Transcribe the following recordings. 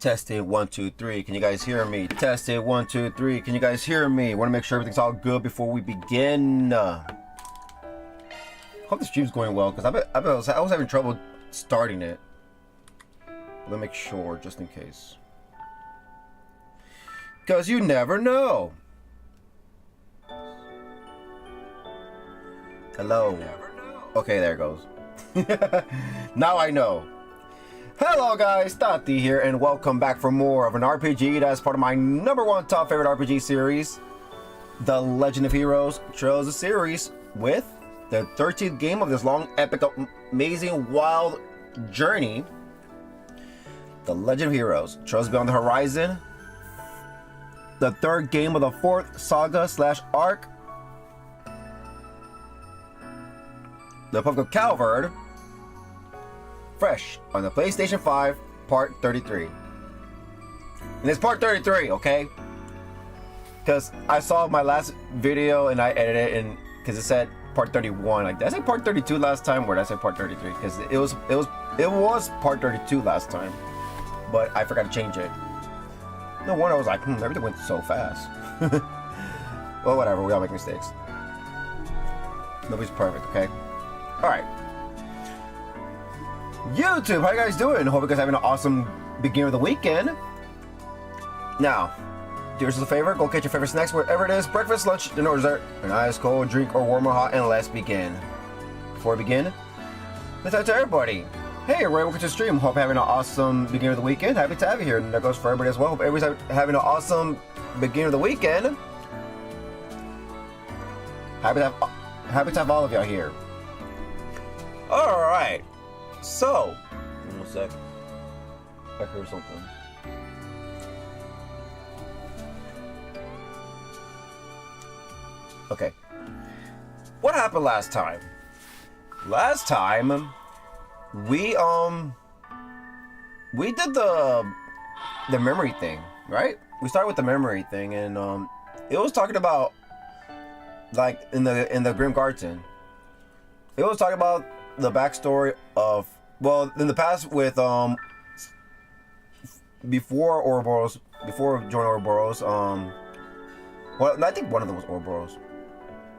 Testing 1 2 3. Can you guys hear me? Testing 1 2 3. Can you guys hear me? Want to make sure everything's all good before we begin. Hope the stream's going well because I was having trouble starting it. Let me make sure just in case. Because you never know. Hello. Okay, there it goes. Now I know. Hello guys, Taty here, and welcome back for more of an RPG that's part of my #1 top favorite RPG series, The Legend of Heroes Trails of Series, with the 13th game of this long, epic, amazing, wild journey. The Legend of Heroes Trails Beyond the Horizon, the 3rd game of the 4th saga / arc, the Republic of Calvard, fresh on the PlayStation 5, part 33. And it's part 33, okay? Because I saw my last video and I edited it, and because it said part 31. Like, did I say part 32 last time, or did I say part 33? Because it was part 32 last time, but I forgot to change it. No wonder I was like, everything went so fast. Well, whatever. We all make mistakes. Nobody's perfect, okay? All right. YouTube, how you guys doing? Hope you guys having an awesome beginning of the weekend. Now, do yourself a favor, go get your favorite snacks, wherever it is, breakfast, lunch, dinner, or dessert, an ice cold drink, or warm or hot, and let's begin. Before we begin, let's talk to everybody. Hey, Ray, welcome to the stream. Hope you're having an awesome beginning of the weekend. Happy to have you here, and that goes for everybody as well. Hope everybody's having an awesome beginning of the weekend. Happy to have all of y'all here. All right. So, in 1 sec. I heard something. Okay. What happened last time? Last time, we did the memory thing, right? We started with the memory thing, and it was talking about, like, in the Grim Garden. It was talking about the backstory of, well, in the past with before Ouroboros, before joining Ouroboros, well, I think one of them was Ouroboros,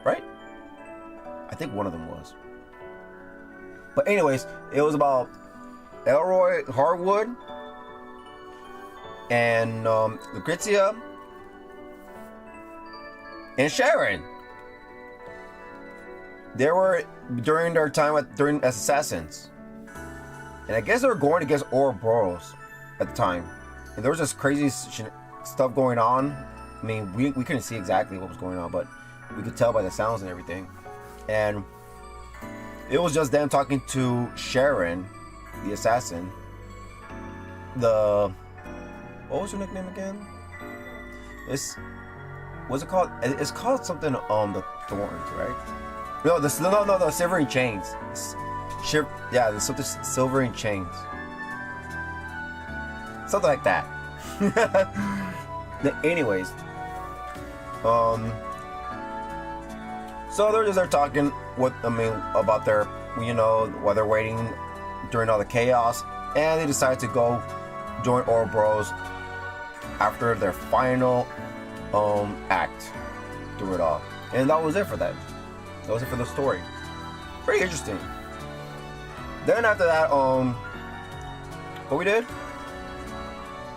right? I think one of them was. But anyways, it was about Elroy Harwood and Lucrezia and Sharon. They were during their time as assassins, and I guess they were going against Ouroboros at the time, and there was this crazy stuff going on. I mean, we couldn't see exactly what was going on, but we could tell by the sounds and everything. And it was just them talking to Sharon, the assassin. What was her nickname again? What's it called? It's called something the Thorns, right? No, the Silvering Chains. Yeah, there's something Silvering Chains. Something like that. Anyways, so they're just there talking about their, while they're waiting during all the chaos, and they decide to go join Ouroboros after their final act through it all. And that was it for them. That was it for the story. Pretty interesting. Then after that, what we did?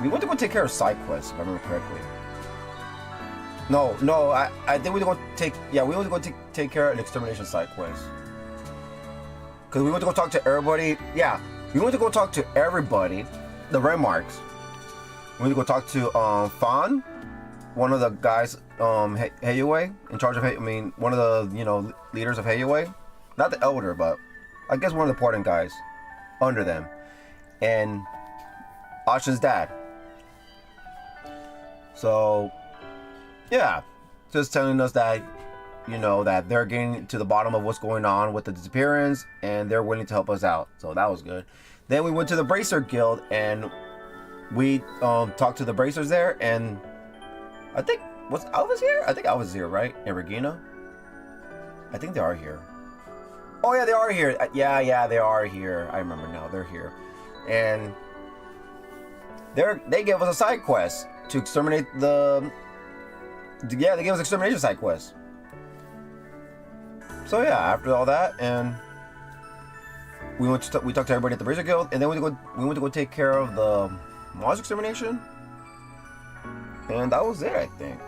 We went to go take care of side quests, if I remember correctly. No, I think we went to go take care of an extermination side quest. Because we went to go talk to everybody. Yeah, we went to go talk to everybody. The red marks. We went to go talk to Fawn, one of the guys, Heiue, in charge of one of the leaders of Heiue. Not the elder, but I guess one of the important guys under them. And Asha's dad. So yeah, just telling us that, that they're getting to the bottom of what's going on with the disappearance, and they're willing to help us out. So that was good. Then we went to the Bracer Guild, and we talked to the Bracers there, and I think, was Alva's here? I think Alva's here, right? And Regina? I think they are here. Oh yeah, they are here. Yeah, they are here. I remember now. They're here. And they gave us a side quest to exterminate the... Yeah, they gave us extermination side quest. So yeah, after all that, and we talked to everybody at the Bracer Guild, and then we went to go take care of the monster extermination, and that was it, I think.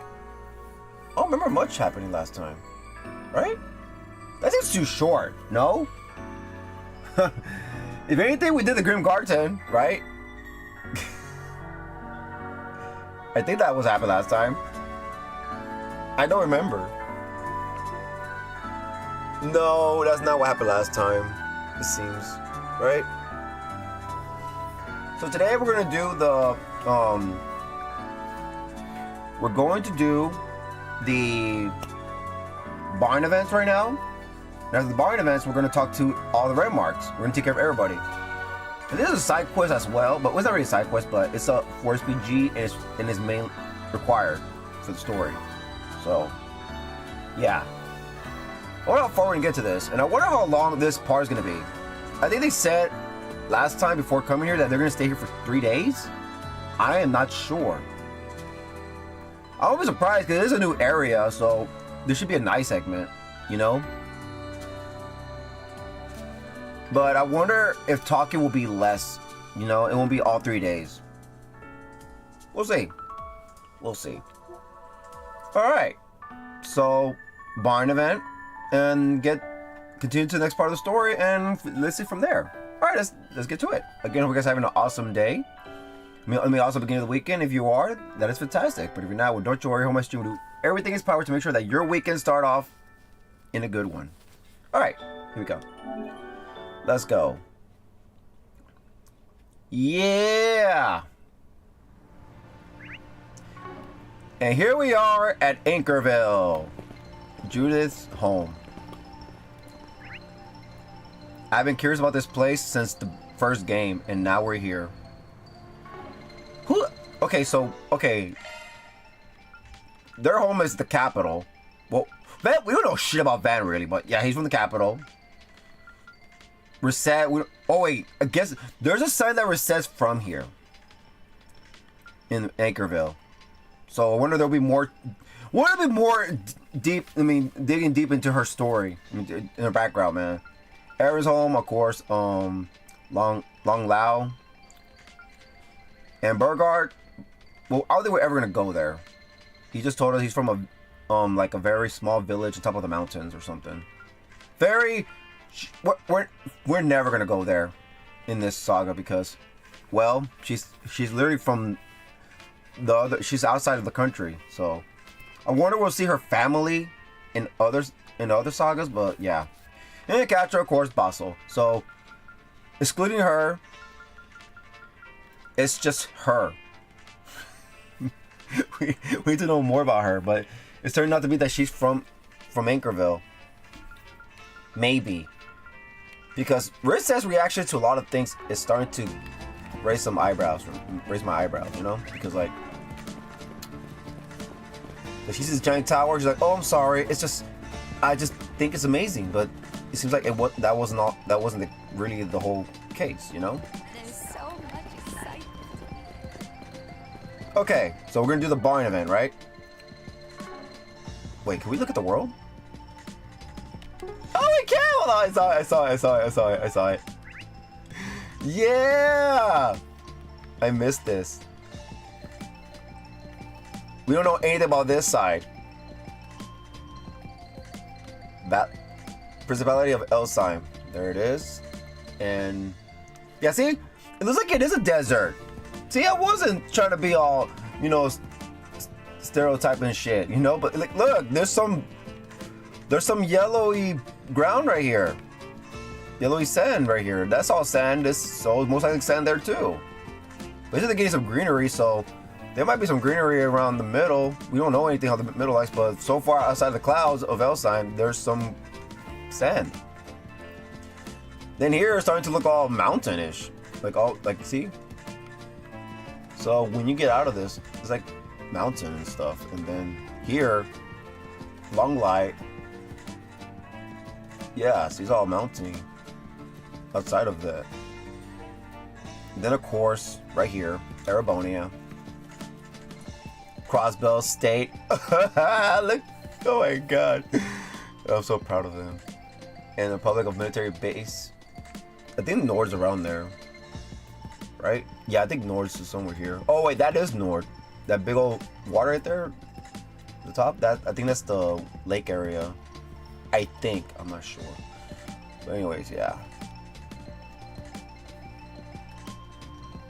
I don't remember much happening last time, right? That seems too short, no? If anything, we did the Grim Garden, right? I think that was happened last time. I don't remember. No, that's not what happened last time, it seems, right? So today we're gonna do the barn events right now. And after the barn events, we're gonna talk to all the red marks. We're gonna take care of everybody. And this is a side quest as well, but it's not really a side quest, but it's a 4SPG and it's main required for the story. So, yeah. I wonder how far we're gonna get to this, and I wonder how long this part is gonna be. I think they said last time before coming here that they're gonna stay here for 3 days. I am not sure. I won't be surprised because it is a new area, so there should be a night segment, But I wonder if talking will be less, it won't be all 3 days. We'll see. We'll see. Alright. So, barn event, and continue to the next part of the story, and let's see from there. Alright, let's get to it. Again, hope you guys are having an awesome day. Also beginning of the weekend. If you are, that is fantastic. But if you're not, well, don't you worry. How much do everything is power to make sure that your weekend start off in a good one. Alright, here we go. Let's go. Yeah! And here we are at Anchorville, Judith's home. I've been curious about this place since the first game, and now we're here. Okay. Their home is the capital. Well, we don't know shit about Van really, but yeah, he's from the capital. Reset. I guess there's a sign that resets from here in Anchorville. So I wonder there'll be more. Deep. Digging deep into her story, in her background, man. Aaron's home, of course. Long Lao and Burgard. Well, I don't think we're ever gonna go there. He just told us he's from a very small village on top of the mountains or something. We're never gonna go there in this saga because, well, she's literally from she's outside of the country. So I wonder we'll see her family in other sagas, but yeah. And Catra, of course, Basel. So excluding her, it's just her. we need to know more about her, but it's turning out to be that she's from Anchorville. Maybe. Because Riz's reaction to a lot of things is starting to raise my eyebrows, Because But she sees this giant tower. She's like, "Oh, I'm sorry. It's just, I just think it's amazing." But it seems like that wasn't really the whole case, you know? There's so much excitement. Okay, so we're gonna do the barn event, right? Wait, can we look at the world? Oh, we can! Hold on, I saw it. Yeah! I missed this. We don't know anything about this side. That Principality of Elsheim. There it is. And yeah, see? It looks like it is a desert. See, I wasn't trying to be all, you know, stereotyping shit, you know, but like, look, there's some yellowy ground right here. Yellowy sand right here. That's all sand. So most likely sand there too. But they're getting some greenery, so there might be some greenery around the middle. We don't know anything how the middle lies, but so far outside the clouds of Elsheim, there's some sand. Then here it's starting to look all mountainish. Like see? So when you get out of this, it's like mountain and stuff. And then here, long light. Yeah, see, it's all mountainy outside of that. And then of course, right here, Erebonia. Crossbell State. Look, oh my god. I'm so proud of them. And the Republic of Military Base. I think Nord's around there. Right? Yeah, I think Nord's is somewhere here. Oh wait, that is Nord. That big old water right there. The top, I think that's the lake area. I think, I'm not sure. But anyways, yeah.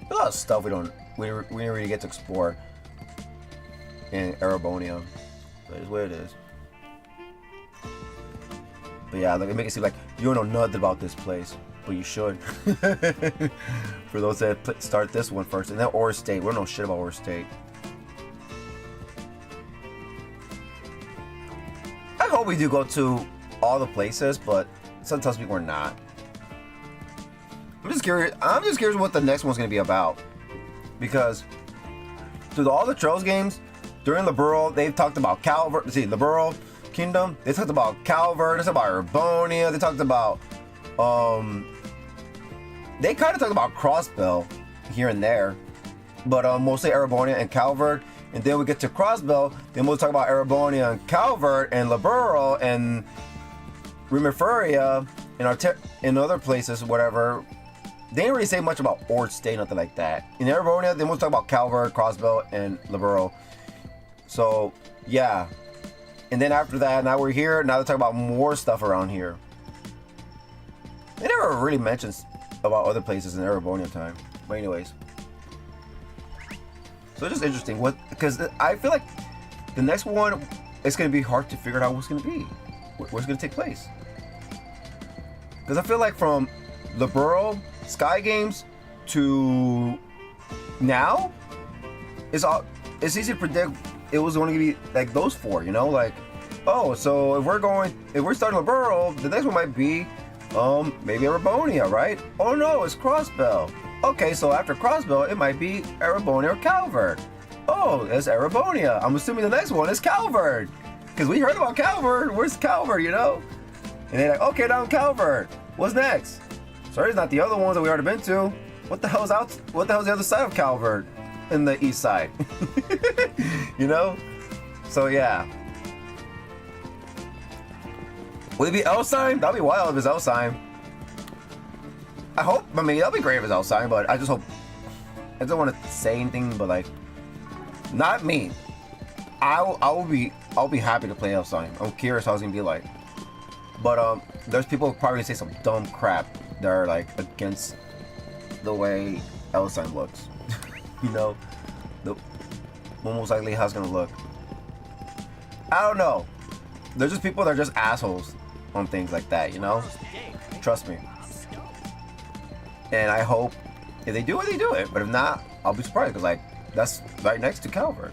There's a lot of stuff we didn't really get to explore in Erebonia. That is what it is. But yeah, like, it makes it seem like you don't know nothing about this place, but you should. For those that start this one first, and then Ore State. We don't know shit about Ore State. I hope we do go to all the places, but sometimes people are not. I'm just curious what the next one's gonna be about, because through all the Trails games during Liberl, they've talked about Calvard. See, Liberl Kingdom. They talked about Calvard. They talked about Erebonia. They talked about they kind of talked about Crossbell here and there, but mostly Erebonia and Calvard. And then we get to Crossbell, then we'll talk about Erebonia and Calvard and Liberl and Rimeferia and other places, whatever. They didn't really say much about Ord State, nothing like that. In Erebonia, then we'll talk about Calvard, Crossbell, and Liberl. So, yeah. And then after that, now we're here. Now they're talking about more stuff around here. They never really mentioned about other places in Erebonia time. But anyways. So it's just interesting. Because I feel like the next one, it's going to be hard to figure out what's going to be. Where's it going to take place. Because I feel like from Liberl, Sky Games, to now, it's easy to predict it was going to be like those four, you know, like, oh, so if we're starting Liberl, the next one might be maybe Erebonia, right? Oh no, it's Crossbell. Okay, so after Crossbell, it might be Erebonia or Calvard. Oh, it's Erebonia. I'm assuming the next one is Calvard, because we heard about Calvard. Where's Calvard, you know? And they're like, okay, now Calvard. What's next? Sorry, it's not the other ones that we already been to. What the hell's the other side of Calvard? In the east side. You know? So yeah. Would it be Elsheim? That'd be wild if it's Elsheim. I mean, that'd be great if it's Elsheim, but I don't want to say anything, but like, not me. I'll be happy to play Elsheim. I'm curious how it's gonna be like. But there's people who probably say some dumb crap that are like against the way Elsheim looks. You know, most likely how it's gonna look. I don't know. There's just people that are just assholes on things like that, you know? Trust me. And I hope if they do it, they do it. But if not, I'll be surprised, because like, that's right next to Calvard.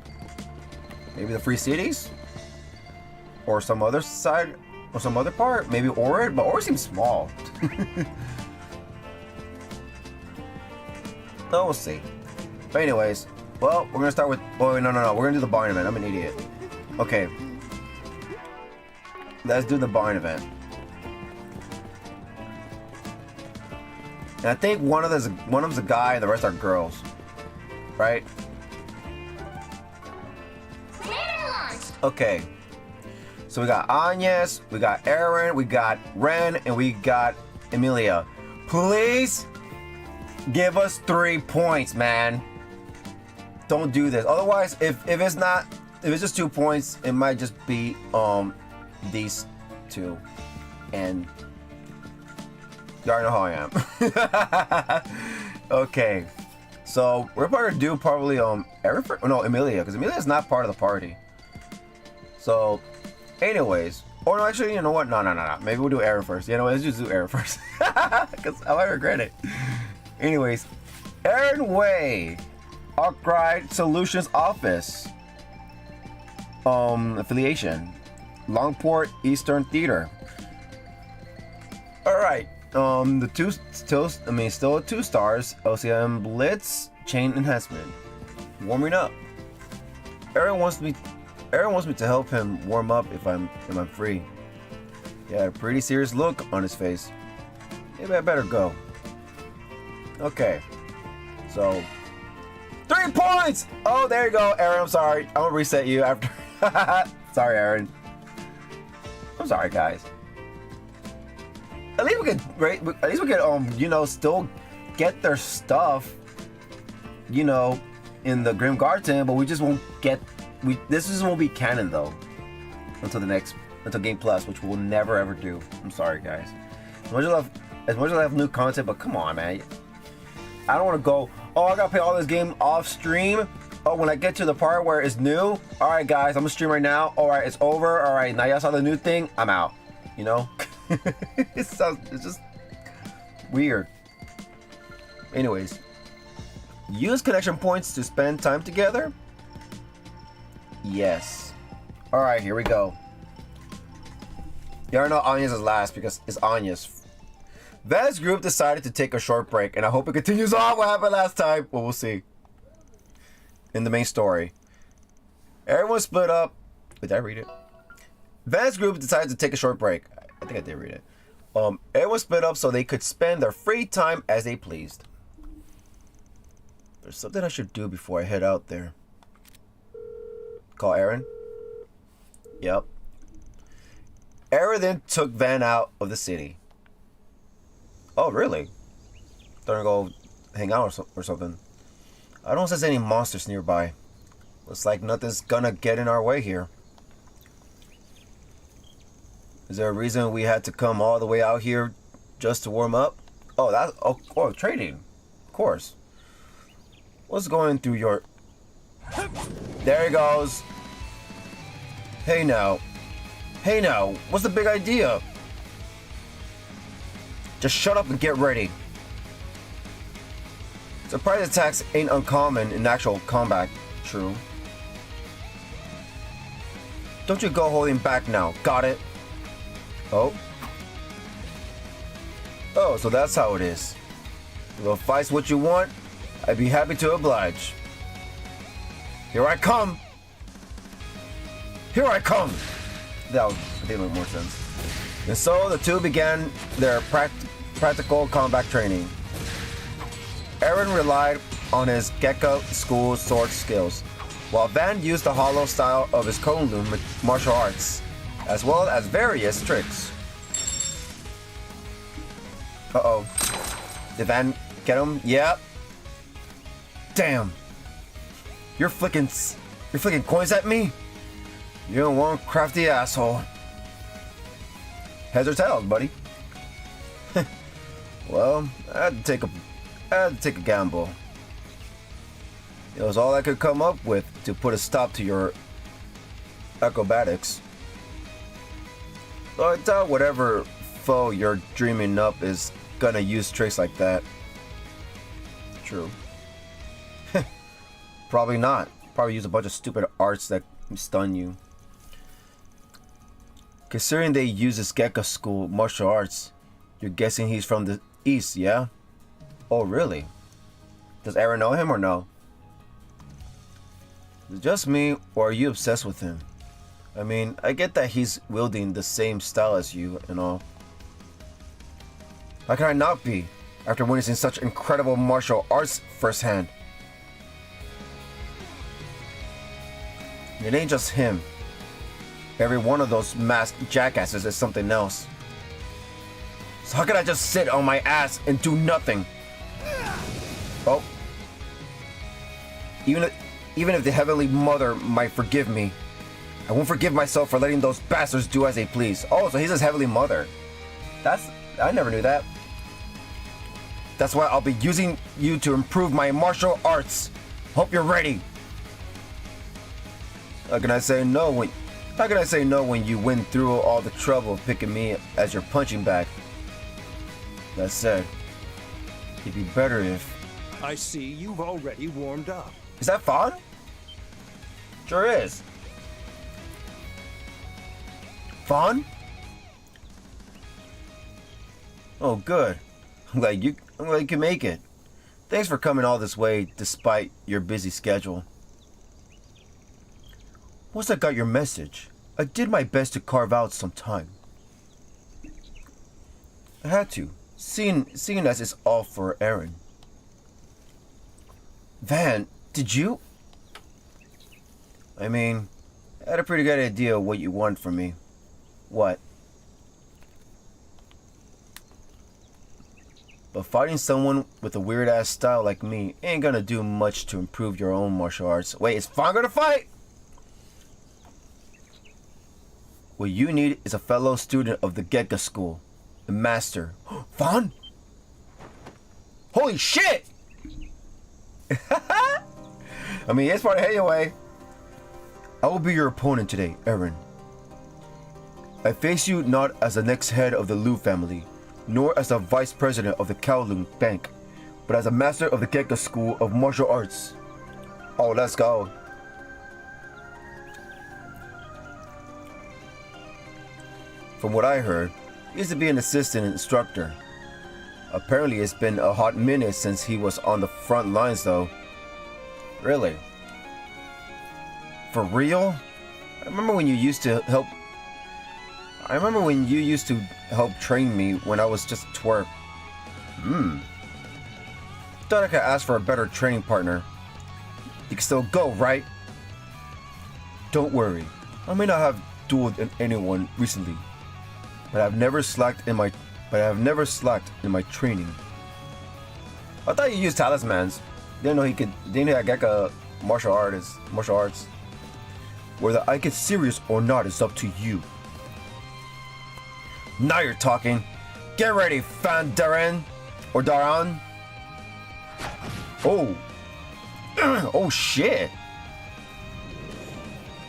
Maybe the Free Cities? Or some other side, or some other part. Maybe Ord, but Ord seems small. So we'll see. But anyways, well, we're gonna start with. Oh no! We're gonna do the barn event. I'm an idiot. Okay. Let's do the barn event. And I think one of them's a guy and the rest are girls. Right? Okay. So we got Agnes, we got Aaron, we got Ren, and we got Emilia. Please give us 3 points, man. Don't do this. Otherwise, if it's just 2 points, it might just be these two. And you already know how I am. Okay. So we're probably gonna do probably Emilia, because Emilia is not part of the party. So anyways, or no, actually, you know what? No. Maybe we'll do Aaron first. You know, let's just do Aaron first, because I might regret it. Anyways, Aaron Way, Arkwright Solutions Office, affiliation, Longport Eastern Theater. All right, still 2 stars. OCM Blitz Chain Enhancement, warming up. Aaron wants me to help him warm up if I'm free. Yeah, a pretty serious look on his face. Maybe I better go. Okay. So 3 points! Oh, there you go, Aaron. I'm sorry. I'm gonna reset you after. Sorry, Aaron. I'm sorry, guys. At least we could still get their stuff, in the Grim Garden, but we just won't get. This just won't be canon though until Game Plus, which we'll never ever do. I'm sorry, guys. As much as I have new content, but come on, man. I don't want to go. Oh, I gotta play all this game off stream. Oh, when I get to the part where it's new. All right, guys, I'm gonna stream right now. All right, it's over. All right, now y'all saw the new thing. I'm out. It's just weird. Anyways, use connection points to spend time together. Yes. All right, here we go. You already know Anya's is last because it's Anya's. Van's group decided to take a short break, and I hope it continues on what happened last time. Well, we'll see. In the main story, everyone split up. Did I read it? Van's group decided to take a short break. I think I did read it. Everyone split up so they could spend their free time as they pleased. There's something I should do before I head out there. Call Aaron? Yep. Aaron then took Van out of the city. Oh, really? They're gonna go hang out or something. I don't sense any monsters nearby. Looks like nothing's gonna get in our way here. Is there a reason we had to come all the way out here just to warm up? Oh, trading. Of course. What's going through your... There he goes. Hey now, what's the big idea? Just shut up and get ready. Surprise attacks ain't uncommon in actual combat, true. Don't you go holding back now, got it? Oh, so that's how it is. If fight's what you want, I'd be happy to oblige. Here I come! Here I come! That would make more sense. And so the two began their practical combat training. Aaron relied on his Gekka school sword skills, while Van used the hollow style of his Kowloon martial arts, as well as various tricks. Uh-oh. Did Van get him? Yep. Damn. You're flicking coins at me? You're one crafty asshole. Heads or tails, buddy? Well, I had to take a gamble. It was all I could come up with to put a stop to your acrobatics. So I doubt whatever foe you're dreaming up is gonna use tricks like that. True. Probably not. Probably use a bunch of stupid arts that stun you. Considering they use this Gekka school martial arts, you're guessing he's from the east, yeah? Oh, really? Does Aaron know him or no? Is it just me, or are you obsessed with him? I mean, I get that he's wielding the same style as you and all. How can I not be, after witnessing such incredible martial arts firsthand? It ain't just him. Every one of those masked jackasses is something else. So how can I just sit on my ass and do nothing? Oh. Even if the Heavenly Mother might forgive me, I won't forgive myself for letting those bastards do as they please. Oh, so he's his Heavenly Mother. I never knew that. That's why I'll be using you to improve my martial arts. Hope you're ready. How can I say no when you went through all the trouble of picking me as your punching bag? That said, it'd be better if... I see you've already warmed up. Is that Fawn? Sure is. Fawn? Oh, good. I'm glad you can make it. Thanks for coming all this way despite your busy schedule. Once I got your message, I did my best to carve out some time. I had to, seeing as it's all for Aaron. Van, did you? I mean, I had a pretty good idea of what you want from me. What? But fighting someone with a weird-ass style like me ain't gonna do much to improve your own martial arts. Wait, is Fawn gonna fight? What you need is a fellow student of the Gekka school. The master. Fawn? Holy shit! I mean, it's part of Heiaway. I will be your opponent today, Aaron. I face you not as the next head of the Liu family, nor as the vice president of the Kowloon Bank, but as a master of the Gekka School of Martial Arts. Oh, let's go. From what I heard, he used to be an assistant instructor. Apparently it's been a hot minute since he was on the front lines though. Really? For real? I remember when you used to help train me when I was just a twerp. Thought I could ask for a better training partner. You can still go, right? Don't worry. I may not have dueled anyone recently, but I've never slacked in my training. I thought you used talismans. Didn't know Gekka martial arts. Whether I get serious or not is up to you. Now you're talking. Get ready, Fan Daran or Daran. Oh. Oh shit.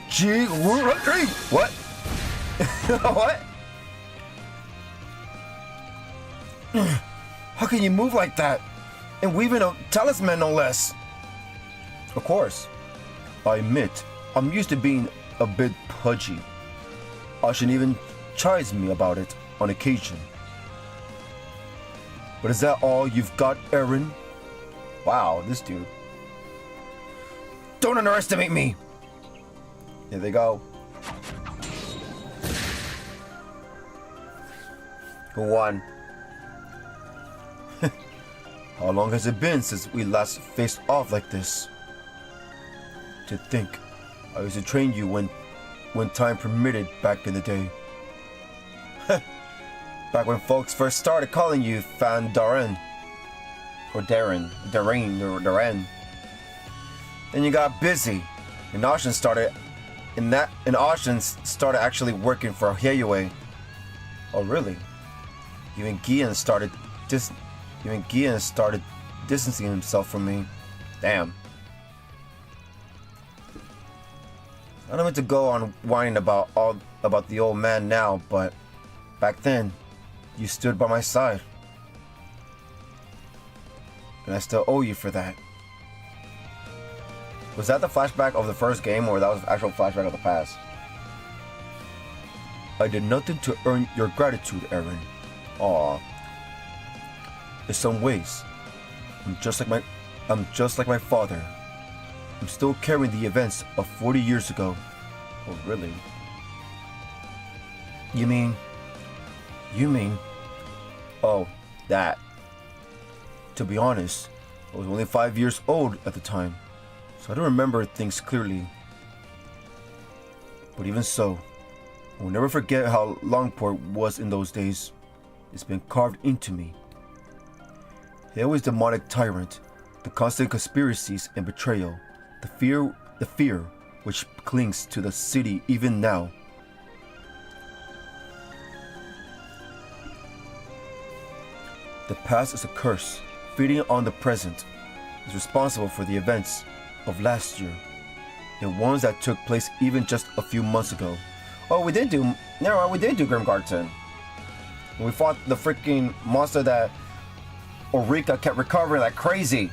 Gee, what? What? How can you move like that? And weaving a talisman no less. Of course. I admit, I'm used to being a bit pudgy. Ashin even chides me about it on occasion. But is that all you've got, Aaron? Wow, this dude. Don't underestimate me! Here they go. Who won? How long has it been since we last faced off like this? To think, I used to train you when time permitted back in the day. Back when folks first started calling you Fan Daran. Or Darren. Then you got busy, and Ashin started actually working for Heiaway. Oh really? Even Gian started distancing himself from me. Damn. I don't mean to go on whining about the old man now, but back then, you stood by my side. And I still owe you for that. Was that the flashback of the first game, or that was the actual flashback of the past? I did nothing to earn your gratitude, Aaron. Aw. In some ways, I'm just like my father. I'm still carrying the events of 40 years ago. Oh, really? You mean... Oh, that. To be honest, I was only 5 years old at the time, so I don't remember things clearly. But even so, I will never forget how Longport was in those days. It's been carved into me. The always demonic tyrant, the constant conspiracies and betrayal, the fear which clings to the city even now. The past is a curse, feeding on the present, is responsible for the events of last year, and ones that took place even just a few months ago. Oh, we did do Grimgarten. We fought the freaking monster that Ulrika kept recovering like crazy.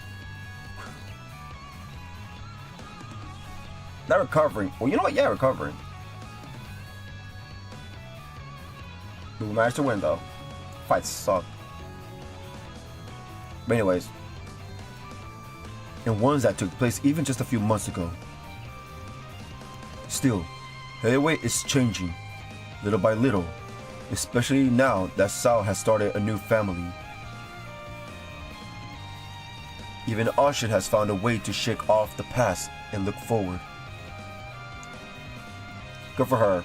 Not recovering. Well, you know what? Yeah, recovering. We managed to win though. Fights suck. But anyways, and ones that took place even just a few months ago. Still, Heavyweight is changing, little by little, especially now that Sal has started a new family. Even Ashin has found a way to shake off the past and look forward. Good for her.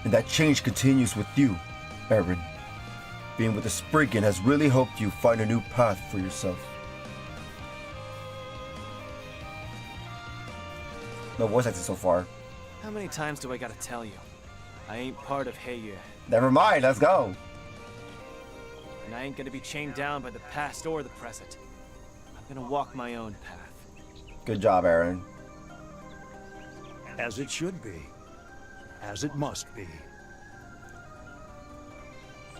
And that change continues with you, Aaron. Being with the Spriggan has really helped you find a new path for yourself. No voice acting so far. How many times do I gotta tell you? I ain't part of Heyu. Never mind, let's go. And I ain't gonna be chained down by the past or the present. I'm gonna walk my own path. Good job, Aaron. As it should be. As it must be.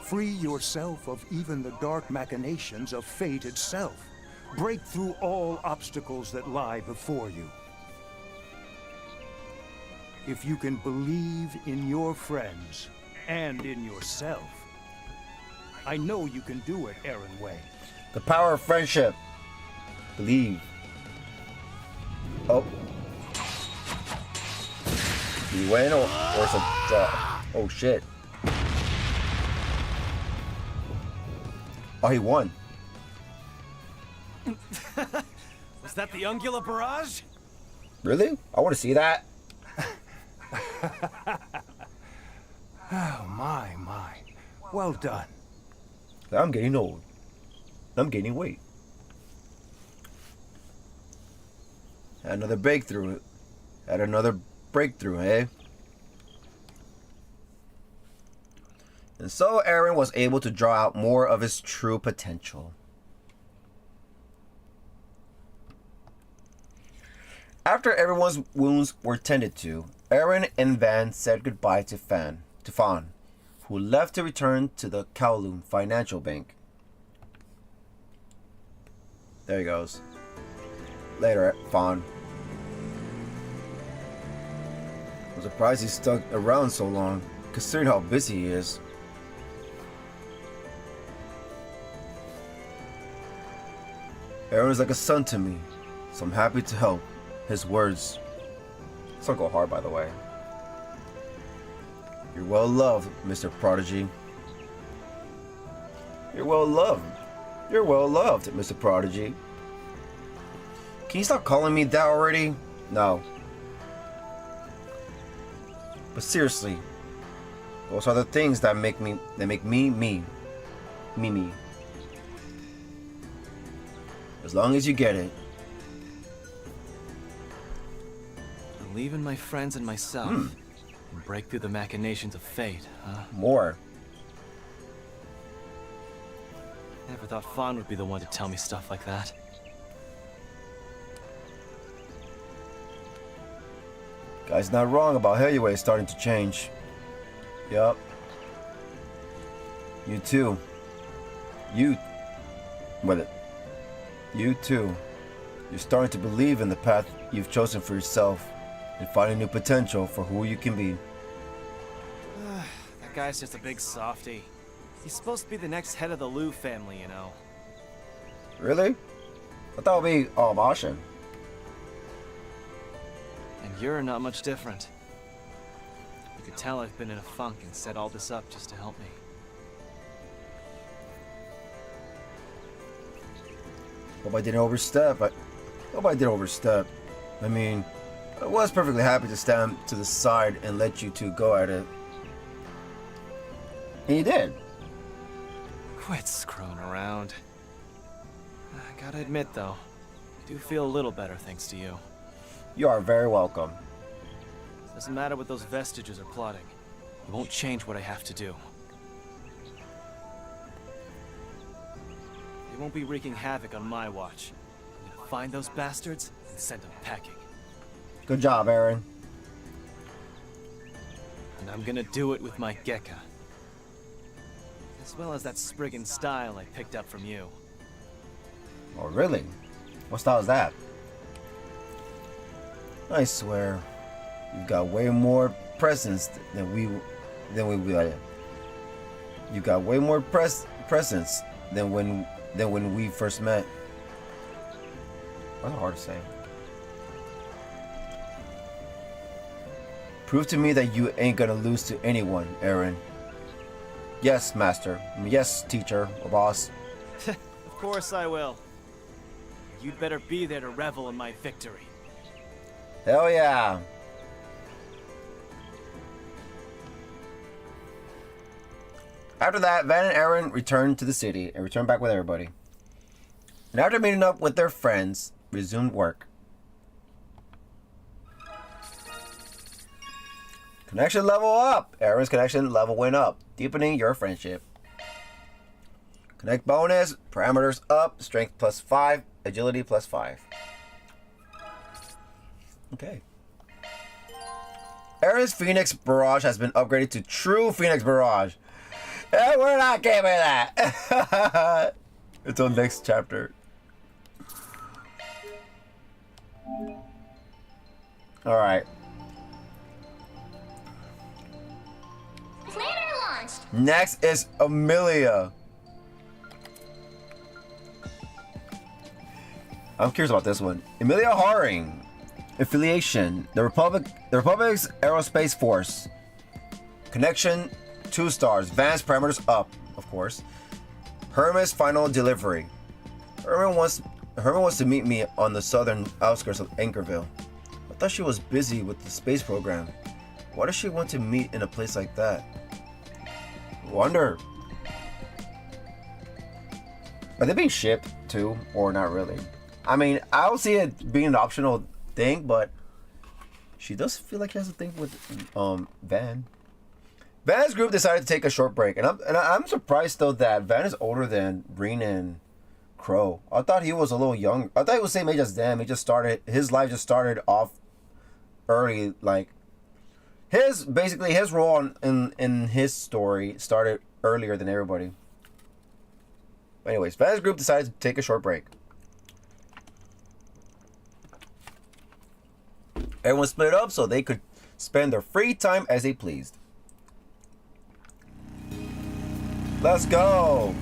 Free yourself of even the dark machinations of fate itself. Break through all obstacles that lie before you. If you can believe in your friends and in yourself, I know you can do it, Aaron Way. The power of friendship. Believe. Oh. He win or it's a draw? Oh shit. Oh, he won. Was that the Ungula barrage? Really? I want to see that. Oh, my. Well done. I'm getting old. I'm gaining weight. Another breakthrough. Had another breakthrough, eh? And so Aaron was able to draw out more of his true potential. After everyone's wounds were tended to, Aaron and Van said goodbye to Fawn, who left to return to the Kowloon Financial Bank. There he goes. Later, Fawn. I'm surprised he stuck around so long, considering how busy he is. Aaron is like a son to me, so I'm happy to help. His words. This will go hard, by the way. You're well loved, Mr. Prodigy. You're well loved. You're well loved, Mr. Prodigy. Can you stop calling me that already? No. But seriously, those are the things that make me me. As long as you get it. Believe in my friends and myself. And break through the machinations of fate, huh? More. Never thought Fawn would be the one to tell me stuff like that. Guy's not wrong about Heavyweight starting to change. Yup. You too. You too. You're starting to believe in the path you've chosen for yourself and finding new potential for who you can be. That guy's just a big softy. He's supposed to be the next head of the Liu family, you know. Really? I thought it would be Ashin. And you're not much different. could tell I've been in a funk and set all this up just to help me. Hope I didn't overstep. Hope I did overstep. I mean, I was perfectly happy to stand to the side and let you two go at it. And you did. Quit screwing around. I gotta admit, though, I do feel a little better thanks to you. You are very welcome. Doesn't matter what those vestiges are plotting. It won't change what I have to do. They won't be wreaking havoc on my watch. I'm gonna find those bastards and send them packing. Good job, Aaron. And I'm gonna do it with my Gekka. As well as that Spriggan style I picked up from you. Oh, really? What style is that? I swear, you've got way more presence than we you got way more presence than when we first met. That's hard to say. Prove to me that you ain't gonna lose to anyone, Aaron. Yes, master. Yes, teacher or boss. Of course I will. You'd better be there to revel in my victory. Hell yeah. After that, Van and Aaron returned to the city and returned back with everybody. And after meeting up with their friends, resumed work. Connection level up. Aaron's connection level went up, deepening your friendship. Connect bonus, parameters up, strength +5, agility +5. Okay. Aaron's Phoenix Barrage has been upgraded to True Phoenix Barrage. And we're not giving that. Until next chapter. Alright. Planner launched. Next is Amelia. I'm curious about this one. Amelia Haring. Affiliation. The Republic's Aerospace Force. Connection 2 stars. Advanced parameters up, of course. Hermes final delivery. Herman wants to meet me on the southern outskirts of Anchorville. I thought she was busy with the space program. Why does she want to meet in a place like that? Wonder. Are they being shipped too, or not really? I mean, I don't see it being an optional thing, but she does feel like she has a thing with Van. Van's group decided to take a short break, and I'm surprised though that Van is older than Breen and Crow. I thought he was a little young. I thought he was the same age as them. His life just started off early, like his role in his story started earlier than everybody. Anyways, Van's group decided to take a short break. Everyone split up so they could spend their free time as they pleased. Let's go!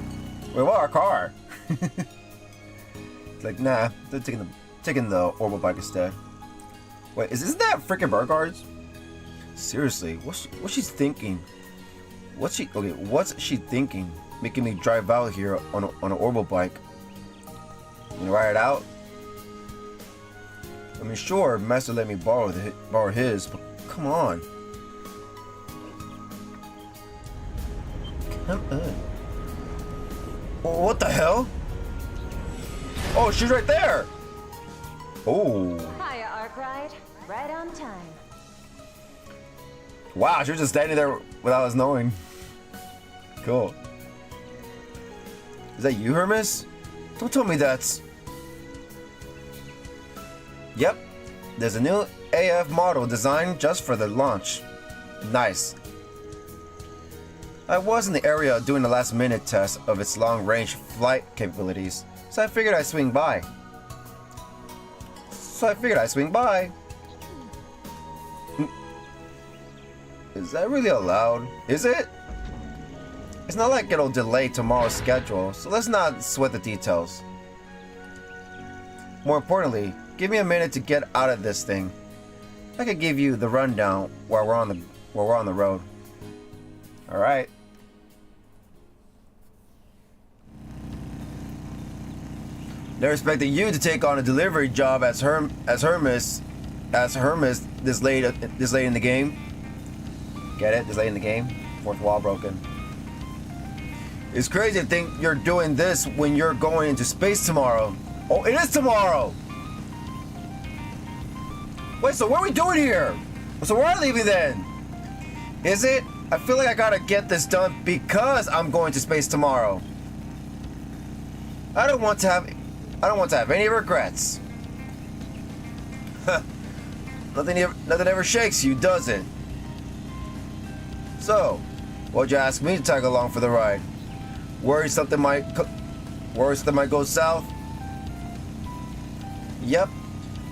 Wait, what? Our car? It's like, nah, they're taking the orbital bike instead. Wait, isn't that freaking Burghards? Seriously, what's she thinking? What's she thinking? Making me drive out here on an orbital bike. You ride it out? I mean, sure, Master let me borrow his, but come on. Come on. What the hell? Oh, she's right there. Oh. Hiya, Arkwright. Right on time. Wow, she was just standing there without us knowing. Cool. Is that you, Hermes? Don't tell me that's... Yep. There's a new AF model designed just for the launch. Nice. I was in the area doing the last minute test of its long-range flight capabilities, so I figured I'd swing by. Is that really allowed? Is it? It's not like it'll delay tomorrow's schedule, so let's not sweat the details. More importantly, give me a minute to get out of this thing. I could give you the rundown while we're on Well, we're on the road. All right. They're expecting you to take on a delivery job as Hermes this late in the game. Get it? This late in the game. Fourth wall broken. It's crazy to think you're doing this when you're going into space tomorrow. Oh, it is tomorrow. Wait, so what are we doing here? So we're leaving then. Is it? I feel like I gotta get this done because I'm going to space tomorrow. I don't want to have any regrets. Nothing ever shakes you, does it? So, why'd you ask me to tag along for the ride? Worried something might go south? Yep.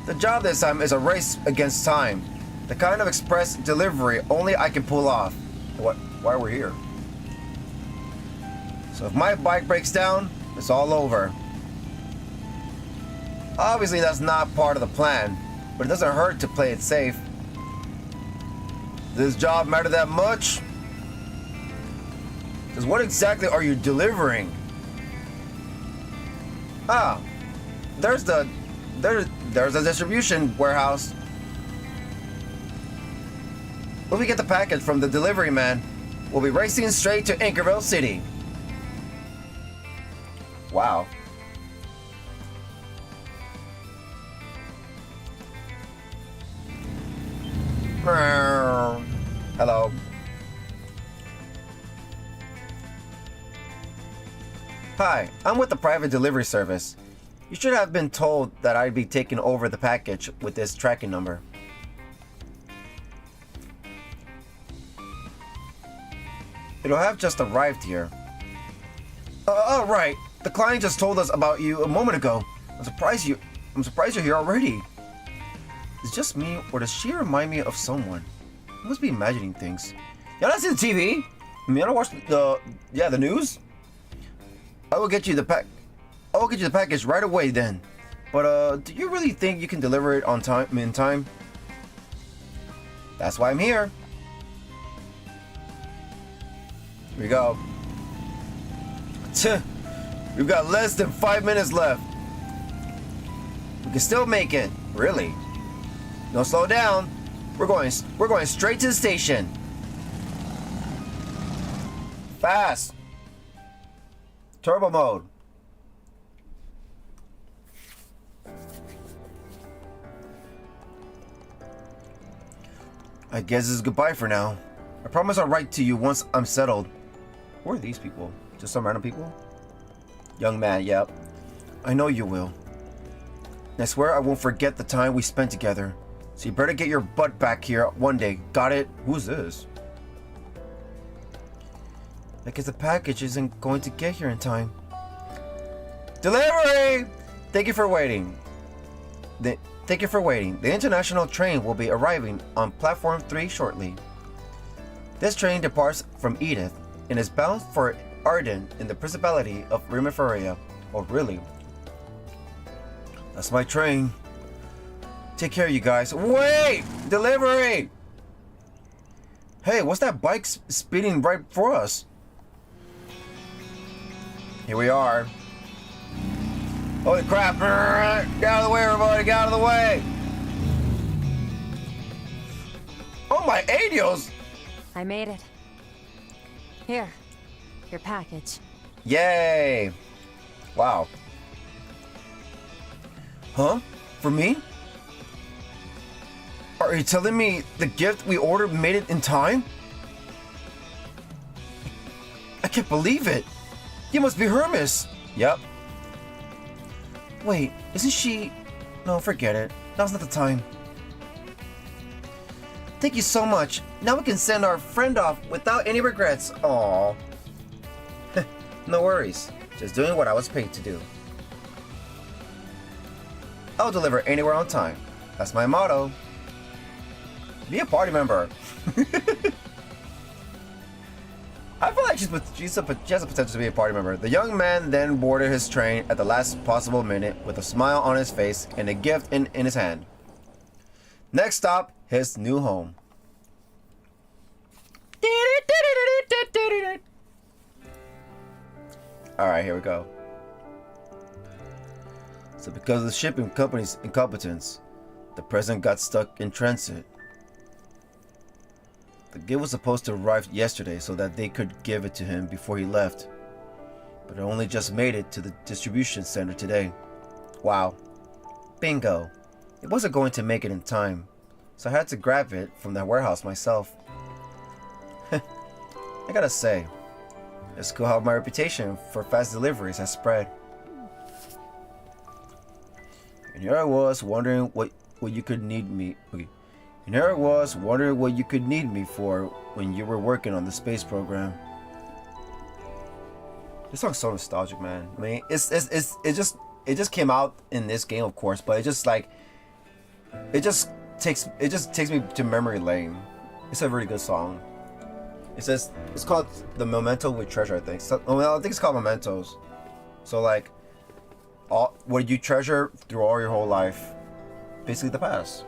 The job this time is a race against time. The kind of express delivery only I can pull off. Why we're here? So if my bike breaks down, it's all over. Obviously that's not part of the plan, but it doesn't hurt to play it safe. Does this job matter that much? Because what exactly are you delivering? Ah, there's a distribution warehouse. When we get the package from the delivery man, we'll be racing straight to Anchorville City. Wow. Hello. Hi, I'm with the private delivery service. You should have been told that I'd be taking over the package with this tracking number. It'll have just arrived here. Oh, right. The client just told us about you a moment ago. I'm surprised you're here already. Is it just me, or does she remind me of someone? I must be imagining things. Y'all not see the TV? I mean, I don't watch the news. I will get you the package right away then. But do you really think you can deliver it on time in time? That's why I'm here. Here we go. We've got less than 5 minutes left. We can still make it. Really? Don't slow down. We're going straight to the station. Fast. Turbo mode. I guess this is goodbye for now. I promise I'll write to you once I'm settled. Who are these people? Just some random people? Young man, yep. I know you will. And I swear I won't forget the time we spent together. So you better get your butt back here one day. Got it? Who's this? I guess the package isn't going to get here in time. Delivery! Thank you for waiting. Thank you for waiting. The international train will be arriving on platform 3 shortly. This train departs from Edith and is bound for Arden in the Principality of Rimaferia. Oh, really? That's my train. Take care, you guys. Wait! Delivery! Hey, what's that bike speeding right for us? Here we are. Holy crap! Get out of the way, everybody! Get out of the way! Oh my adios! I made it. Here, your package. Yay! Wow. Huh? For me? Are you telling me the gift we ordered made it in time? I can't believe it. You must be Hermes. Yep. Wait, isn't she... No, forget it. Now's not the time. Thank you so much. Now we can send our friend off without any regrets. Aww. No worries. Just doing what I was paid to do. I'll deliver anywhere on time. That's my motto. Be a party member. I feel like she has the potential to be a party member. The young man then boarded his train at the last possible minute with a smile on his face and a gift in his hand. Next stop, his new home. Alright, here we go. So because of the shipping company's incompetence, the president got stuck in transit. The gift was supposed to arrive yesterday so that they could give it to him before he left. But it only just made it to the distribution center today. Wow. Bingo. It wasn't going to make it in time, so I had to grab it from the warehouse myself. I gotta say, it's cool how my reputation for fast deliveries has spread. And here I was wondering what you could need me. Okay. And here I was wondering what you could need me for when you were working on the space program. This song's so nostalgic, man. I mean, it just came out in this game, of course, but it just takes me to memory lane. It's a really good song. It's called The Memento with Treasure, I think. So, I think it's called Mementos. So like, what you treasure through all your whole life, basically the past.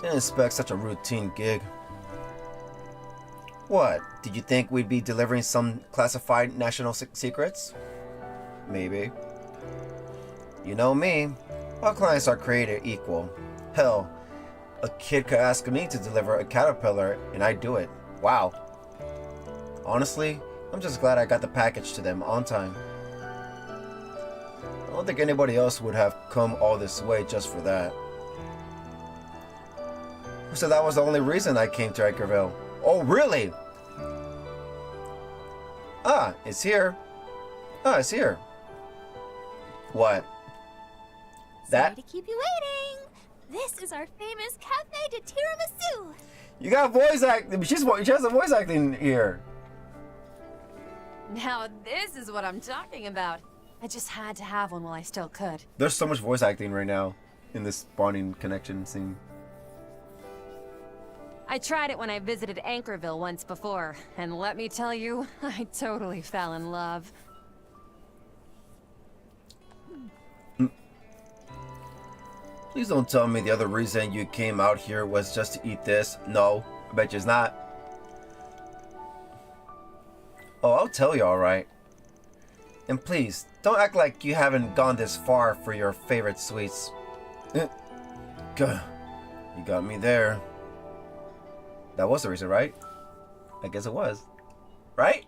Didn't expect such a routine gig. What? Did you think we'd be delivering some classified national secrets? Maybe. You know me. All clients are created equal. Hell, a kid could ask me to deliver a caterpillar and I'd do it. Wow. Honestly, I'm just glad I got the package to them on time. I don't think anybody else would have come all this way just for that. Who said that was the only reason I came to Anchorville? Oh, really? Ah, it's here. Ah, it's here. What? Sorry to keep you waiting. This is our famous Cafe de Tiramisu. You got voice acting. She has a voice acting here. Now this is what I'm talking about. I just had to have one while I still could. There's so much voice acting right now in this spawning connection scene. I tried it when I visited Anchorville once before, and let me tell you, I totally fell in love. Please don't tell me the other reason you came out here was just to eat this. No, I bet you it's not. Oh, I'll tell you, alright. And please, don't act like you haven't gone this far for your favorite sweets. Gah, you got me there. That was the reason, right? I guess it was. Right?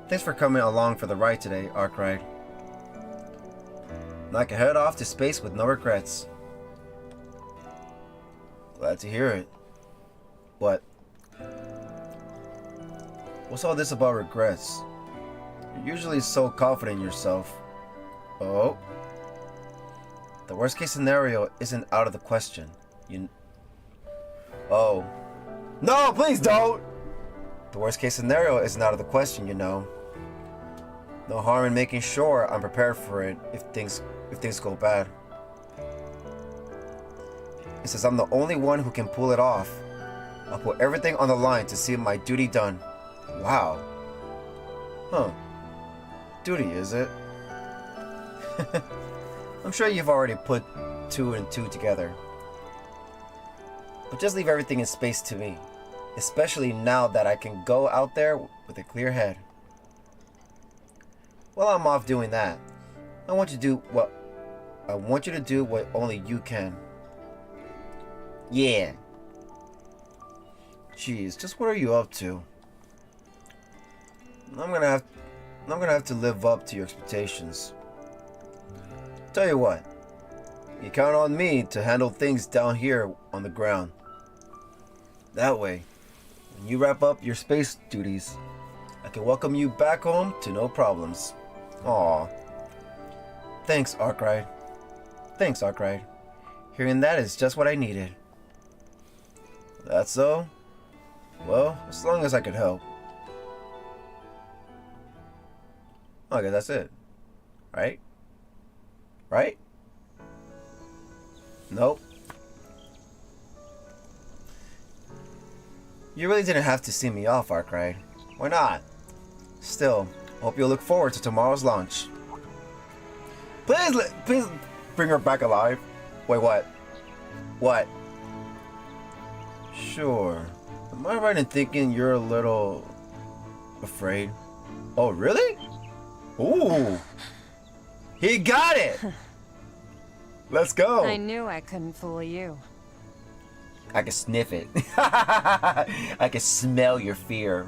Thanks for coming along for the ride today, Arkwright. Now I can head off to space with no regrets. Glad to hear it. What? What's all this about regrets? You're usually so confident in yourself. Oh? The worst case scenario isn't out of the question. Oh. No, please don't! The worst case scenario isn't out of the question, you know. No harm in making sure I'm prepared for it if things go bad. It says I'm the only one who can pull it off. I'll put everything on the line to see my duty done. Wow. Huh. Duty, is it? I'm sure you've already put 2 and 2 together. But just leave everything in space to me. Especially now that I can go out there with a clear head. While I'm off doing that, I want you to do what only you can. Yeah. Jeez, just what are you up to? I'm gonna have to live up to your expectations. Tell you what, you count on me to handle things down here on the ground. That way, when you wrap up your space duties, I can welcome you back home to no problems. Aw. Thanks, Arkwright. Thanks, Arkwright. Hearing that is just what I needed. That's so? Well, as long as I could help. Okay, that's it. Right? Right? Nope. You really didn't have to see me off, Arkwright. Why not? Still, hope you'll look forward to tomorrow's launch. Please bring her back alive. Wait, what? What? sure. Am I right in thinking you're a little afraid? Oh, really? Ooh. He got it! Let's go. I knew I couldn't fool you. I can sniff it. I can smell your fear.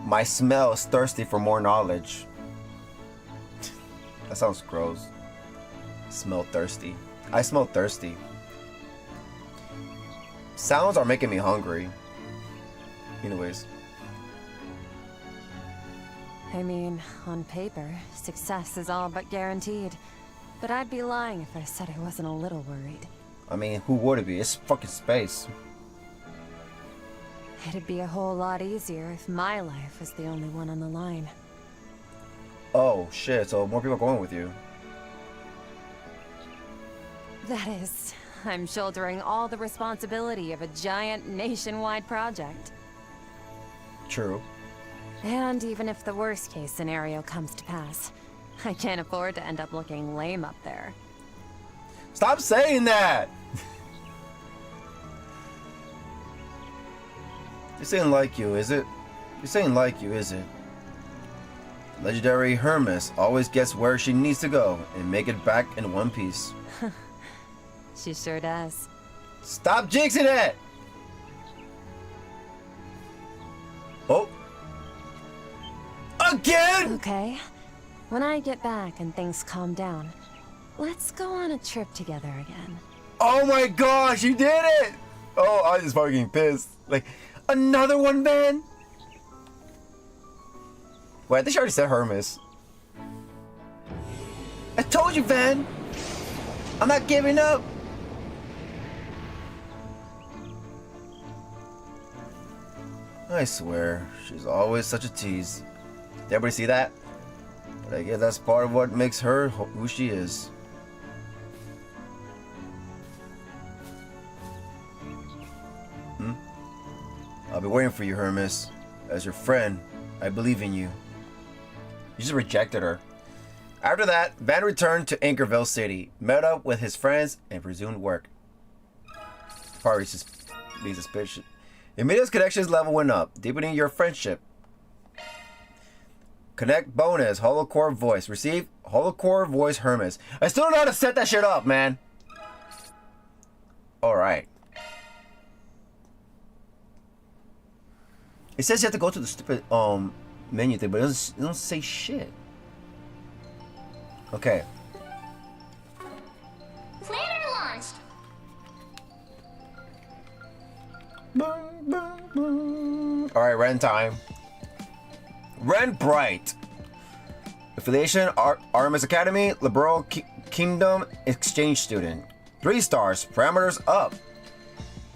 My smell is thirsty for more knowledge. That sounds gross. Smell thirsty. I smell thirsty. Sounds are making me hungry. Anyways. I mean, on paper, success is all but guaranteed. But I'd be lying if I said I wasn't a little worried. I mean, who would it be? It's fucking space. It'd be a whole lot easier if my life was the only one on the line. Oh, shit. So more people are going with you. That is, I'm shouldering all the responsibility of a giant nationwide project. True. And even if the worst case scenario comes to pass, I can't afford to end up looking lame up there. Stop saying that! This ain't like you, is it? This ain't like you, is it? Legendary Hermes always gets where she needs to go and make it back in one piece. She sure does. Stop jinxing it! Oh. Again? Okay. When I get back and things calm down, let's go on a trip together again. Oh my gosh, you did it! Oh, I was just fucking pissed. Like, another one, man? Wait, I think she already said Hermes. I told you, Van! I'm not giving up! I swear, she's always such a tease. Did everybody see that? But I guess that's part of what makes her who she is. I'll be waiting for you, Hermes. As your friend, I believe in you. You just rejected her. After that, Van returned to Anchorville City, met up with his friends, and resumed work. Probably just be suspicious. Emilio's connections level went up, deepening your friendship. Connect bonus, holocore voice. Receive holocore voice Hermes. I still don't know how to set that shit up, man. Alright. It says you have to go to the stupid menu thing, but it doesn't say shit. Okay. Planner launched. Alright, Ren time. Ren Bright. Affiliation, Artemis Academy, Liberal Kingdom Exchange Student. 3 stars, parameters up.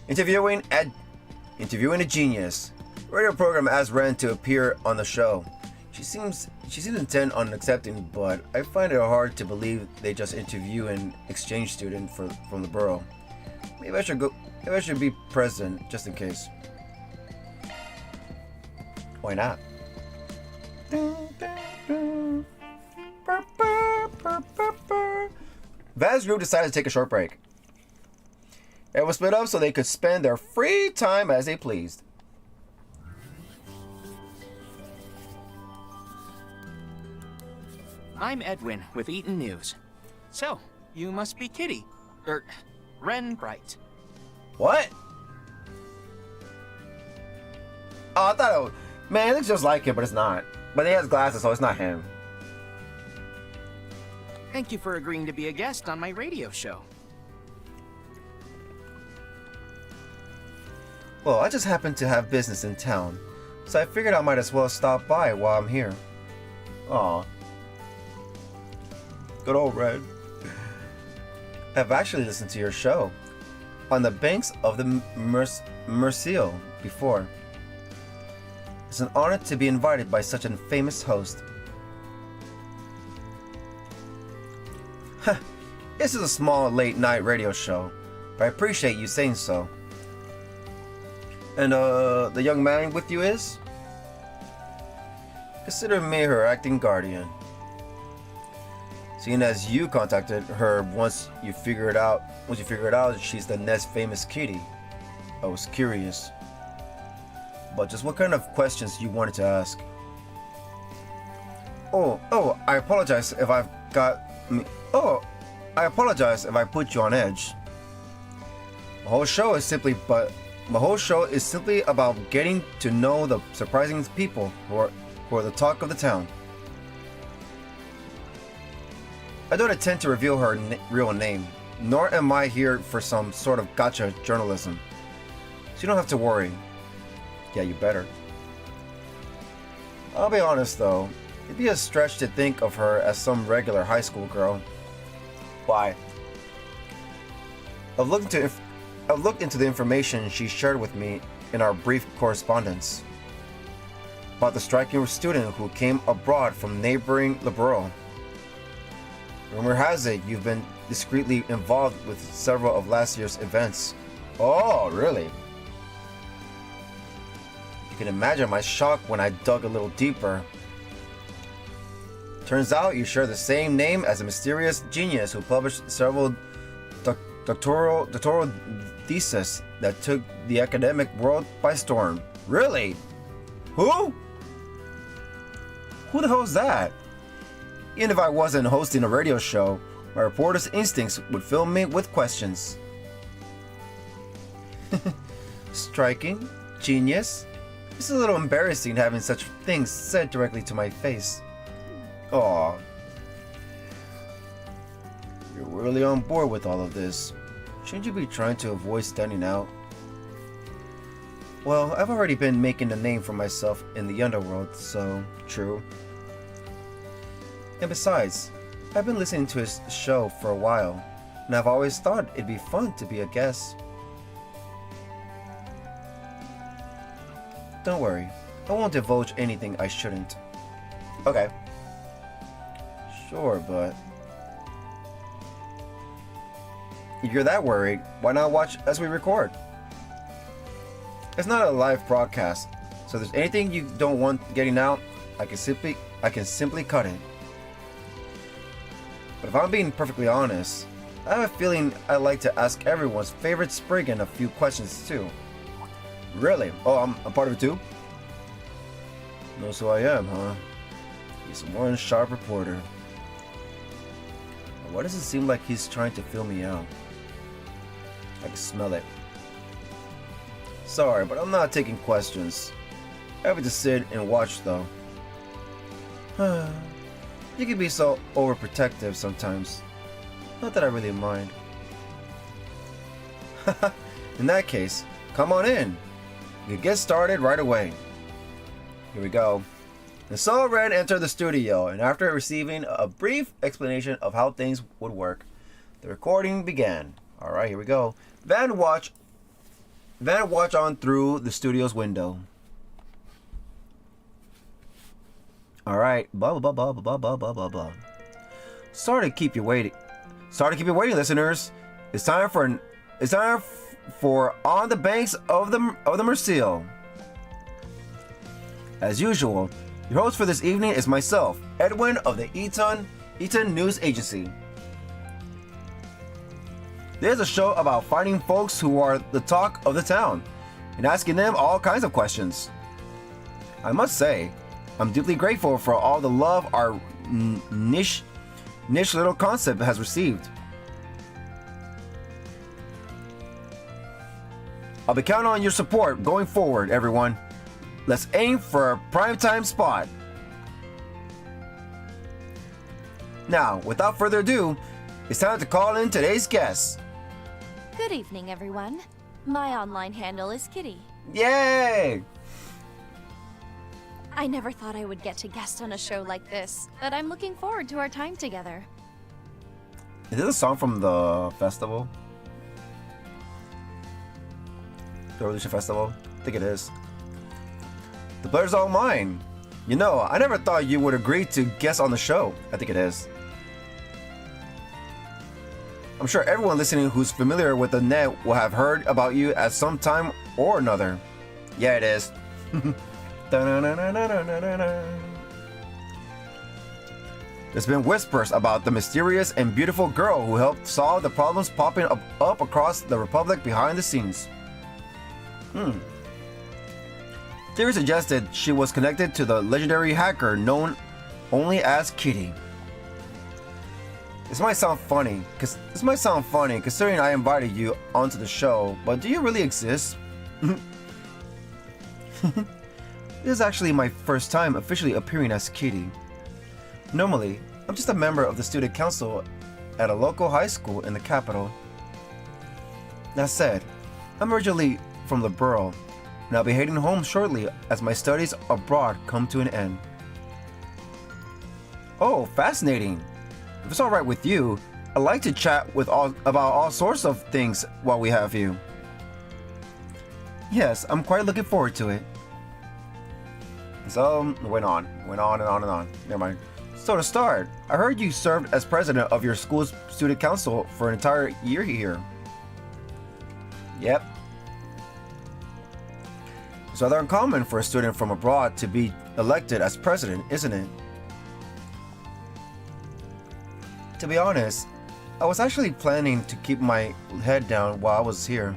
Interviewing a genius. Radio program asked Ren to appear on the show. She seems intent on accepting, but I find it hard to believe they just interview an exchange student from the borough. Maybe I should go. Maybe I should be present just in case. Why not? Van's group decided to take a short break. It was split up so they could spend their free time as they pleased. I'm Edwin with Eaton News. So, you must be Kitty. Ren Bright. What? Oh, I thought it was... Man, it looks just like him, but it's not. But he has glasses, so it's not him. Thank you for agreeing to be a guest on my radio show. Well, I just happen to have business in town, so I figured I might as well stop by while I'm here. Aw. Good old Red. I've actually listened to your show on the banks of the Mercial before. It's an honor to be invited by such a famous host. Huh. This is a small late-night radio show, but I appreciate you saying so. And, the young man with you is? Consider me her acting guardian. seeing as you contacted her once you figure it out she's the next famous kitty. I was curious. But just what kind of questions you wanted to ask? I apologize if I put you on edge. My whole show is simply about getting to know the surprising people who are the talk of the town. I don't intend to reveal her real name, nor am I here for some sort of gotcha journalism. So you don't have to worry. Yeah, you better. I'll be honest though, it'd be a stretch to think of her as some regular high school girl. Why? I've looked into the information she shared with me in our brief correspondence about the striking student who came abroad from neighboring Liberal. Rumor has it you've been discreetly involved with several of last year's events. Oh, really? You can imagine my shock when I dug a little deeper. Turns out you share the same name as a mysterious genius who published several doctoral theses that took the academic world by storm. Really? Who? Who the hell is that? Even if I wasn't hosting a radio show, my reporter's instincts would fill me with questions. Striking? Genius? It's a little embarrassing having such things said directly to my face. Aw. You're really on board with all of this. Shouldn't you be trying to avoid standing out? Well, I've already been making a name for myself in the underworld, so true. And besides, I've been listening to his show for a while, and I've always thought it'd be fun to be a guest. Don't worry, I won't divulge anything I shouldn't. Okay. Sure, but if you're that worried, why not watch as we record? It's not a live broadcast, so if there's anything you don't want getting out, I can simply cut it. But if I'm being perfectly honest, I have a feeling I'd like to ask everyone's favorite Spriggan a few questions too. Really? Oh, I'm part of it too? Knows who I am, huh? He's one sharp reporter. Why does it seem like he's trying to fill me out? I can smell it. Sorry, but I'm not taking questions. I have to sit and watch though. You can be so overprotective sometimes. Not that I really mind. In that case, come on in. We can get started right away. Here we go. And so Ren entered the studio, and after receiving a brief explanation of how things would work, the recording began. Alright, here we go. Van watch on through the studio's window. Alright, blah blah blah blah blah blah blah blah. Sorry to keep you waiting, listeners. It's time for On the Banks of the Mercial. As usual, your host for this evening is myself, Edwin of the Eton News Agency. There's a show about finding folks who are the talk of the town and asking them all kinds of questions. I must say, I'm deeply grateful for all the love our niche little concept has received. I'll be counting on your support going forward, everyone. Let's aim for a primetime spot. Now, without further ado, it's time to call in today's guest. Good evening, everyone. My online handle is Kitty. Yay! I never thought I would get to guest on a show like this, but I'm looking forward to our time together. Is this a song from the festival? The Revolution Festival? I think it is. The pleasure's all mine. You know, I never thought you would agree to guest on the show. I think it is. I'm sure everyone listening who's familiar with the net will have heard about you at some time or another. Yeah, it is. The There's been whispers about the mysterious and beautiful girl who helped solve the problems popping up across the Republic behind the scenes. Theory suggested she was connected to the legendary hacker known only as Kitty. This might sound funny considering I invited you onto the show, but do you really exist? This is actually my first time officially appearing as Kitty. Normally, I'm just a member of the student council at a local high school in the capital. That said, I'm originally from the borough, and I'll be heading home shortly as my studies abroad come to an end. Oh, fascinating! If it's alright with you, I'd like to chat about all sorts of things while we have you. Yes, I'm quite looking forward to it. So, went on and on. Never mind. So to start, I heard you served as president of your school's student council for an entire year here. Yep. It's rather uncommon for a student from abroad to be elected as president, isn't it? To be honest, I was actually planning to keep my head down while I was here.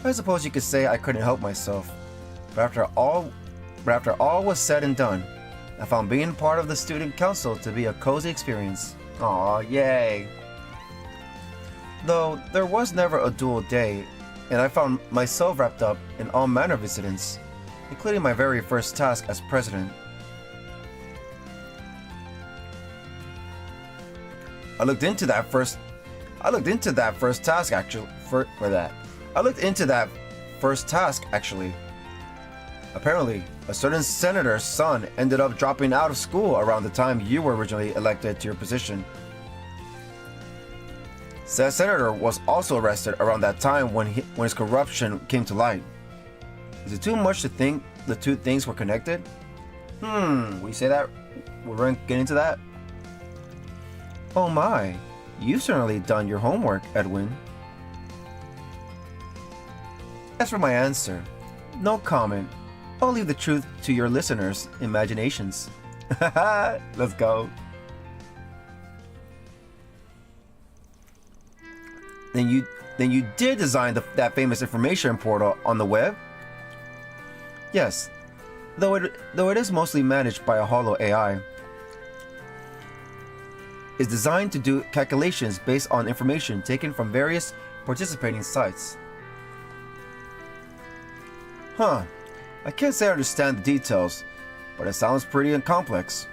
I suppose you could say I couldn't help myself, but after all was said and done, I found being part of the student council to be a cozy experience. Aw, yay! Though there was never a dull day, and I found myself wrapped up in all manner of incidents, including my very first task as president. I looked into that first task actually. Apparently, a certain senator's son ended up dropping out of school around the time you were originally elected to your position. Said senator was also arrested around that time when his corruption came to light. Is it too much to think the two things were connected? We say that? We're going to get into that? Oh my, you've certainly done your homework, Edwin. As for my answer, no comment. I'll leave the truth to your listeners' imaginations. Let's go. Then you did design that famous information portal on the web? Yes, though it is mostly managed by a hollow AI. It's designed to do calculations based on information taken from various participating sites. Huh. I can't say I understand the details, but it sounds pretty complex.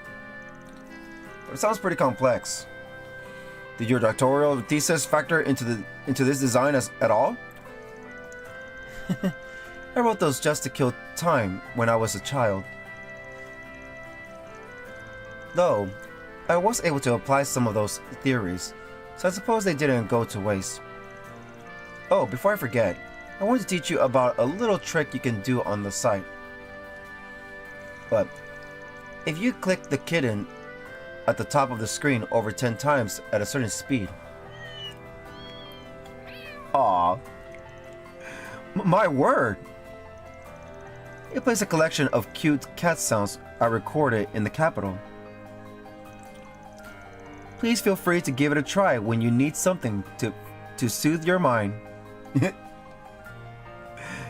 Did your doctoral thesis factor into this design at all? I wrote those just to kill time when I was a child. Though, I was able to apply some of those theories, so I suppose they didn't go to waste. Oh, before I forget, I want to teach you about a little trick you can do on the site. But if you click the kitten at the top of the screen over 10 times at a certain speed. Aww. My word! It plays a collection of cute cat sounds I recorded in the capital. Please feel free to give it a try when you need something to soothe your mind.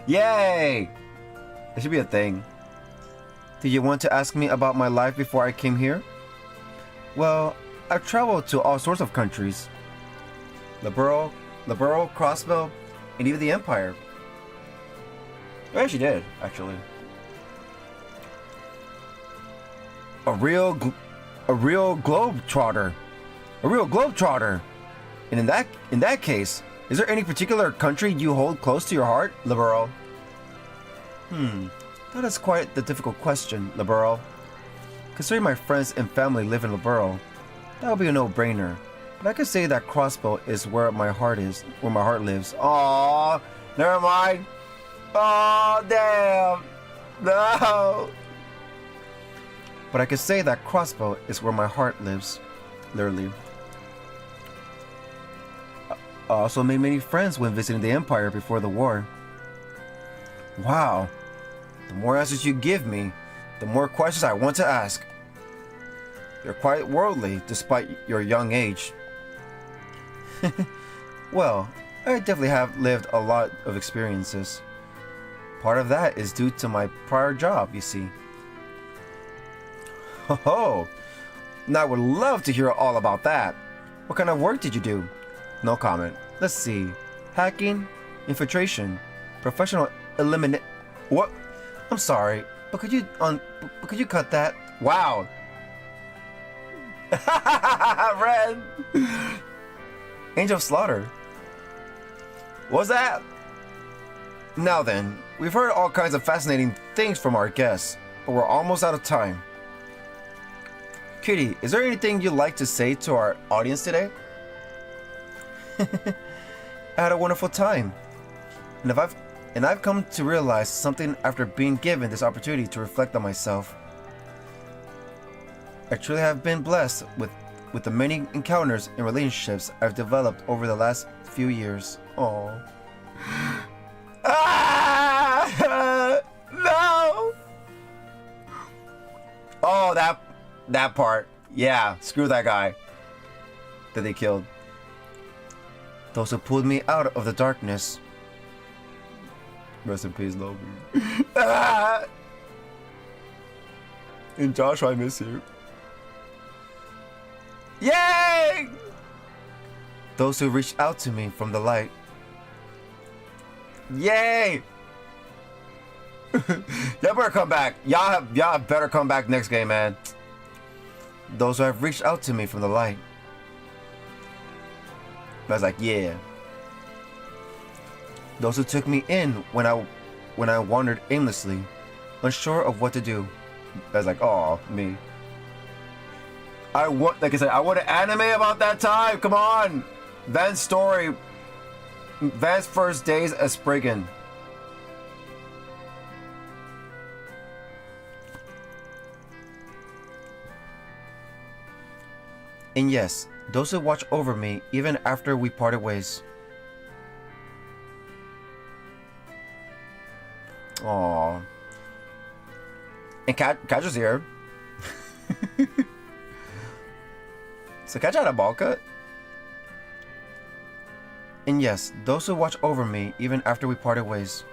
Yay! It should be a thing. Did you want to ask me about my life before I came here? Well, I've traveled to all sorts of countries. The borough, Crossbell, and even the Empire. I actually did, actually. A real globetrotter. And in that case, is there any particular country you hold close to your heart, Liberal? That is quite the difficult question, Liberal. Considering my friends and family live in Liberal, that would be a no-brainer. But I could say that Crossbow is where my heart lives. Aww, never mind. Oh, damn. No. But I could say that Crossbow is where my heart lives, literally. I also made many friends when visiting the Empire before the war. Wow. The more answers you give me, the more questions I want to ask. You're quite worldly despite your young age. Well, I definitely have lived a lot of experiences. Part of that is due to my prior job, you see. Oh, now I would love to hear all about that. What kind of work did you do? No comment. Let's see. Hacking, infiltration, professional eliminate. What? I'm sorry, but could you cut that? Wow. Red. Angel of Slaughter. What's that? Now then, we've heard all kinds of fascinating things from our guests, but we're almost out of time. Kitty, is there anything you'd like to say to our audience today? I had a wonderful time, and I've come to realize something after being given this opportunity to reflect on myself. I truly have been blessed with the many encounters and relationships I've developed over the last few years. Oh. Ah! No! Oh, that part. Yeah, screw that guy that they killed. Those who pulled me out of the darkness. Rest in peace, Logan. Ah! And Joshua, I miss you. Yay! Those who reached out to me from the light. Yay! Y'all better come back. Y'all better come back next game, man. Those who have reached out to me from the light. I was like, yeah. Those who took me in when I wandered aimlessly, unsure of what to do. I was like, oh, me. Like I said, I want an anime about that time. Come on. Van's story. Van's first days as Spriggan. And yes, those who watch over me even after we parted ways. Aww. And Kaja's here. So Kaja had a ball cut? And yes, those who watch over me even after we parted ways.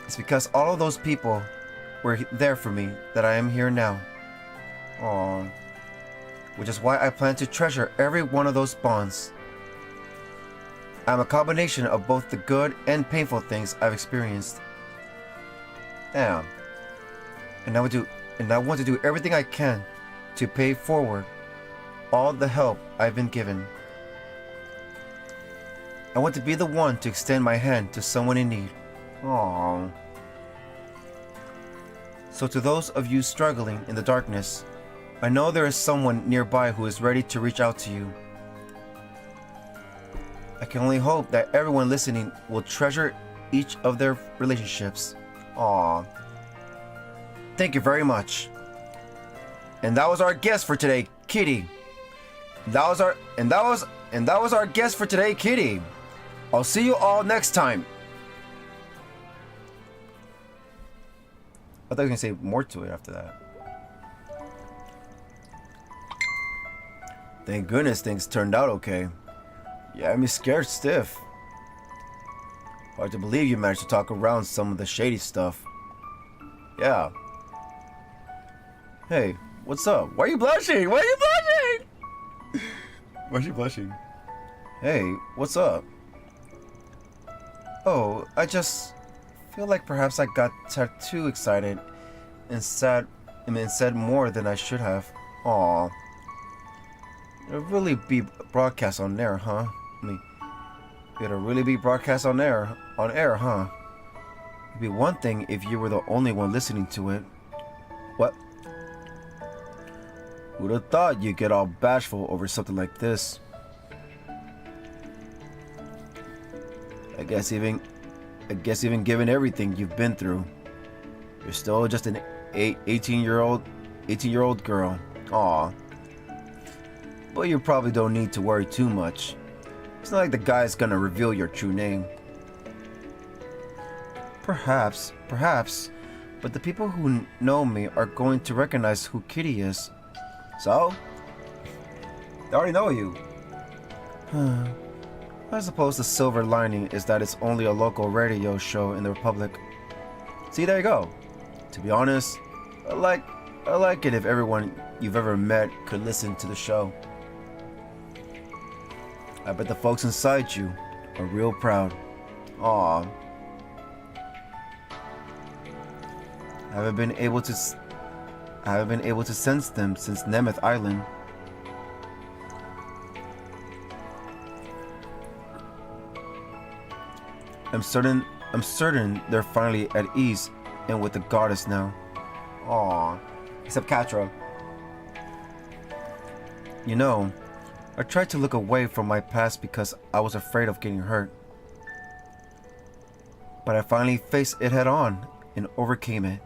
It's because all of those people were there for me that I am here now. Aww. Which is why I plan to treasure every one of those bonds. I'm a combination of both the good and painful things I've experienced. Damn. And I want to do everything I can to pay forward all the help I've been given. I want to be the one to extend my hand to someone in need. Aww. So to those of you struggling in the darkness, I know there is someone nearby who is ready to reach out to you. I can only hope that everyone listening will treasure each of their relationships. Aww. Thank you very much. And that was our guest for today, Kitty. That was our guest for today, Kitty. I'll see you all next time. I thought you were gonna say more to it after that. Thank goodness things turned out okay. Yeah, I'm scared stiff. Hard to believe you managed to talk around some of the shady stuff. Yeah. Hey, what's up? Why are you blushing? Why are you blushing? Why is she blushing? Hey, what's up? Oh, I just feel like perhaps I got too excited and said more than I should have. Aw. It'll really be broadcast on air, huh? It'll really be broadcast on air, huh? It'd be one thing if you were the only one listening to it. What? Who'd have thought you'd get all bashful over something like this? I guess even given everything you've been through, you're still just an 18-year-old girl. Aw. But you probably don't need to worry too much. It's not like the guy's gonna reveal your true name. Perhaps, but but the people who know me are going to recognize who Kitty is. So? They already know you. I suppose the silver lining is that it's only a local radio show in the Republic. See, there you go. To be honest, I like it if everyone you've ever met could listen to the show. I bet the folks inside you are real proud. Aww. I haven't been able to sense them since Nemeth Island. I'm certain they're finally at ease and with the goddess now. Aww. Except Catra. You know, I tried to look away from my past because I was afraid of getting hurt. But I finally faced it head on and overcame it.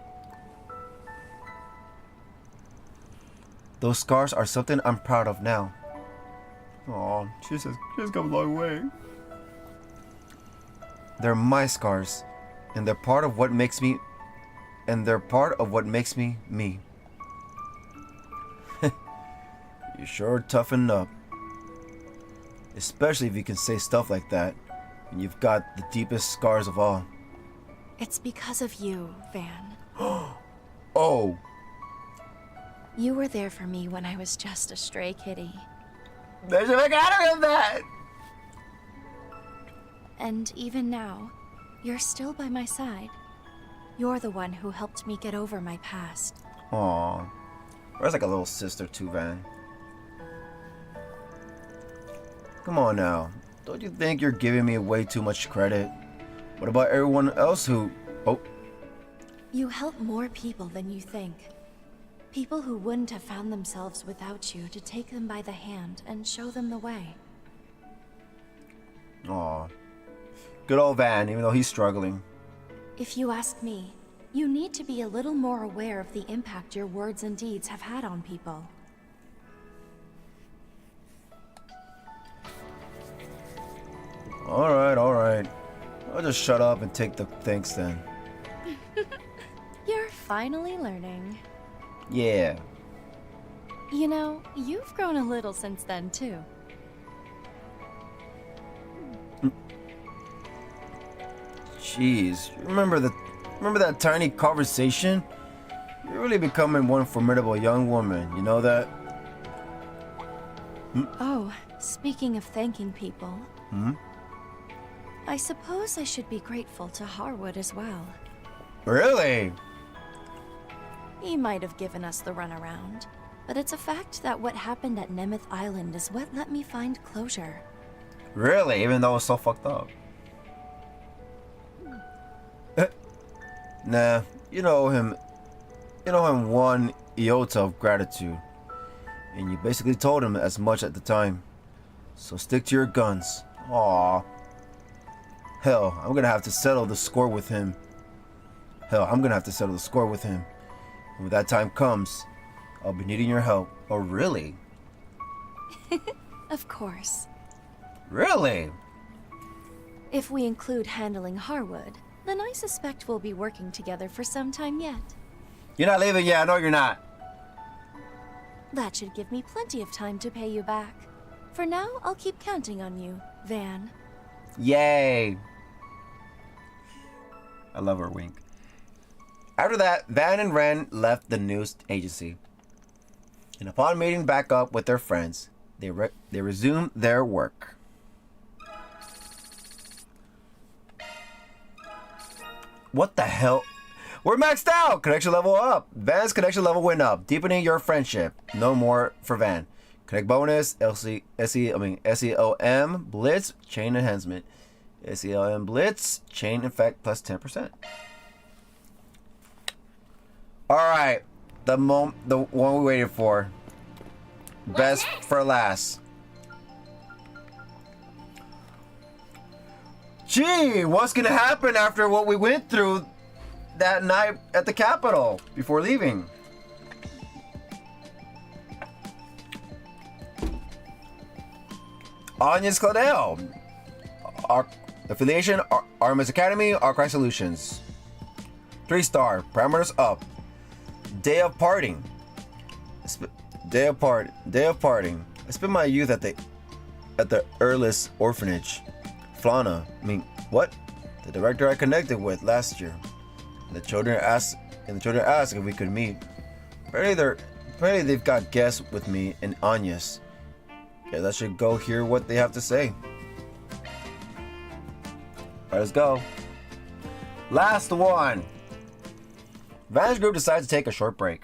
Those scars are something I'm proud of now. Aw, she's come a long way. They're my scars, and they're part of what makes me me. You sure toughen up. Especially if you can say stuff like that, and you've got the deepest scars of all. It's because of you, Van. Oh! You were there for me when I was just a stray kitty. There's a big out of that! And even now, you're still by my side. You're the one who helped me get over my past. Aww. Where's like a little sister too, Van? Come on now. Don't you think you're giving me way too much credit? What about everyone else who... Oh. You help more people than you think. People who wouldn't have found themselves without you to take them by the hand and show them the way. Aw. Good old Van, even though he's struggling. If you ask me, you need to be a little more aware of the impact your words and deeds have had on people. Alright. I'll just shut up and take the thanks then. You're finally learning. Yeah. You know, you've grown a little since then, too. Jeez, remember that tiny conversation? You're really becoming one formidable young woman, you know that? Oh, speaking of thanking people... Hmm? I suppose I should be grateful to Harwood as well. Really? He might have given us the runaround, but it's a fact that what happened at Nemeth Island is what let me find closure. Really? Even though it's so fucked up? Nah, you know him one iota of gratitude. And you basically told him as much at the time. So stick to your guns. Aww. Hell, I'm gonna have to settle the score with him. And when that time comes, I'll be needing your help. Oh, really? Of course. Really? If we include handling Harwood, then I suspect we'll be working together for some time yet. You're not leaving yet. No, you're not. That should give me plenty of time to pay you back. For now, I'll keep counting on you, Van. Yay. I love her wink. After that, Van and Ren left the news agency. And upon meeting back up with their friends, they resumed their work. What the hell? We're maxed out! Connection level up. Van's connection level went up, deepening your friendship. No more for Van. Connect bonus, SEOM, Blitz, Chain Enhancement. SEOM Blitz, Chain Effect plus 10%. Alright. The one we waited for. Best for last. Gee, what's gonna happen after what we went through that night at the Capitol before leaving? Agnes Claudel. Our affiliation, Artemis Academy, Archive Solutions. 3-star. Parameters up. Day of parting. Day of parting. I spent my youth at the Earless orphanage. Flana. What? The director I connected with last year. The children asked if we could meet. Apparently they've got guests with me and Agnes. Yeah, I should go hear what they have to say. Alright, let's go. Last one. Van's group decides to take a short break.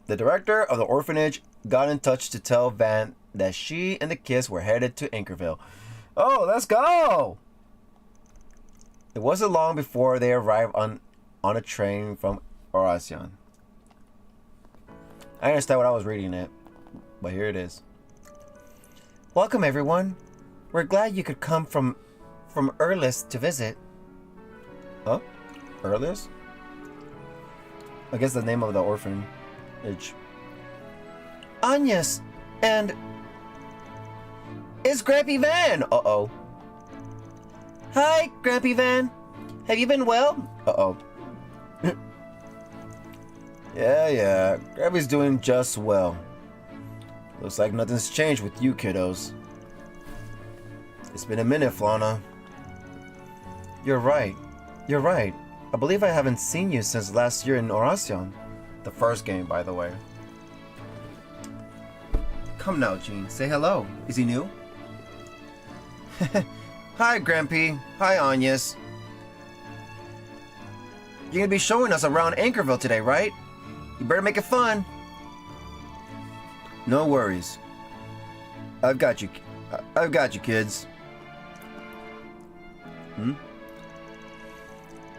The director of the orphanage got in touch to tell Van that she and the kids were headed to Anchorville. Oh, let's go! It wasn't long before they arrived on a train from Oracion. I understand what I was reading it, but here it is. Welcome, everyone. We're glad you could come from Earless to visit. Huh? Earless? I guess the name of the orphanage. Agnes, and it's Grampy Van. Uh-oh. Hi, Grampy Van. Have you been well? Uh-oh. Yeah. Grampy's doing just well. Looks like nothing's changed with you kiddos. It's been a minute, Flana. You're right. I believe I haven't seen you since last year in Oracion. The first game, by the way. Come now, Jean. Say hello. Is he new? Hi, Grampy. Hi, Agnes. You're gonna be showing us around Anchorville today, right? You better make it fun. No worries. I've got you, kids.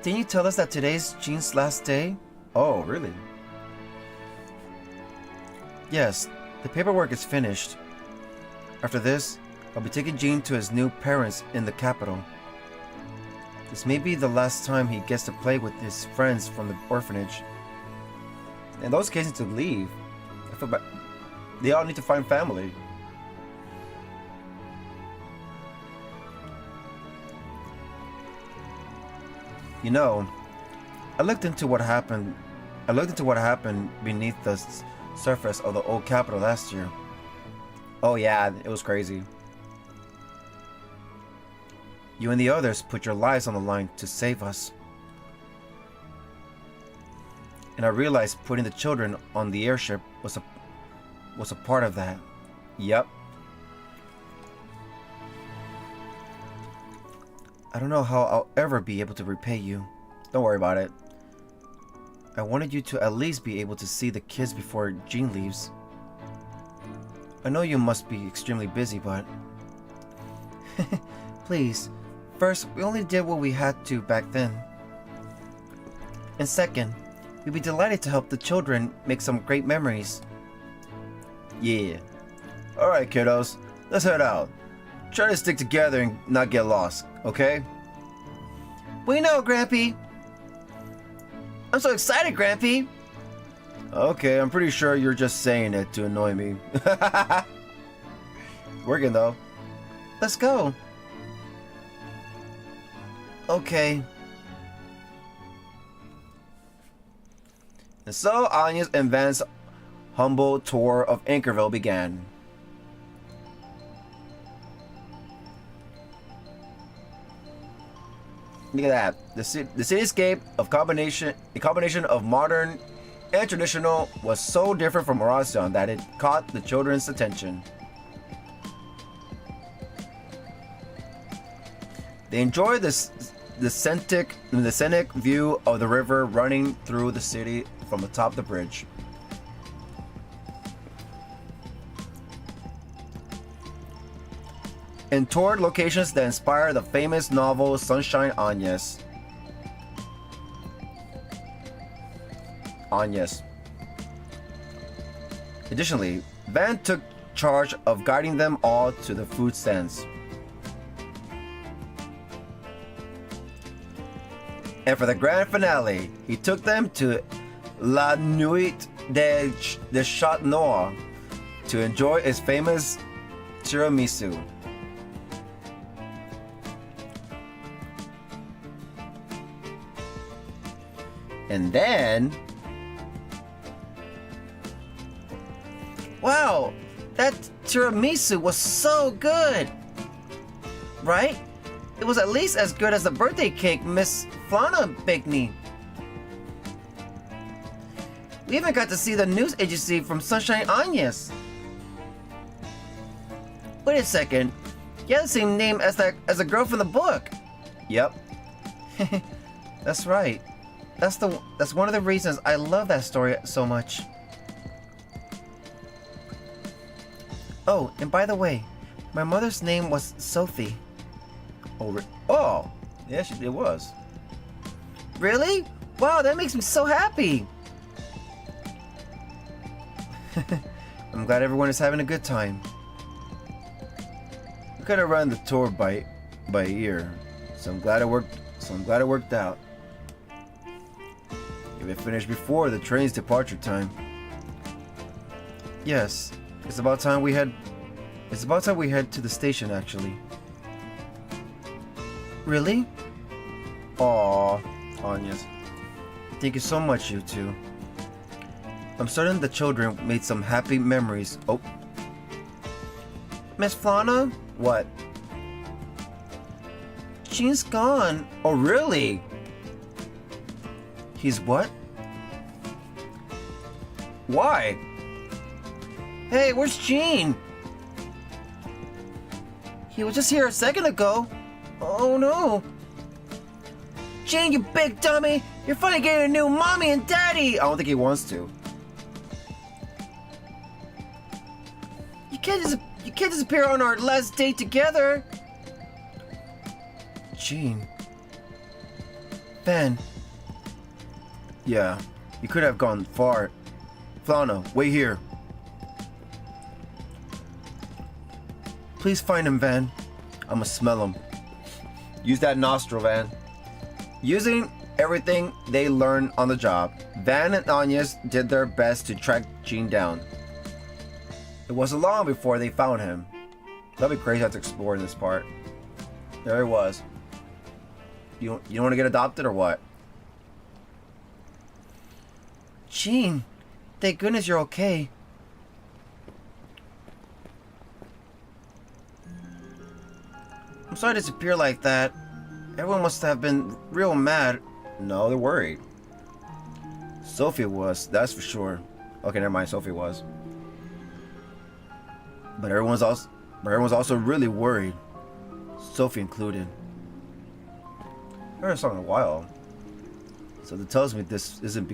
Didn't you tell us that today's Jean's last day? Oh, really? Yes, the paperwork is finished. After this, I'll be taking Jean to his new parents in the capital. This may be the last time he gets to play with his friends from the orphanage. And those kids need to leave. I feel bad. They all need to find family. You know, I looked into what happened beneath the surface of the old capital last year. Oh yeah, it was crazy. You and the others put your lives on the line to save us. And I realized putting the children on the airship was a part of that. Yep. I don't know how I'll ever be able to repay you. Don't worry about it. I wanted you to at least be able to see the kids before Jean leaves. I know you must be extremely busy, but... Please, first, we only did what we had to back then. And second, we'd be delighted to help the children make some great memories. Yeah. Alright, kiddos. Let's head out. Try to stick together and not get lost, okay? We know, Grampy. I'm so excited, Grampy. Okay, I'm pretty sure you're just saying it to annoy me. Working though. Let's go. Okay. And so Agnes and Van's humble tour of Anchorville began. Look at that. The cityscape of a combination of modern and traditional was so different from Oracion that it caught the children's attention. They enjoyed the scenic view of the river running through the city from atop the bridge. And toured locations that inspired the famous novel Sunshine Agnes. Additionally, Van took charge of guiding them all to the food stands. And for the grand finale, he took them to La Nuit de Chat Noir to enjoy its famous tiramisu. And then... Wow! That tiramisu was so good! Right? It was at least as good as the birthday cake Miss Flana baked me. We even got to see the news agency from Sunshine Anyas. Wait a second. You have the same name as a girl from the book. Yep. That's right. That's one of the reasons I love that story so much. Oh, and by the way, my mother's name was Sophie. Oh, yeah, it was. Really? Wow, that makes me so happy. I'm glad everyone is having a good time. We could have run the tour by ear, so I'm glad it worked out. If it finished before the train's departure time. Yes, it's about time we head to the station actually. Really? Aww, Anyas. Thank you so much, you two. I'm certain the children made some happy memories. Oh. Miss Flana? What? Gene's gone. Oh, really? He's what? Why? Hey, where's Gene? He was just here a second ago. Oh no. Gene, you big dummy! You're finally getting a new mommy and daddy! I don't think he wants to. You can't disappear on our last date together! Gene. Ben. Yeah, you could have gone far. Flana, wait here. Please find him, Van. I'ma smell him. Use that nostril, Van. Using everything they learned on the job, Van and Anyas did their best to track Gene down. It wasn't long before they found him. That'd be crazy to have to explore in this part. There he was. You don't want to get adopted or what? Gene, thank goodness you're okay. I'm sorry to disappear like that. Everyone must have been real mad. No, they're worried. Sophia was, that's for sure. Okay, never mind, Sophia was. But everyone's also really worried. Sophie included. I heard a song in a while. So that tells me this isn't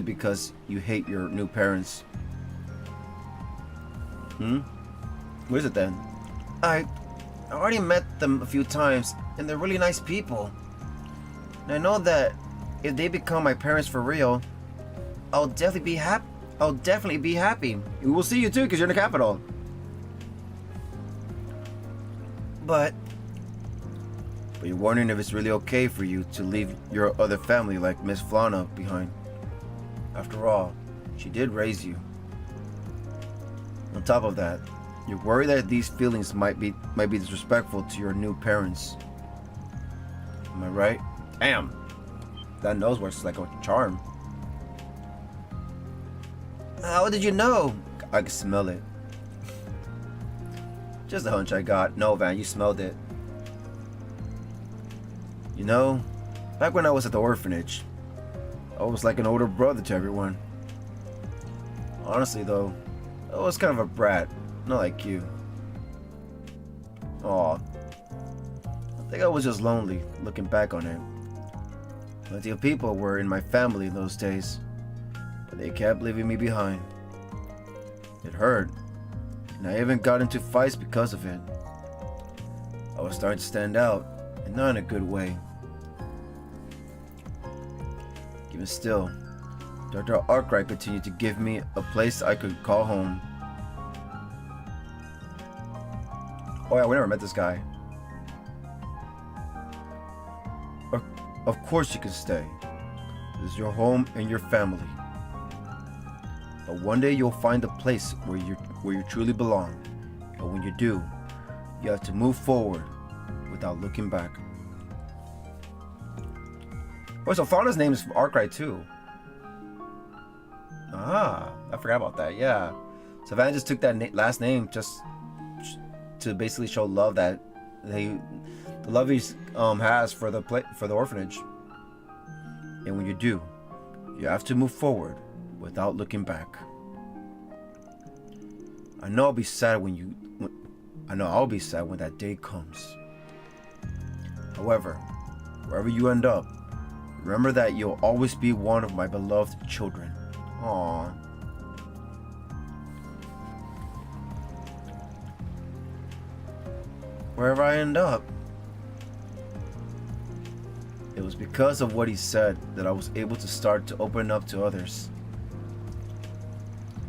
because you hate your new parents. What is it then? I already met them a few times, and they're really nice people. And I know that if they become my parents for real, I'll definitely be happy. We will see you too, because you're in the capital. But you're wondering if it's really okay for you to leave your other family like Miss Flana behind. After all, she did raise you. On top of that, you're worried that these feelings might be disrespectful to your new parents. Am I right? Damn. That nose works like a charm. How did you know? I could smell it. Just a hunch I got. No, Van, you smelled it. You know, back when I was at the orphanage, I was like an older brother to everyone. Honestly though, I was kind of a brat, not like you. Aw. I think I was just lonely, looking back on it. Plenty of people were in my family in those days, but they kept leaving me behind. It hurt, and I even got into fights because of it. I was starting to stand out, and not in a good way. Even still, Dr. Arkwright continued to give me a place I could call home. Oh yeah, we never met this guy. Of course you can stay. This is your home and your family. But one day you'll find a place where you truly belong. And when you do, you have to move forward without looking back. Oh, so Fauna's name is Arkwright too. Ah, I forgot about that. Yeah. Savannah just took that last name just to basically show love that the love he has for the orphanage. And when you do, you have to move forward without looking back. I know I'll be sad when I'll be sad when that day comes. However, wherever you end up, remember that you'll always be one of my beloved children. Aww. Wherever I end up, it was because of what he said that I was able to start to open up to others.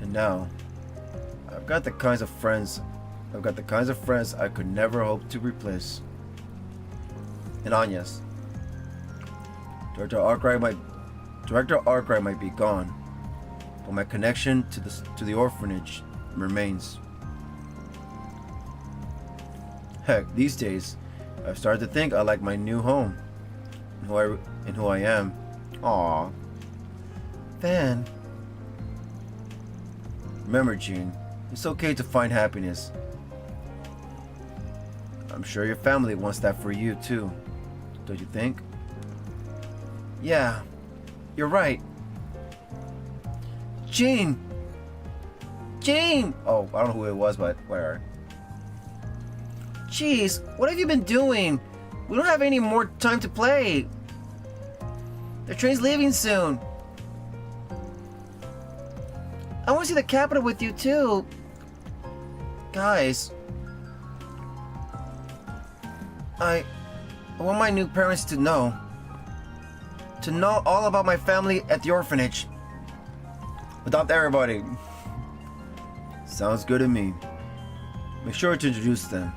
And now, I've got the kinds of friends I could never hope to replace. And Anya's. Director Arkwright might be gone, but my connection to the orphanage remains. Heck, these days, I've started to think I like my new home, and who I am. Aww. Van. Remember, Jean, it's okay to find happiness. I'm sure your family wants that for you too, don't you think? Yeah, you're right. Jean! Jean! Oh, I don't know who it was, but whatever. Jeez, what have you been doing? We don't have any more time to play. The train's leaving soon. I want to see the capital with you too. Guys. I want my new parents to know. To know all about my family at the orphanage. Adopt everybody. Sounds good to me. Make sure to introduce them.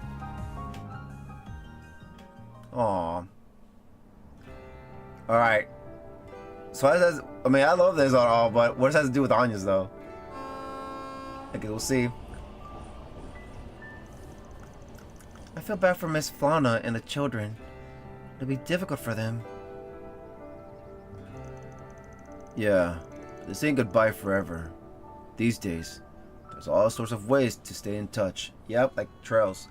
Aww. Alright. So I love this at all, but what does that have to do with Anya's though? Okay, we'll see. I feel bad for Miss Fauna and the children. It'll be difficult for them. Yeah, this ain't goodbye forever. These days, there's all sorts of ways to stay in touch. Yep, like trails.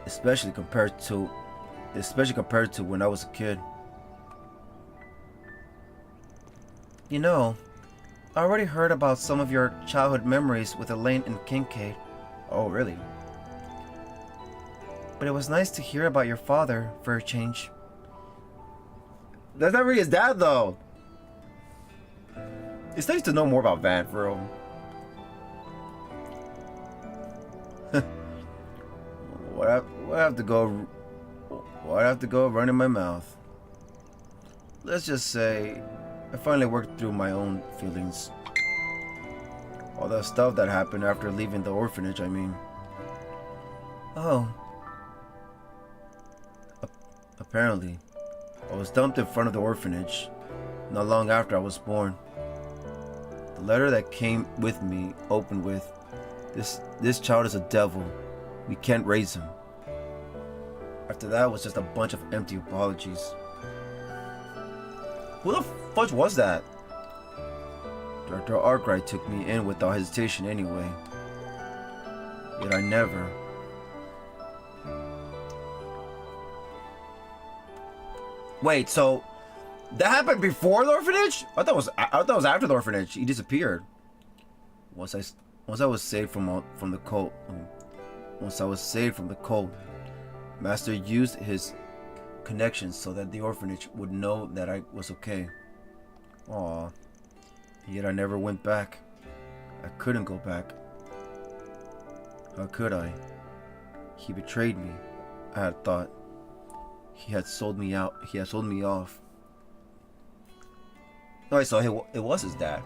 Especially compared to when I was a kid. You know, I already heard about some of your childhood memories with Elaine and Kincaid. Oh, really? But it was nice to hear about your father for a change. That's not really his dad, though. It's nice to know more about Van, for real. What I have to go running my mouth. Let's just say I finally worked through my own feelings. All the stuff that happened after leaving the orphanage, I mean. Oh. Apparently, I was dumped in front of the orphanage not long after I was born. The letter that came with me opened with, This child is a devil. We can't raise him. After that was just a bunch of empty apologies. Who the fudge was that? Director Arkwright took me in without hesitation anyway. Yet I never. Wait, so that happened before the orphanage? I thought it was after the orphanage. He disappeared. Once I was saved from the cult. Once I was saved from the cult, Master used his connections so that the orphanage would know that I was okay. Aww. Yet I never went back. I couldn't go back. How could I? He betrayed me, I had thought. He had sold me out. He had sold me off. Alright, so it was his dad.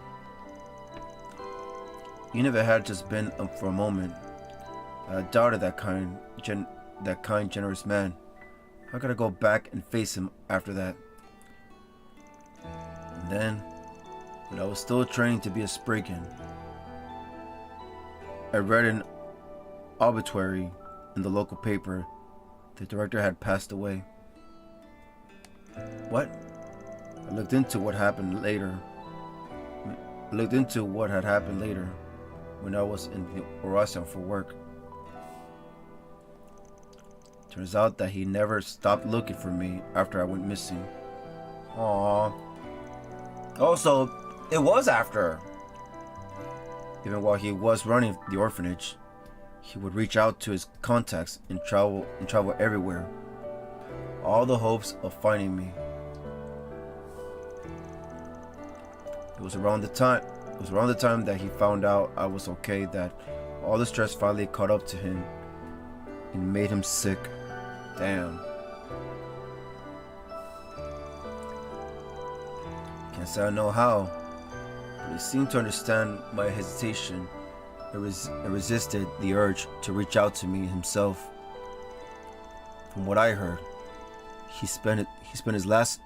Even if it had just been for a moment, I doubted that kind, generous man. How could I go back and face him after that? And then, when I was still training to be a Spriggan, I read an obituary in the local paper The director had passed away. What? I looked into what happened later. I looked into what had happened later when I was in the Horizon for work. Turns out that he never stopped looking for me after I went missing. Aww. Also, it was after. Even while he was running the orphanage, he would reach out to his contacts and travel everywhere. All the hopes of finding me. It was around the time that he found out I was okay that all the stress finally caught up to him and made him sick. Damn. Can't say I know how, but he seemed to understand my hesitation and resisted the urge to reach out to me himself. From what I heard, he spent his last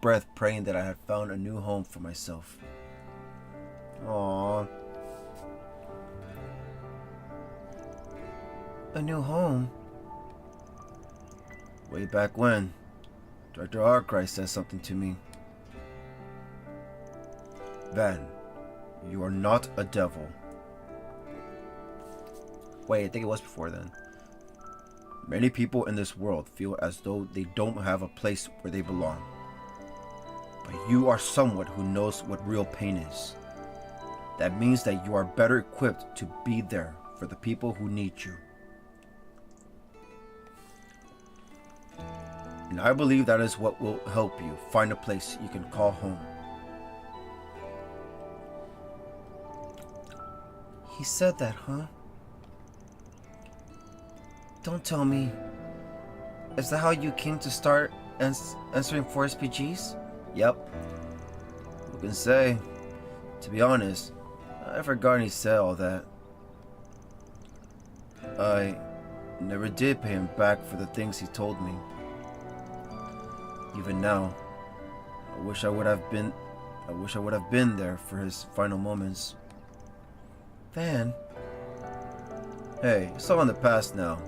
breath praying that I had found a new home for myself. Aww. A new home? Way back when, Director Arkwright said something to me. Van, you are not a devil. Wait, I think it was before then. Many people in this world feel as though they don't have a place where they belong. But you are someone who knows what real pain is. That means that you are better equipped to be there for the people who need you. And I believe that is what will help you find a place you can call home. He said that, huh? Don't tell me. Is that how you came to start answering for SPGs? Yep. Who can say? To be honest, I forgot he said all that. I never did pay him back for the things he told me. Even now, I wish I would have been there for his final moments. Van. Hey, it's all in the past now.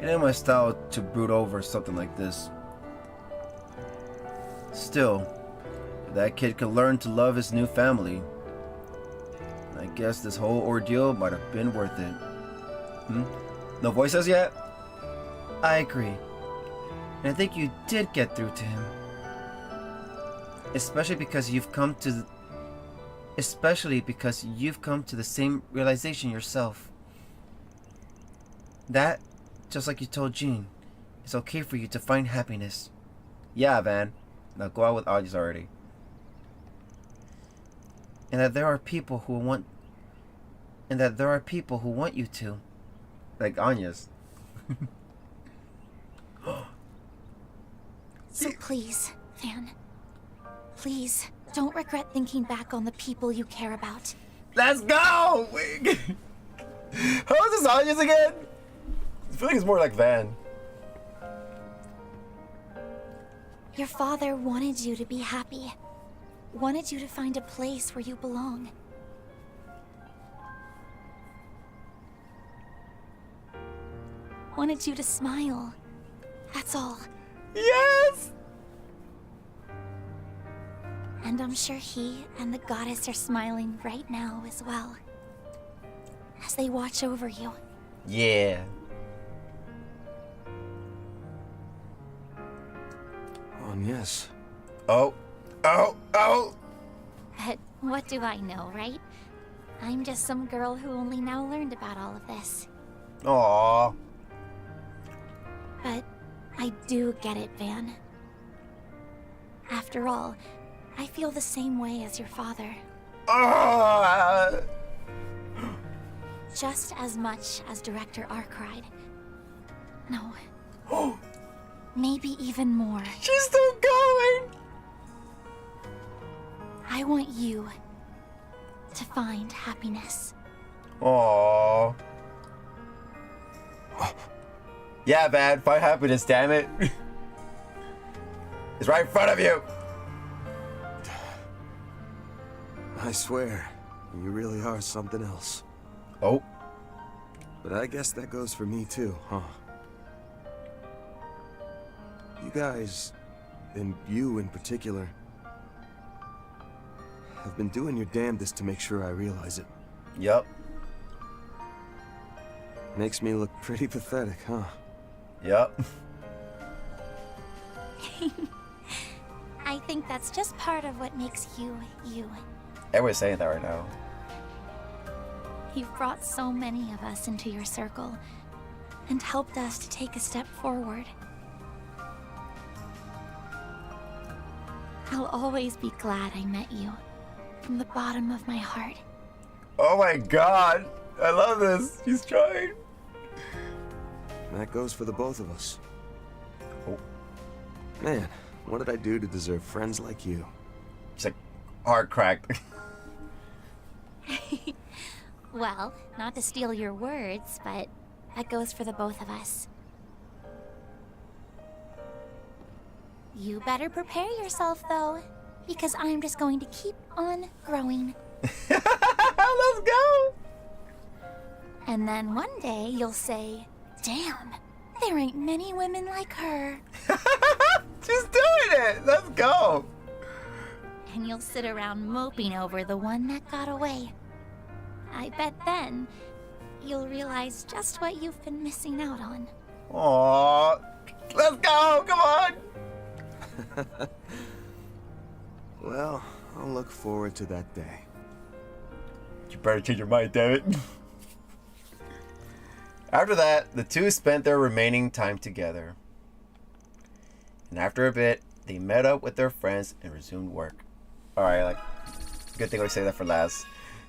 It ain't my style to brood over something like this. Still, if that kid could learn to love his new family, I guess this whole ordeal might have been worth it. No voices yet? I agree. And I think you did get through to him. Especially because you've come to the same realization yourself. That, just like you told Jean, it's okay for you to find happiness. Yeah, Van. Now go out with Anya's already. And that there are people who want you to. Like Anya's. So please, Van. Please, don't regret thinking back on the people you care about. Let's go! How is this Anya's again? I feel like it's more like Van. Your father wanted you to be happy. Wanted you to find a place where you belong. Wanted you to smile. That's all. Yes! And I'm sure he and the goddess are smiling right now as well. As they watch over you. Yeah. Yes. Oh. But what do I know, right? I'm just some girl who only now learned about all of this. Aww. But I do get it, Van. After all, I feel the same way as your father. Just as much as Director Arkwright. No. Maybe even more. She's still going! I want you to find happiness. Aww. Yeah, Van, find happiness, damn it. It's right in front of you. I swear, you really are something else. Oh. But I guess that goes for me too, huh? guys, and you in particular, have been doing your damnedest to make sure I realize it. Yep. Makes me look pretty pathetic, huh? Yep. I think that's just part of what makes you, you. Everyone's saying that right now. You've brought so many of us into your circle and helped us to take a step forward. I'll always be glad I met you, from the bottom of my heart. Oh my god. I love this. He's trying. That goes for the both of us. Oh. Man, what did I do to deserve friends like you? He's like hard cracked. Well, not to steal your words, but that goes for the both of us. You better prepare yourself, though, because I'm just going to keep on growing. Let's go. And then one day you'll say, damn, there ain't many women like her. She's doing it. Let's go. And you'll sit around moping over the one that got away. I bet then you'll realize just what you've been missing out on. Aww. Let's go. Come on. Well, I'll look forward to that day. You better change your mind, damn it. After that, the two spent their remaining time together. And after a bit, they met up with their friends and resumed work. Alright, like, good thing we say that for last.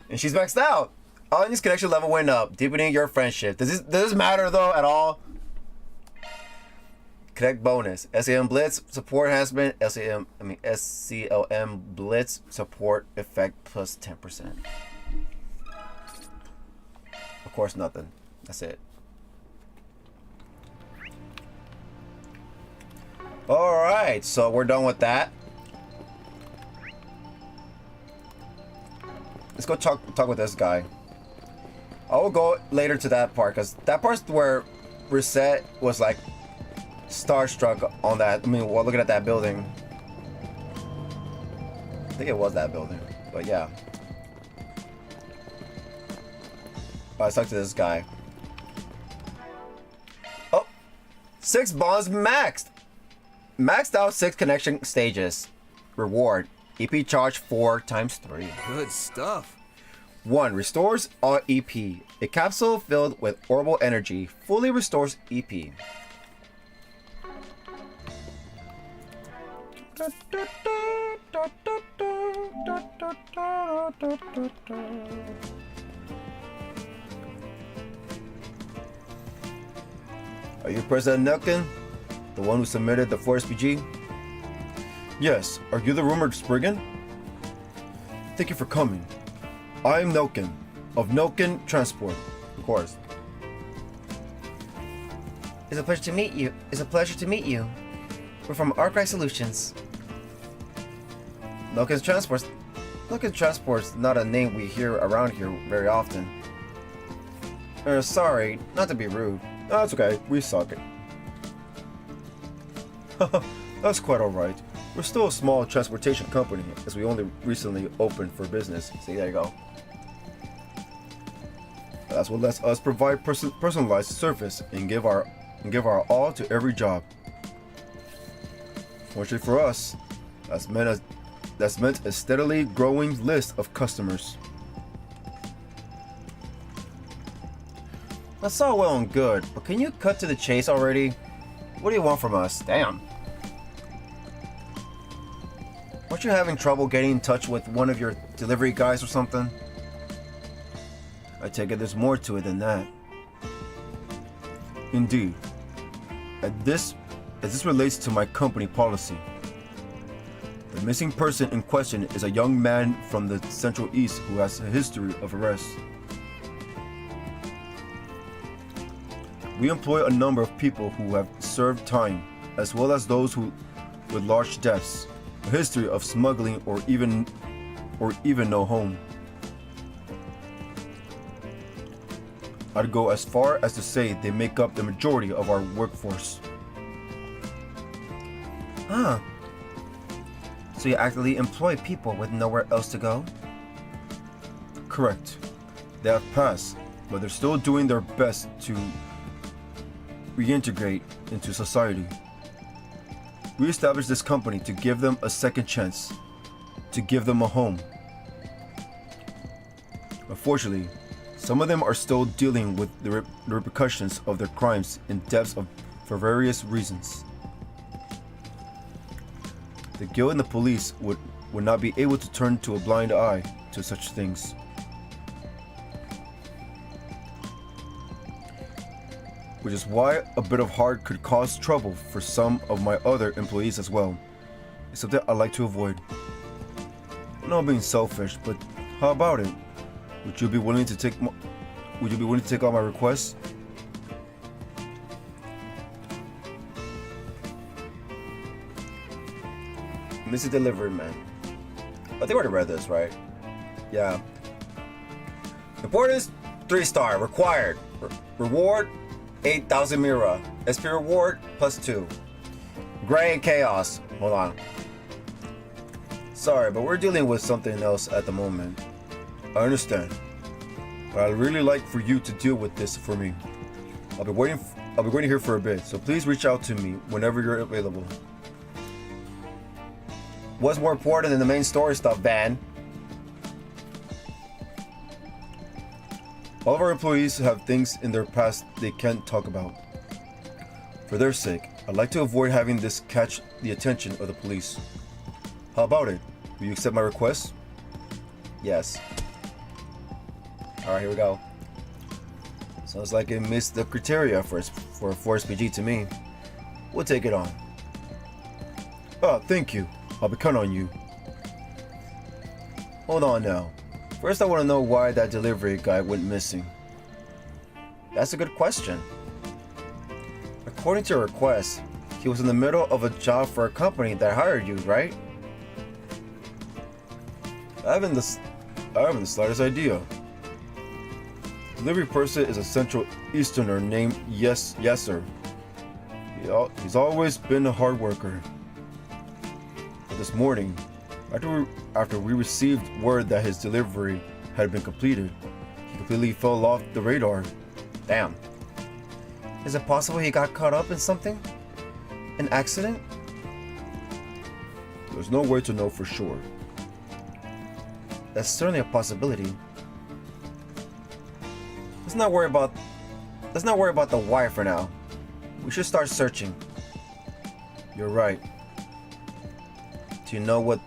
And she's maxed out. Audience connection level went up, deepening your friendship. Does this matter though at all? Connect bonus. SCLM Blitz support enhancement. SCLM Blitz support effect plus 10%. Of course, nothing. That's it. Alright, so we're done with that. Let's go talk with this guy. I will go later to that part, because that part's where Reset was like starstruck on that. I mean, while looking at that building. I think it was that building, but yeah. Let's talk to this guy. Oh, 6 bonds maxed. Maxed out 6 connection stages. Reward. EP charge 4 times 3. Good stuff. 1. Restores all EP. A capsule filled with orbital energy fully restores EP. Are you President Nelkin? The one who submitted the 4SPG? Yes. Are you the rumored Spriggan? Thank you for coming. I'm Nelkin, of Nelkin Transport, of course. It's a pleasure to meet you. We're from Archive Solutions. Nelkin Transport's not a name we hear around here very often. Sorry, not to be rude. No, it's okay. We suck it. That's quite alright. We're still a small transportation company, as we only recently opened for business. See, there you go. That's what lets us provide personalized service and give our all to every job. Fortunately for us, that's meant a steadily growing list of customers. That's all well and good, but can you cut to the chase already? What do you want from us? Damn. Aren't you having trouble getting in touch with one of your delivery guys or something? I take it there's more to it than that. Indeed. As this relates to my company policy. The missing person in question is a young man from the Central East who has a history of arrests. We employ a number of people who have served time, as well as those with large debts, a history of smuggling or even no home. I'd go as far as to say they make up the majority of our workforce. Huh. So you actively employ people with nowhere else to go? Correct. They have passed, but they're still doing their best to reintegrate into society. We established this company to give them a second chance, to give them a home. Unfortunately, some of them are still dealing with the repercussions of their crimes in depths for various reasons. The guild and the police would not be able to turn to a blind eye to such things. Which is why a bit of heart could cause trouble for some of my other employees as well. It's something I like to avoid. I know I'm being selfish, but how about it? Would you be willing to take on my requests? Missy Delivery Man. I think I already read this, right? Yeah. Importance 3-star. Required. Reward 8,000 Mira. SP reward +2. Gray and Chaos. Hold on. Sorry, but we're dealing with something else at the moment. I understand. But I'd really like for you to deal with this for me. I'll be waiting here for a bit, so please reach out to me whenever you're available. What's more important than the main story stuff, Van? All of our employees have things in their past they can't talk about. For their sake, I'd like to avoid having this catch the attention of the police. How about it? Will you accept my request? Yes. Alright, here we go. Sounds like it missed the criteria for a Force PG to me. We'll take it on. Oh, thank you. I'll be counting on you. Hold on now. First, I want to know why that delivery guy went missing. That's a good question. According to your request, he was in the middle of a job for a company that hired you, right? I haven't the slightest idea. Delivery person is a Central Easterner named Yeser. He's always been a hard worker. But this morning, after we received word that his delivery had been completed, he completely fell off the radar. Damn. Is it possible he got caught up in something? An accident? There's no way to know for sure. That's certainly a possibility. Let's not worry about the why for now. We should start searching. You're right. Do you know what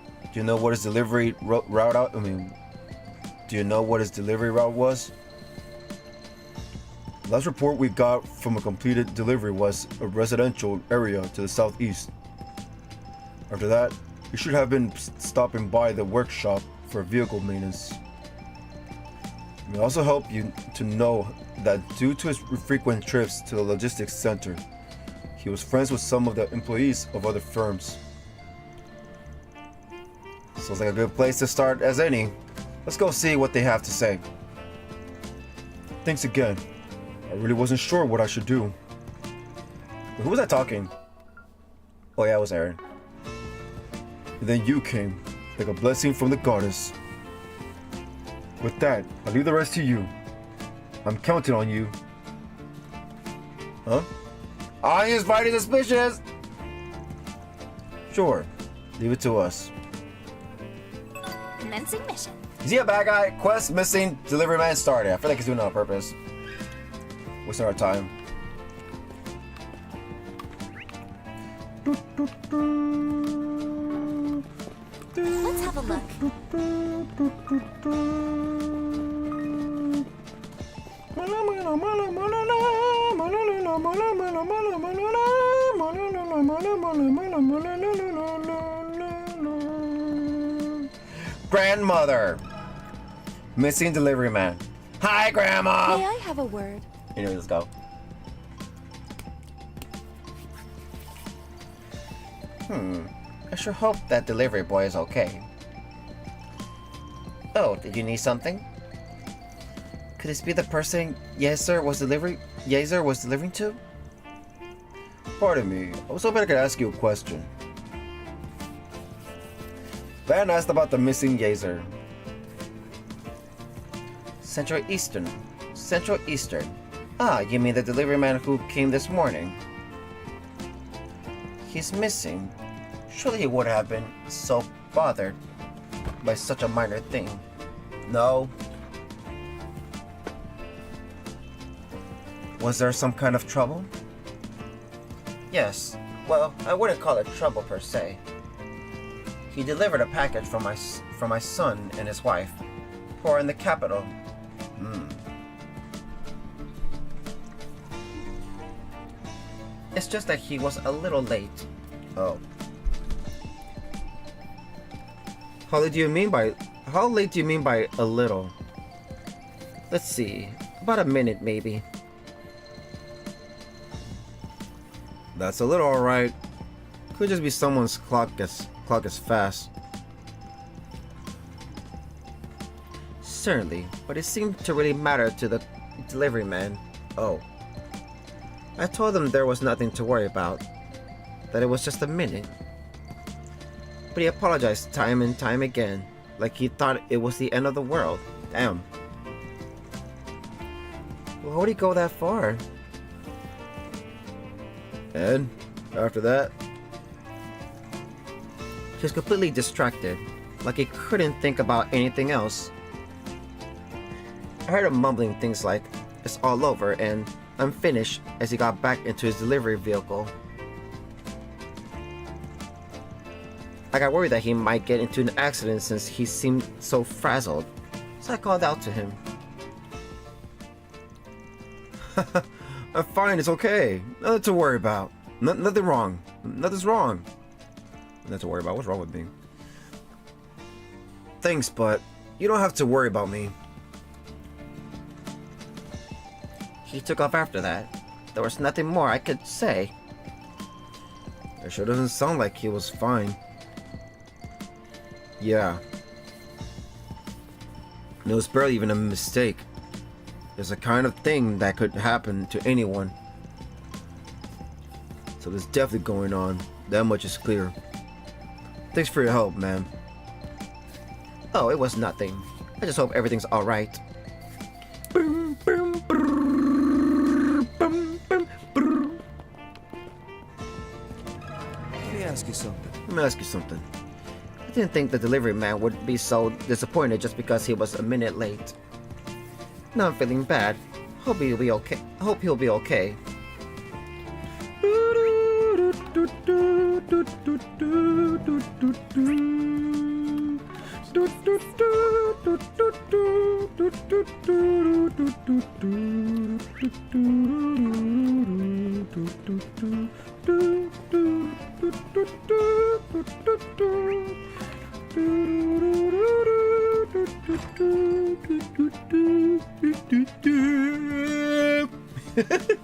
his delivery route out? Do you know what his delivery route was? The last report we got from a completed delivery was a residential area to the southeast. After that, he should have been stopping by the workshop for vehicle maintenance. It may also help you to know that due to his frequent trips to the logistics center, he was friends with some of the employees of other firms. Sounds like a good place to start as any. Let's go see what they have to say. Thanks again. I really wasn't sure what I should do. Who was that talking? Oh yeah, it was Aaron. And then you came, like a blessing from the goddess. With that, I'll leave the rest to you. I'm counting on you. Huh? I is fighting suspicious! Sure, leave it to us. Commencing mission. Is he a bad guy? Quest missing, delivery man started. I feel like he's doing it on purpose. Wasting our time. Let's have a look. Grandmother. Missing delivery man. Hi, Grandma. May I have a word? Anyway, let's go. I sure hope that delivery boy is okay. Oh, did you need something? Could this be the person Yeser was delivering to? Pardon me, I was hoping I could ask you a question. Van asked about the missing Yazer. Central Eastern. Central Eastern. Ah, you mean the delivery man who came this morning? He's missing. Surely he would have been so bothered by such a minor thing. No. Was there some kind of trouble? Yes. Well, I wouldn't call it trouble per se. He delivered a package from my son and his wife, who are in the capital. It's just that he was a little late. Oh. How late do you mean by a little? Let's see. About a minute, maybe. That's a little alright. Could just be someone's clock is fast. Certainly, but it seemed to really matter to the delivery man. Oh. I told him there was nothing to worry about. That it was just a minute. But he apologized time and time again, like he thought it was the end of the world. Damn. Why would he go that far? And after that, he was completely distracted, like he couldn't think about anything else. I heard him mumbling things like, "It's all over," and "I'm finished," as he got back into his delivery vehicle. I got worried that he might get into an accident since he seemed so frazzled, so I called out to him. I'm fine, it's okay. Nothing to worry about. Nothing wrong. Nothing's wrong. Nothing to worry about. What's wrong with me? Thanks, but you don't have to worry about me. He took off after that. There was nothing more I could say. It sure doesn't sound like he was fine. Yeah. And it was barely even a mistake. It's a kind of thing that could happen to anyone. So there's definitely going on. That much is clear. Thanks for your help, man. Oh, it was nothing. I just hope everything's alright. Let me ask you something. I didn't think the delivery man would be so disappointed just because he was a minute late. Now I'm feeling bad. Hope he'll be okay.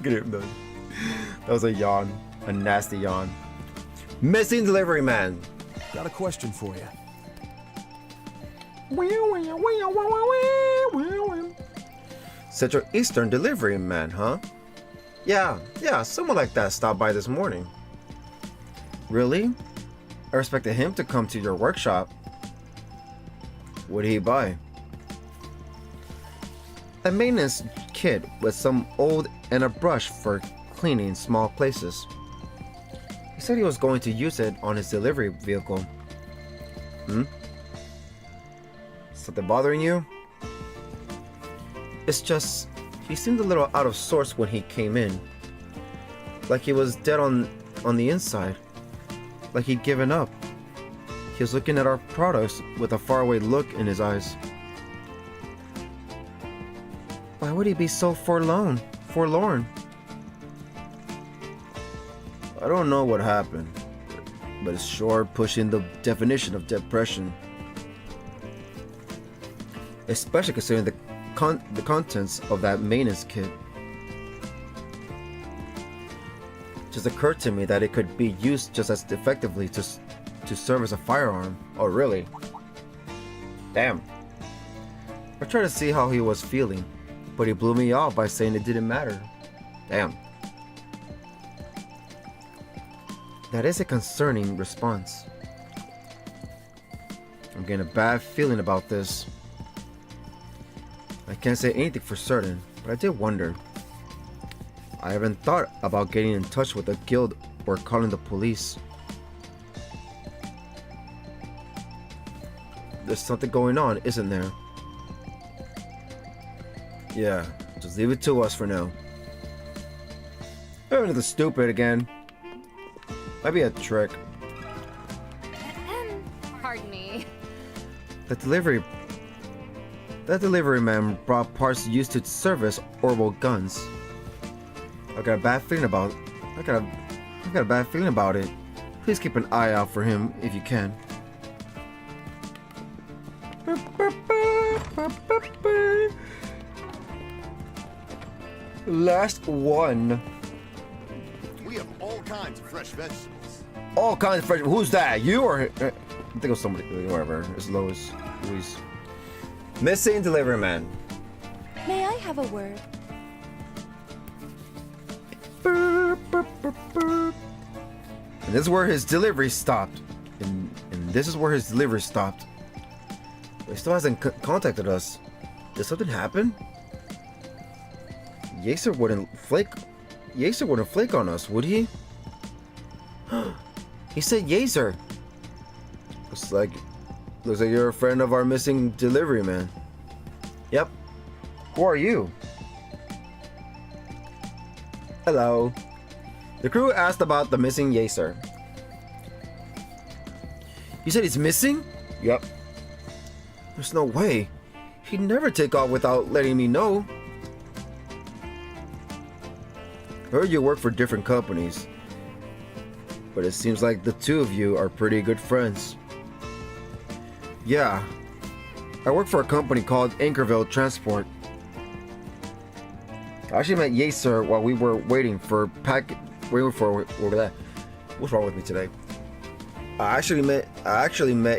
Get it done. That was a yawn. A nasty yawn. Missing delivery man. Got a question for you. Central Eastern delivery man, huh? Yeah, someone like that stopped by this morning. Really? I expected him to come to your workshop. What did he buy? A maintenance kit with some old and a brush for cleaning small places. He said he was going to use it on his delivery vehicle. Something bothering you? It's just, he seemed a little out of sorts when he came in. Like he was dead on the inside. Like he'd given up. He was looking at our products with a faraway look in his eyes. Why would he be so forlorn? I don't know what happened, but it's sure pushing the definition of depression. Especially considering the contents of that maintenance kit. It just occurred to me that it could be used just as effectively to serve as a firearm. Oh, really? Damn. I tried to see how he was feeling, but he blew me off by saying it didn't matter. Damn. That is a concerning response. I'm getting a bad feeling about this. I can't say anything for certain, but I did wonder. I haven't thought about getting in touch with the guild or calling the police. There's something going on, isn't there? Yeah, just leave it to us for now. Anything stupid again. Might be a trick. Pardon me. That delivery man brought parts used to service orbital guns. I got a bad feeling about it. I got a bad feeling about it. Please keep an eye out for him if you can. Last one. We have all kinds of fresh vegetables. All kinds of fresh. Who's that? You or I think it was somebody. Whatever. It's Lois. Louise. Missing delivery man. May I have a word? And this is where his delivery stopped. And this is where his delivery stopped. But he still hasn't contacted us. Did something happen? Yacer wouldn't flake on us, would he? He said Yacer. Looks like you're a friend of our missing delivery man. Yep. Who are you? Hello. The crew asked about the missing Yacer. You said he's missing? Yep. There's no way. He'd never take off without letting me know. Heard you work for different companies, but it seems like the two of you are pretty good friends. Yeah, I work for a company called Anchorville Transport. I actually met Yacer while we were waiting for what's wrong with me today? I actually met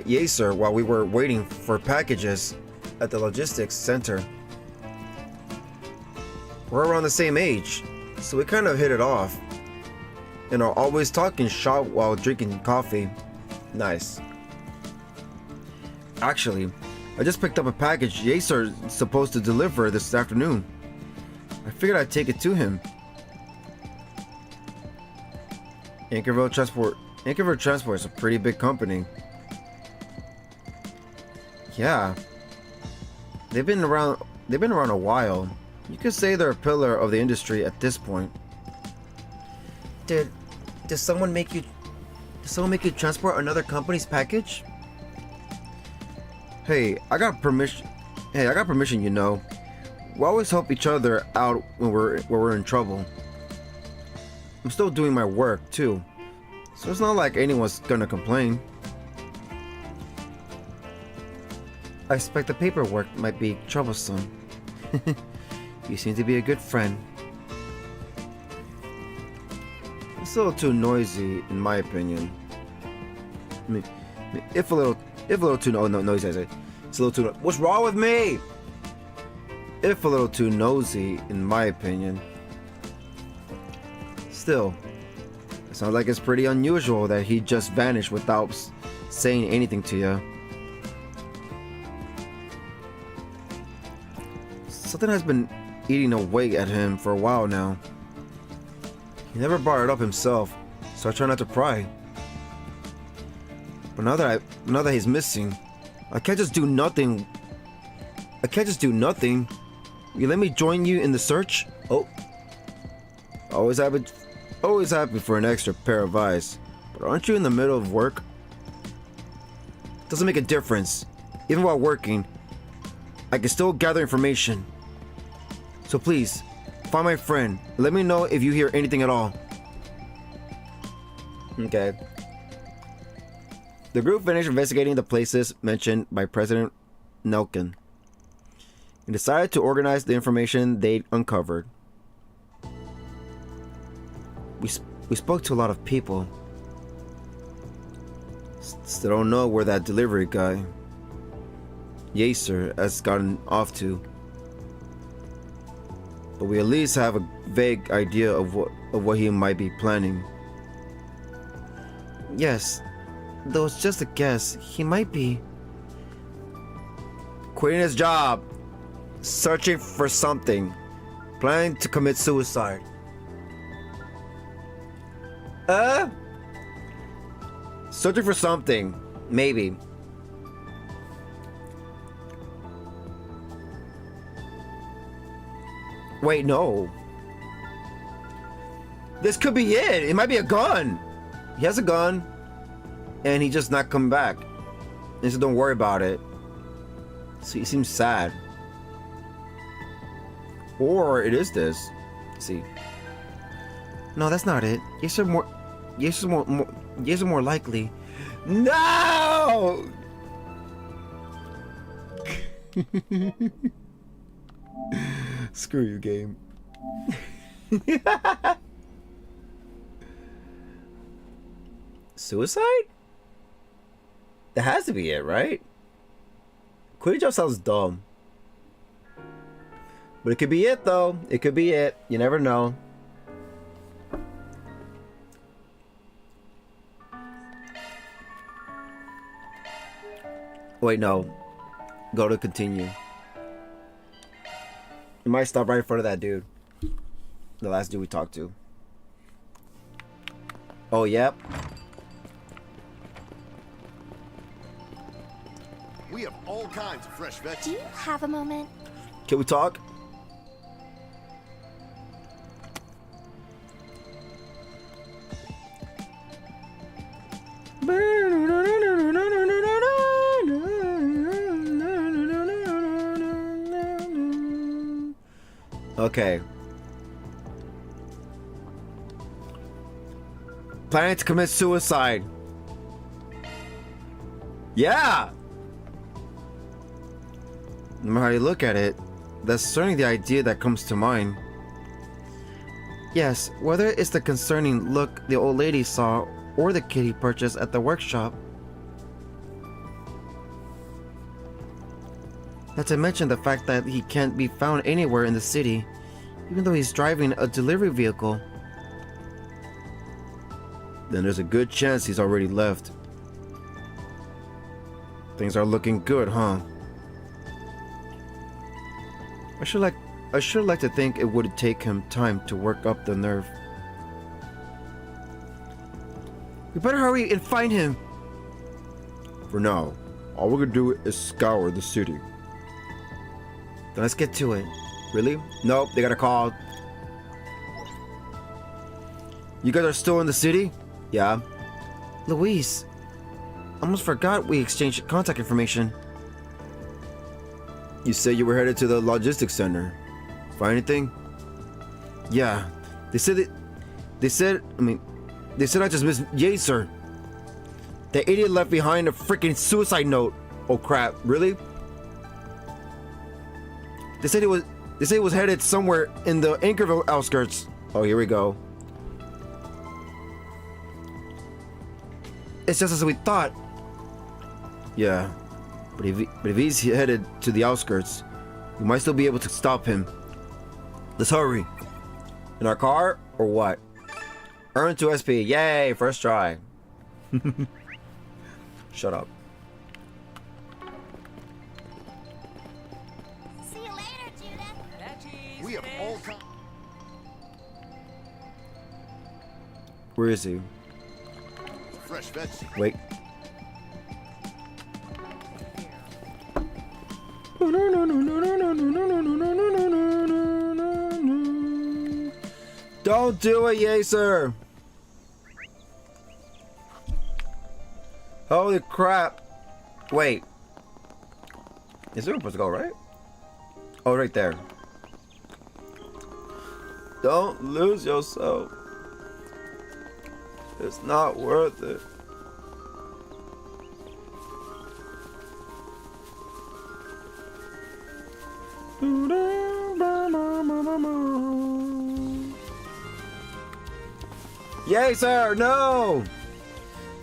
Yacer while we were waiting for packages at the logistics center. We're around the same age, so we kind of hit it off, and are always talking shop while drinking coffee. Nice. Actually, I just picked up a package Yacer is supposed to deliver this afternoon. I figured I'd take it to him. Anchorville Transport is a pretty big company. Yeah. They've been around a while. You could say they're a pillar of the industry at this point. Did someone make you transport another company's package? Hey, I got permission, you know. We always help each other out when we're in trouble. I'm still doing my work too, so it's not like anyone's gonna complain. I expect the paperwork might be troublesome. You seem to be a good friend. It's a little too noisy, in my opinion. If a little too noisy, I say. It's a little too. What's wrong with me? If a little too nosy, in my opinion. Still, it sounds like it's pretty unusual that he just vanished without saying anything to you. Something has been eating away at him for a while now. He never brought it up himself, so I try not to pry. But now that he's missing, I can't just do nothing. You let me join you in the search? Oh. Always happy for an extra pair of eyes. But aren't you in the middle of work? Doesn't make a difference. Even while working, I can still gather information. So please, find my friend. Let me know if you hear anything at all. Okay. The group finished investigating the places mentioned by President Nelkin and decided to organize the information they'd uncovered. We spoke to a lot of people. Still don't know where that delivery guy, Yacer, has gotten off to. But we at least have a vague idea of what he might be planning. Yes, though it's just a guess, he might be Quitting his job. Searching for something. Planning to commit suicide. Searching for something. Maybe. Wait, no. This could be it. It might be a gun. He has a gun. And he just not come back. He said, don't worry about it. So he seems sad. Or it is this. Let's see. No, that's not it. Yes, are more. Yes, are more. Yes, are more likely. No. Screw you, game. Suicide? That has to be it, right? Quitting job sounds dumb. But it could be it, though. It could be it. You never know. Wait, no. Go to continue. You might stop right in front of that dude. The last dude we talked to. Oh, yep. We have all kinds of fresh Do veggies. you have a moment? Can we talk? Okay. Planning to commit suicide. Yeah! No matter how you look at it, that's certainly the idea that comes to mind. Yes, whether it's the concerning look the old lady saw or the kit he purchased at the workshop. Not to mention the fact that he can't be found anywhere in the city, even though he's driving a delivery vehicle. Then there's a good chance he's already left. Things are looking good, huh? I should like to think it would take him time to work up the nerve. We better hurry and find him. For now, all we're gonna do is scour the city. Then let's get to it. Really? Nope, they got a call. You guys are still in the city? Yeah. Luis, I almost forgot we exchanged contact information. You said you were headed to the logistics center. Find anything? Yeah. They said I just missed Yacer. The idiot left behind a freaking suicide note. Oh crap, really? They said it was headed somewhere in the Anchorville outskirts. Oh, here we go. It's just as we thought. Yeah. But if he's headed to the outskirts, we might still be able to stop him. Let's hurry. In our car or what? Earn 2 SP. Yay, first try. Shut up. See you later, Judith. We have all kinds. Where is he? Fresh veggies. Wait. Don't do it, Yacer! Holy crap! Wait. Is there a place to go, right? Oh, right there. Don't lose yourself. It's not worth it. Yay, sir! No!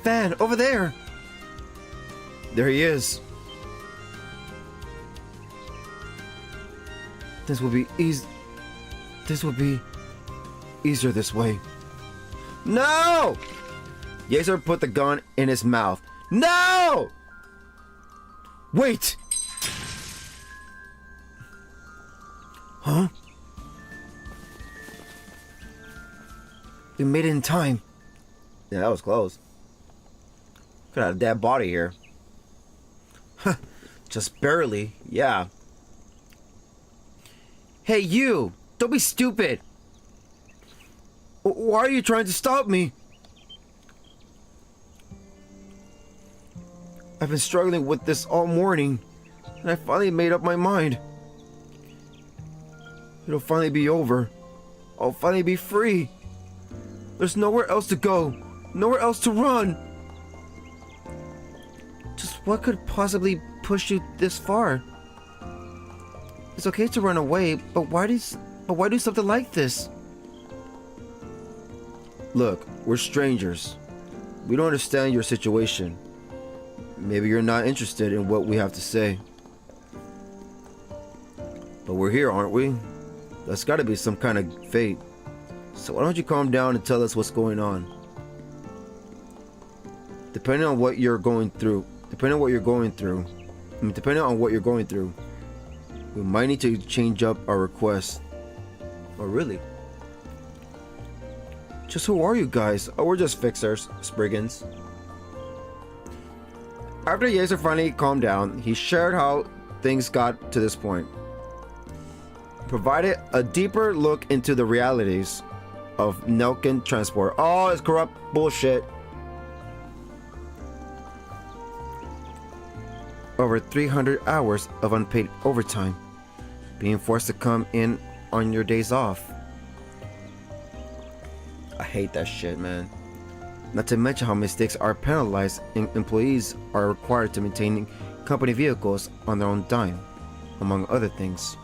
Van, over there! There he is. This will be easy. This will be easier this way. No! Yacer put the gun in his mouth. No! Wait! Huh? We made it in time. Yeah, that was close. Could have a dead body here. Huh. Just barely, yeah. Hey, you! Don't be stupid! Why are you trying to stop me? I've been struggling with this all morning, and I finally made up my mind. It'll finally be over. I'll finally be free. There's nowhere else to go, nowhere else to run. Just what could possibly push you this far? It's okay to run away, but why do something like this? Look, we're strangers. We don't understand your situation. Maybe you're not interested in what we have to say. But we're here, aren't we? That's gotta be some kind of fate. So why don't you calm down and tell us what's going on? Depending on what you're going through, we might need to change up our request. Oh, really? Just who are you guys? Oh, we're just fixers, Spriggans. After Yeager finally calmed down, he shared how things got to this point. Provided a deeper look into the realities of Nelkin transport. Oh, it's corrupt bullshit. Over 300 hours of unpaid overtime. Being forced to come in on your days off. I hate that shit, man. Not to mention how mistakes are penalized and employees are required to maintain company vehicles on their own dime, among other things.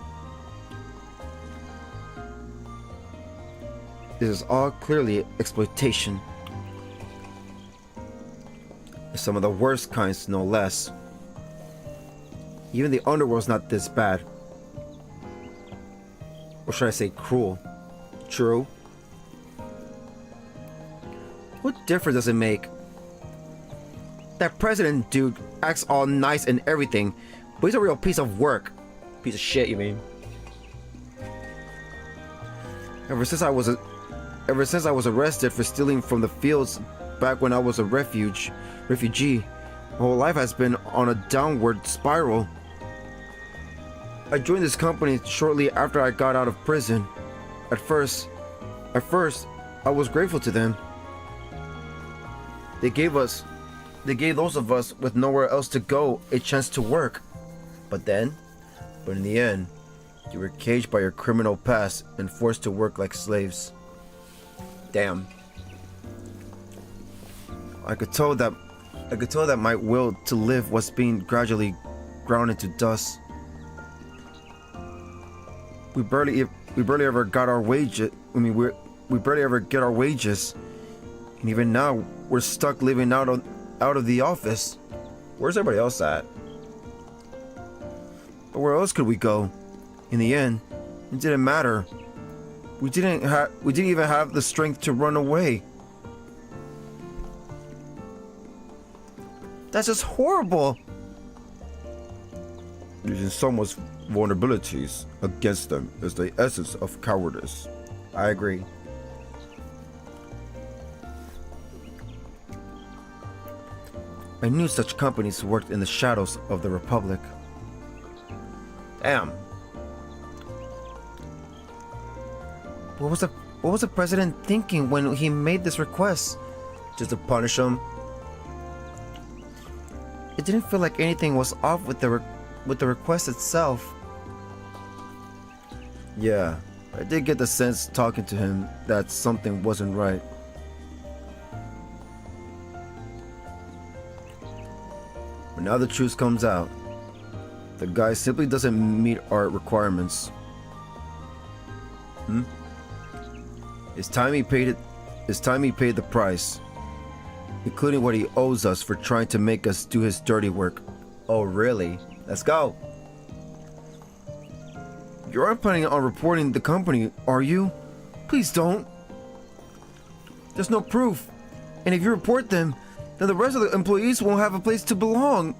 This is all clearly exploitation. Some of the worst kinds, no less. Even the underworld's not this bad. Or should I say cruel? True. What difference does it make? That president dude acts all nice and everything, but he's a real piece of work. Piece of shit, you mean? Ever since I was arrested for stealing from the fields back when I was a refugee, my whole life has been on a downward spiral. I joined this company shortly after I got out of prison. At first, I was grateful to them. They gave those of us with nowhere else to go a chance to work. But in the end, you were caged by your criminal past and forced to work like slaves. Damn. I could tell that my will to live was being gradually ground into dust. We barely ever got our wages. We barely ever get our wages. And even now, we're stuck living out of the office. Where's everybody else at? But where else could we go? In the end, it didn't matter. We didn't even have the strength to run away. That's just horrible. Using someone's vulnerabilities against them is the essence of cowardice. I agree. I knew such companies worked in the shadows of the Republic. Damn. What was the president thinking when he made this request? Just to punish him? It didn't feel like anything was off with the request itself. Yeah, I did get the sense talking to him that something wasn't right. But now the truth comes out. The guy simply doesn't meet our requirements. It's time he paid the price, including what he owes us for trying to make us do his dirty work. Oh, really? Let's go. You aren't planning on reporting the company, are you? Please don't. There's no proof. And if you report them, then the rest of the employees won't have a place to belong.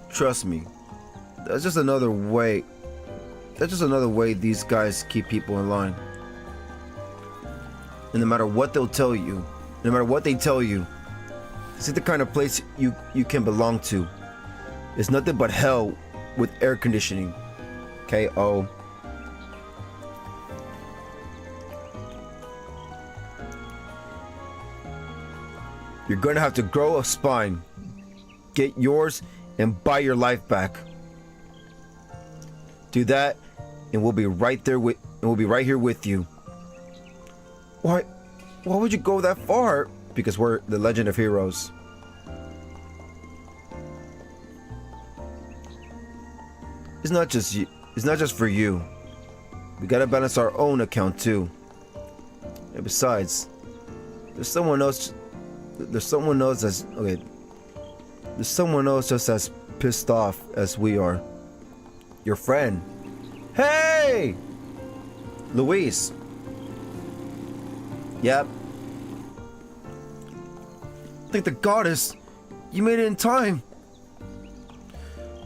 Trust me. That's just another way that's just another way these guys keep people in line. And no matter what they'll tell you, no matter what they tell you, this is the kind of place you can belong to. It's nothing but hell with air conditioning. K.O. You're gonna have to grow a spine, get yours, and buy your life back. Do that, and we'll be right here with you. Why would you go that far? Because we're the Legend of Heroes. It's not just you. It's not just for you. We gotta balance our own account too. And besides, there's someone else. There's someone else that's okay. There's someone else just as pissed off as we are. Your friend. Hey, Luis. Yep. Thank the goddess, you made it in time.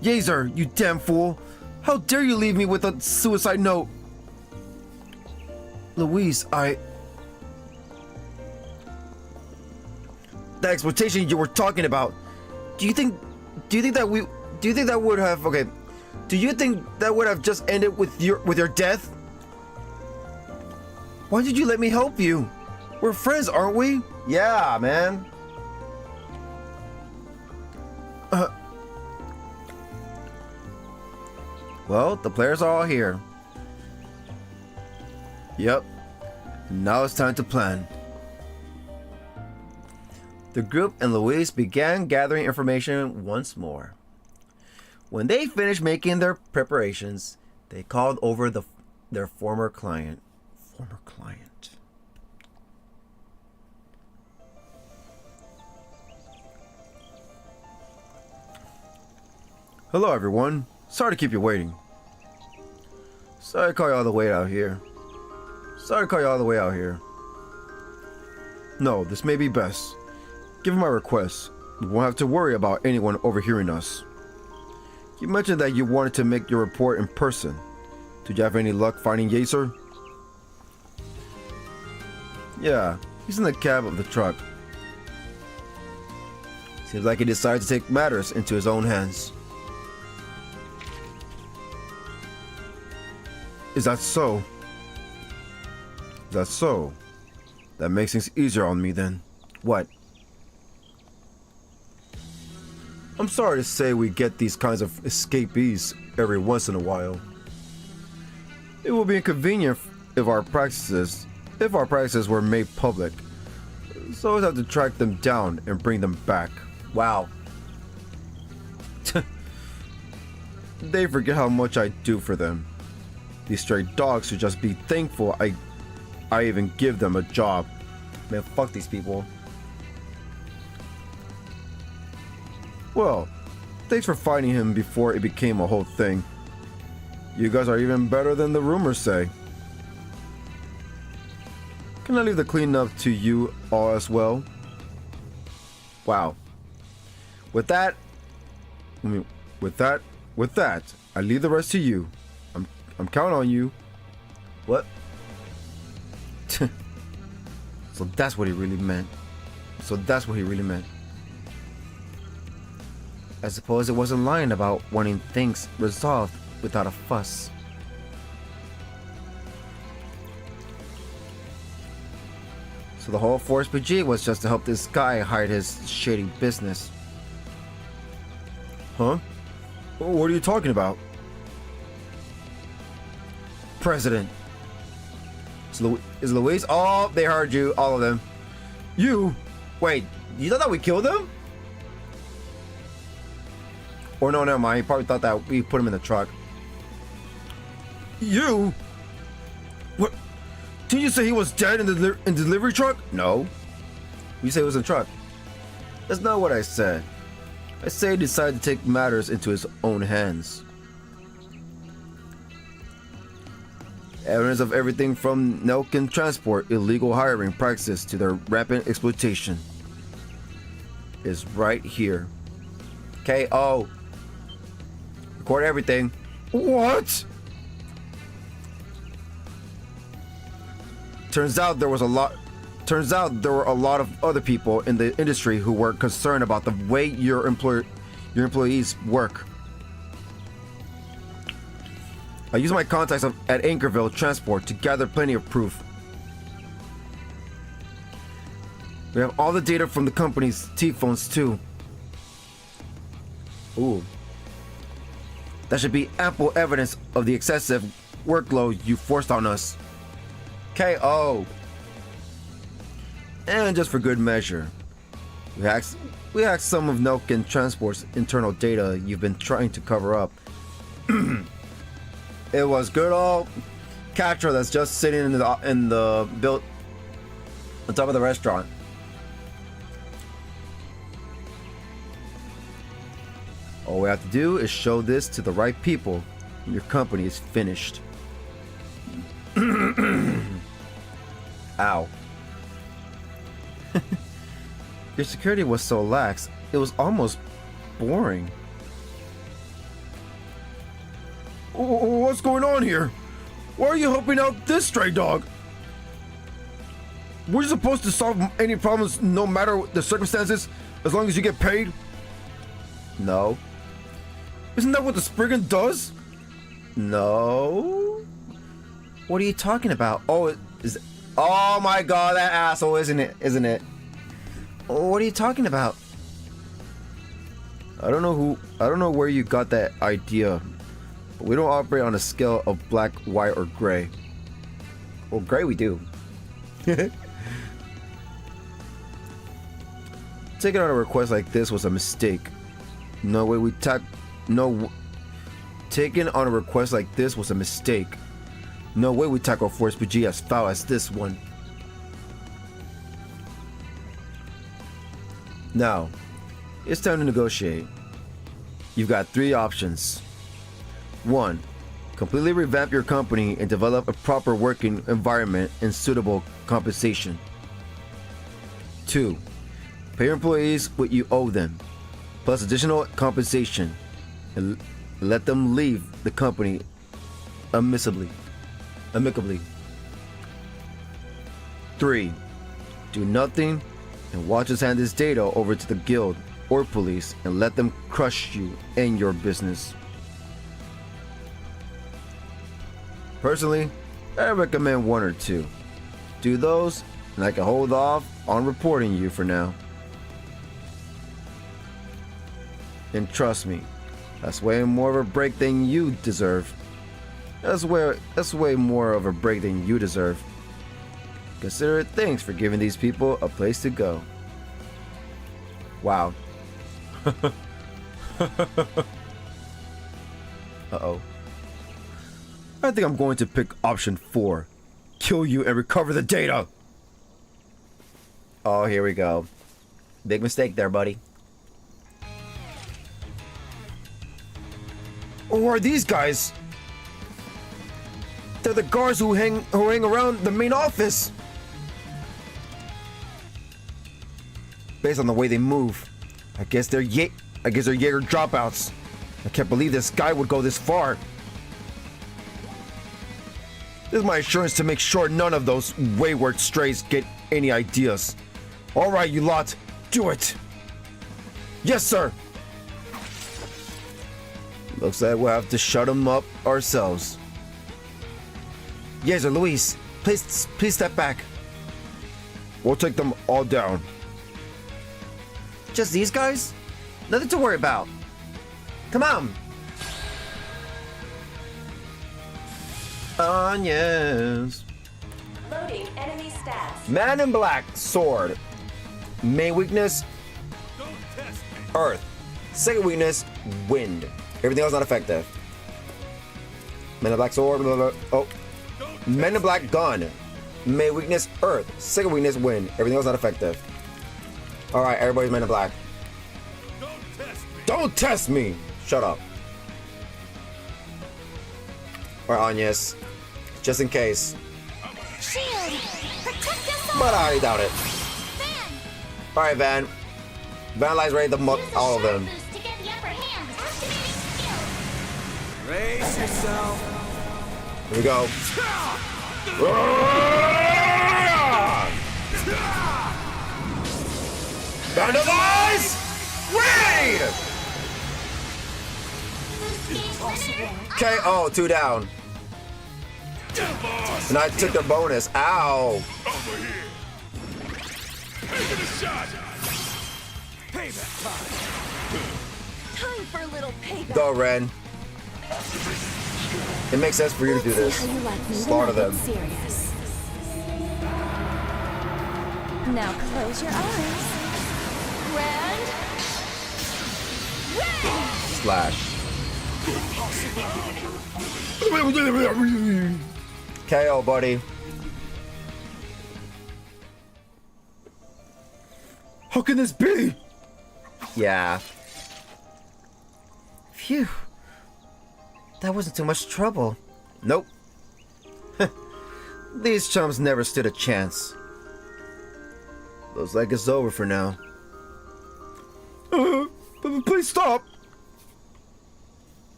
Yazer, you damn fool! How dare you leave me with a suicide note? Luis, the exploitation you were talking about. Do you think that would have do you think that would have just ended with your death? Why did you let me help you? We're friends, aren't we? Yeah, man. Well, the players are all here. Yep. Now it's time to plan. The group and Luis began gathering information once more. When they finished making their preparations, they called over their former client. Hello, everyone. Sorry to keep you waiting. Sorry to call you all the way out here. No, this may be best. Given my request, we won't have to worry about anyone overhearing us. You mentioned that you wanted to make your report in person. Did you have any luck finding Yaser? Yeah, he's in the cab of the truck. Seems like he decided to take matters into his own hands. Is that so? That makes things easier on me then. What? I'm sorry to say we get these kinds of escapees every once in a while. It will be inconvenient if our practices were made public. So I'd have to track them down and bring them back. Wow. They forget how much I do for them. These stray dogs should just be thankful I even give them a job. Man, fuck these people. Well, thanks for finding him before it became a whole thing. You guys are even better than the rumors say. Can I leave the cleanup to you all as well? Wow. With that, I leave the rest to you. I'm counting on you. What? So that's what he really meant. I suppose it wasn't lying about wanting things resolved without a fuss. So the whole Force PG was just to help this guy hide his shady business. Huh? What are you talking about? President. Is Luis? Oh, they heard you. All of them. You? Wait, you thought that we killed them? Or no, never mind. He probably thought that we put him in the truck. You? What? Didn't you say he was dead in the delivery truck? No. You say he was in the truck. That's not what I said. I said he decided to take matters into his own hands. Evidence of everything from Nelkin transport illegal hiring practices to their rampant exploitation is right here. KO. Record everything. What? Turns out there were a lot of other people in the industry who were concerned about the way your employees work. I used my contacts at Anchorville Transport to gather plenty of proof. We have all the data from the company's T-phones too. Ooh. That should be ample evidence of the excessive workload you forced on us. KO. And just for good measure, we hacked some of Nelkin Transport's internal data you've been trying to cover up. It was good old Catra that's just sitting in the built on top of the restaurant. All we have to do is show this to the right people, and your company is finished. Ow. Your security was so lax, it was almost boring. What's going on here? Why are you helping out this stray dog? We're supposed to solve any problems no matter the circumstances, as long as you get paid? No. Isn't that what the Spriggan does? No. What are you talking about? Oh, oh my god, that asshole, isn't it? Oh, what are you talking about? I don't know where you got that idea. But we don't operate on a scale of black, white, or gray. Well, gray we do. Taking on a request like this was a mistake. Taking on a request like this was a mistake. No way we tackle Force PG as foul as this one. Now, it's time to negotiate. You've got three options. 1. Completely revamp your company and develop a proper working environment and suitable compensation. 2. Pay your employees what you owe them, plus additional compensation, and let them leave the company amicably. 3. Do nothing and watch us hand this data over to the guild or police and let them crush you and your business. Personally, I recommend 1 or 2. Do those, and I can hold off on reporting you for now. And trust me, that's way more of a break than you deserve. That's way more of a break than you deserve. Consider it thanks for giving these people a place to go. Wow. Uh-oh. I think I'm going to pick option 4. Kill you and recover the data. Oh, here we go. Big mistake there, buddy. Who are these guys? They're the guards who hang around the main office. Based on the way they move, I guess they're Jaeger dropouts. I can't believe this guy would go this far. This is my assurance to make sure none of those wayward strays get any ideas. All right, you lot, do it. Yes, sir. Looks like we'll have to shut them up ourselves. Yes, sir, Luis, please step back. We'll take them all down. Just these guys? Nothing to worry about. Come on. Yes. Loading enemy stats. Man in Black, sword. Main weakness, earth. Second weakness, wind. Everything else not effective. Man in Black, sword. Blah, blah, blah. Oh. Men in Black, gun. Main weakness, earth. Second weakness, wind. Everything else not effective. Alright, everybody's Men in Black. Don't test me! Shut up. Alright, Agnes. Just in case. Shield! Protect us all! But I doubt it. Van! Alright, Van. Van lies ready to muck Use a all of shock them. boost to get the upper hand. Activating skill! Brace yourself. Here we go. Vandalize! Ready! KO, 2 down. And I took their bonus. Ow. Time for a little payback. Go, Ren. It makes sense for you to do this. Slaughter them. Serious. Now close your eyes. Grand. Slash. KO, buddy. How can this be? Yeah. Phew. That wasn't too much trouble. Nope. These chums never stood a chance. Looks like it's over for now. Please stop.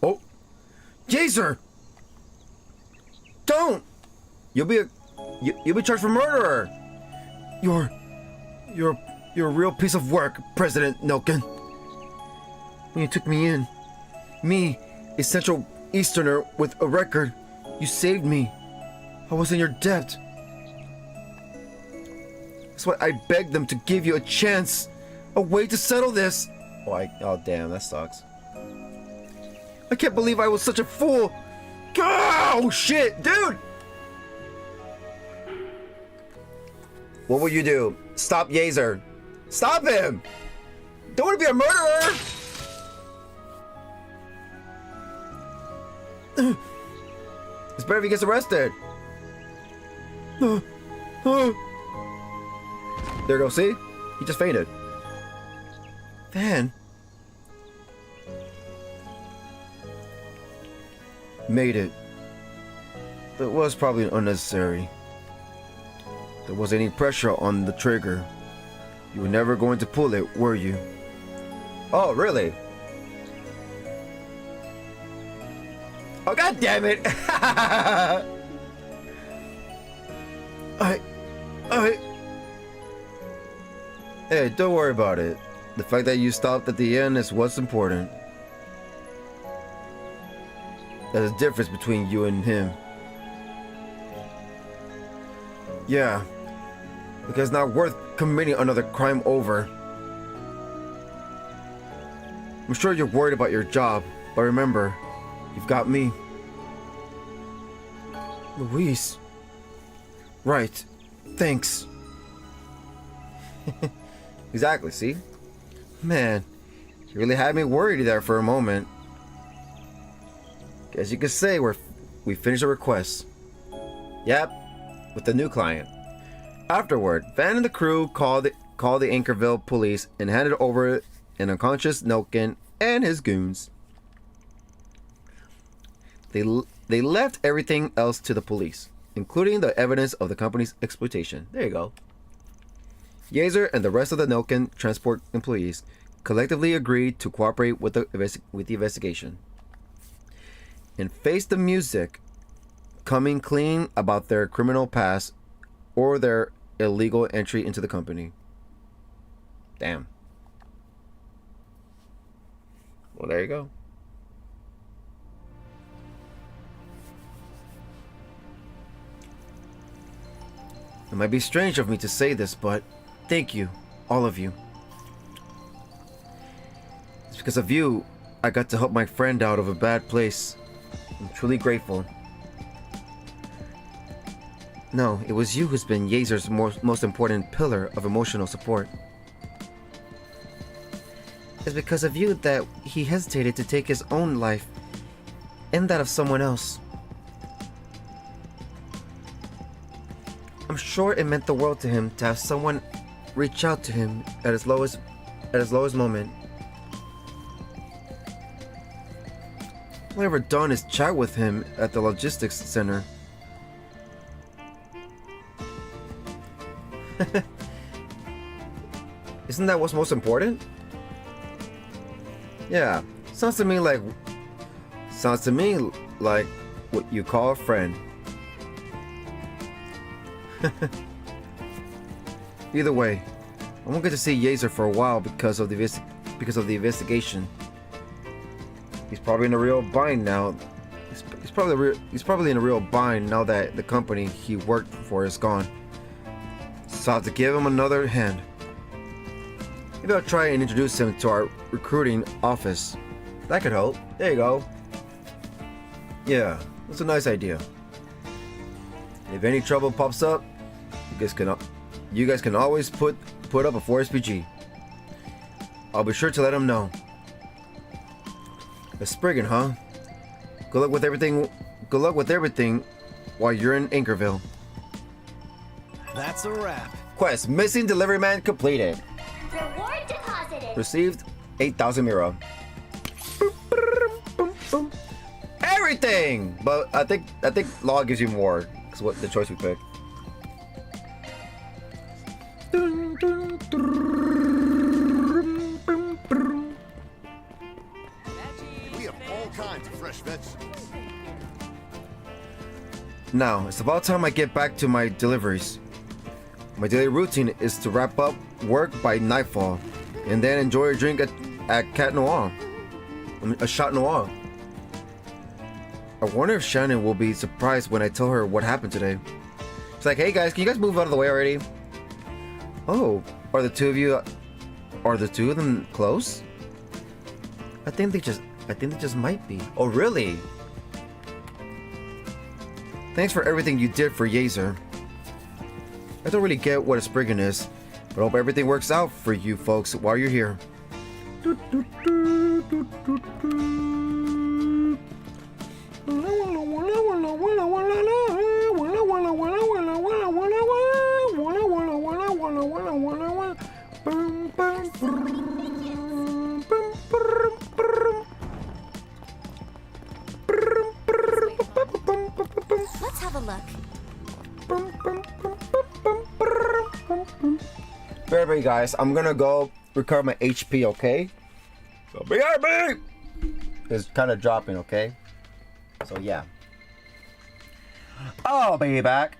Oh. Jazer! Don't! You'll be charged for murder! You're a real piece of work, President Noken. When you took me in, me, a Central Easterner with a record, you saved me. I was in your debt. That's why I begged them to give you a chance, a way to settle this. Oh damn, that sucks. I can't believe I was such a fool. Oh shit, dude! What will you do? Stop Yazer. Stop him! Don't want to be a murderer! It's better if he gets arrested. There you go, see? He just fainted. Van. Made it. That was probably unnecessary. There wasn't any pressure on the trigger. You were never going to pull it, were you? Oh, really? Oh, god damn it! Hey, don't worry about it. The fact that you stopped at the end is what's important. There's a difference between you and him. Yeah. Because it's not worth committing another crime over. I'm sure you're worried about your job, but remember, you've got me. Luis. Right. Thanks. Exactly, see? Man, you really had me worried there for a moment. Guess you could say we finished the request. Yep, with the new client. Afterward, Van and the crew called the Anchorville police and handed over an unconscious Noken and his goons. They left everything else to the police, including the evidence of the company's exploitation. There you go. Yazer and the rest of the Noken transport employees collectively agreed to cooperate with the investigation and face the music, coming clean about their criminal past or their illegal entry into the company. Damn. Well, there you go. It might be strange of me to say this, but thank you, all of you. It's because of you I got to help my friend out of a bad place. I'm truly grateful. No, it was you who's been Yazer's most important pillar of emotional support. It's because of you that he hesitated to take his own life and that of someone else. I'm sure it meant the world to him to have someone reach out to him at his lowest moment. All I ever done is chat with him at the logistics center. Isn't that what's most important? Yeah, sounds to me like what you call a friend. Either way, I won't get to see Yaser for a while because of the investigation. He's probably in a real bind now. He's probably in a real bind now that the company he worked for is gone. So I have to give him another hand. Maybe I'll try and introduce him to our recruiting office. That could help. There you go. Yeah, that's a nice idea. If any trouble pops up, you guys can always put up a 4SPG. I'll be sure to let him know. A Spriggan, huh? Good luck with everything while you're in Anchorville. That's a wrap. Quest: Missing Delivery Man completed. Reward deposited. Received 8,000 Mira. Everything! But I think Law gives you more. That's what the choice we picked. We have all kinds of fresh vegetables. Now, it's about time I get back to my deliveries. My daily routine is to wrap up work by nightfall, and then enjoy a drink at Cat Noir. A Shot Noir. I wonder if Shannon will be surprised when I tell her what happened today. It's like, hey guys, can you guys move out of the way already? Oh, are the two of them close? I think they just might be. Oh, really? Thanks for everything you did for Yaser. I don't really get what a Spriggan is, but I hope everything works out for you folks while you're here. Let's have a look. Alright guys, I'm gonna go recover my HP, okay? So BRB is kind of dropping, okay? So yeah. I'll be back.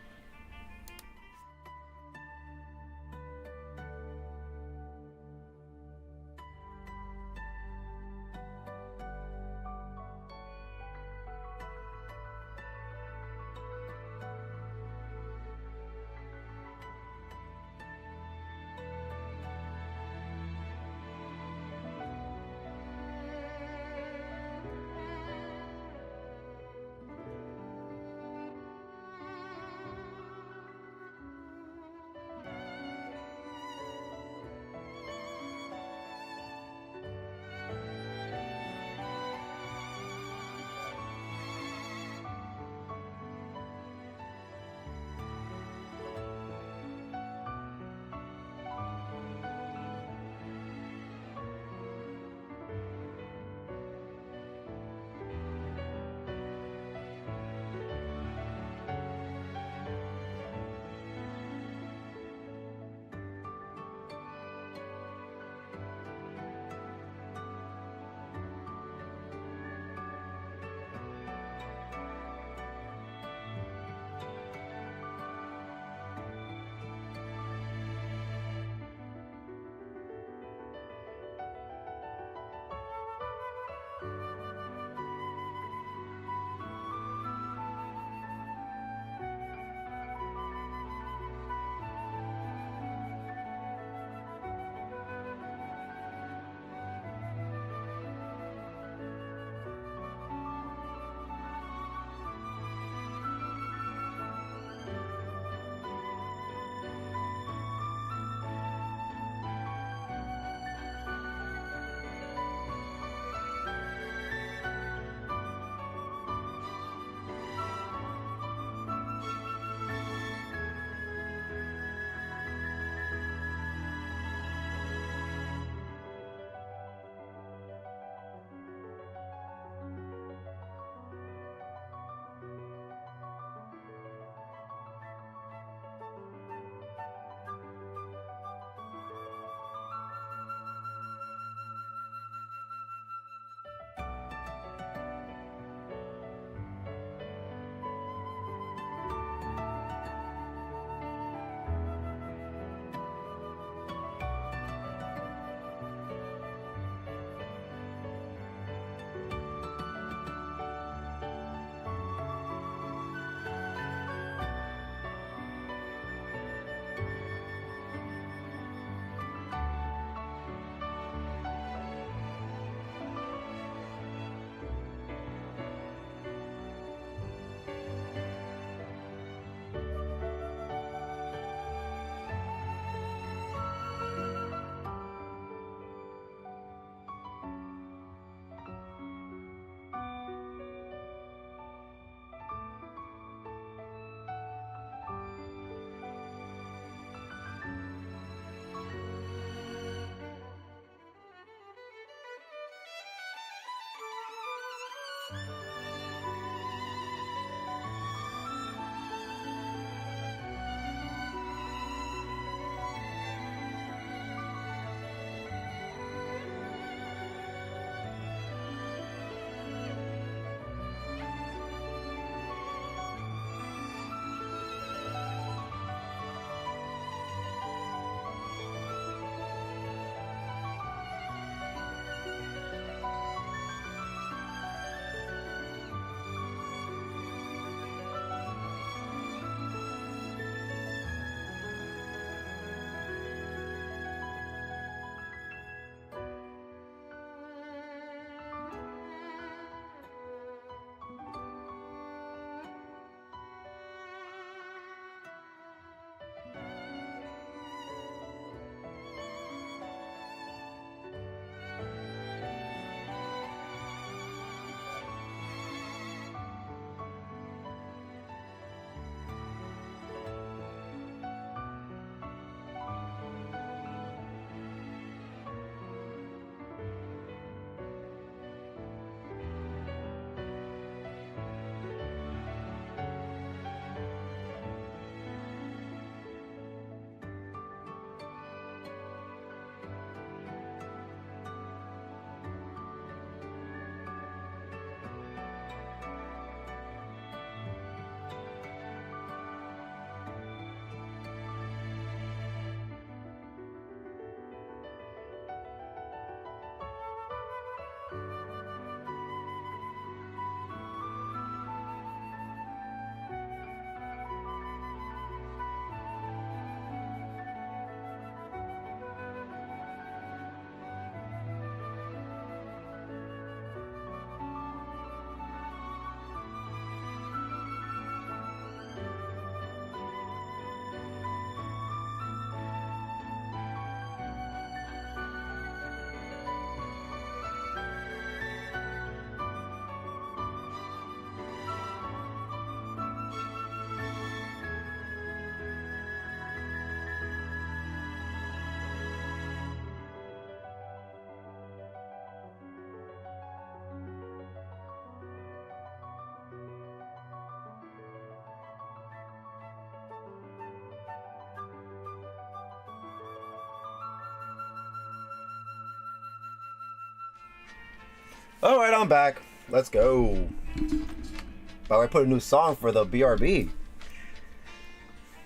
Alright, I'm back. Let's go. By the way, I put a new song for the BRB.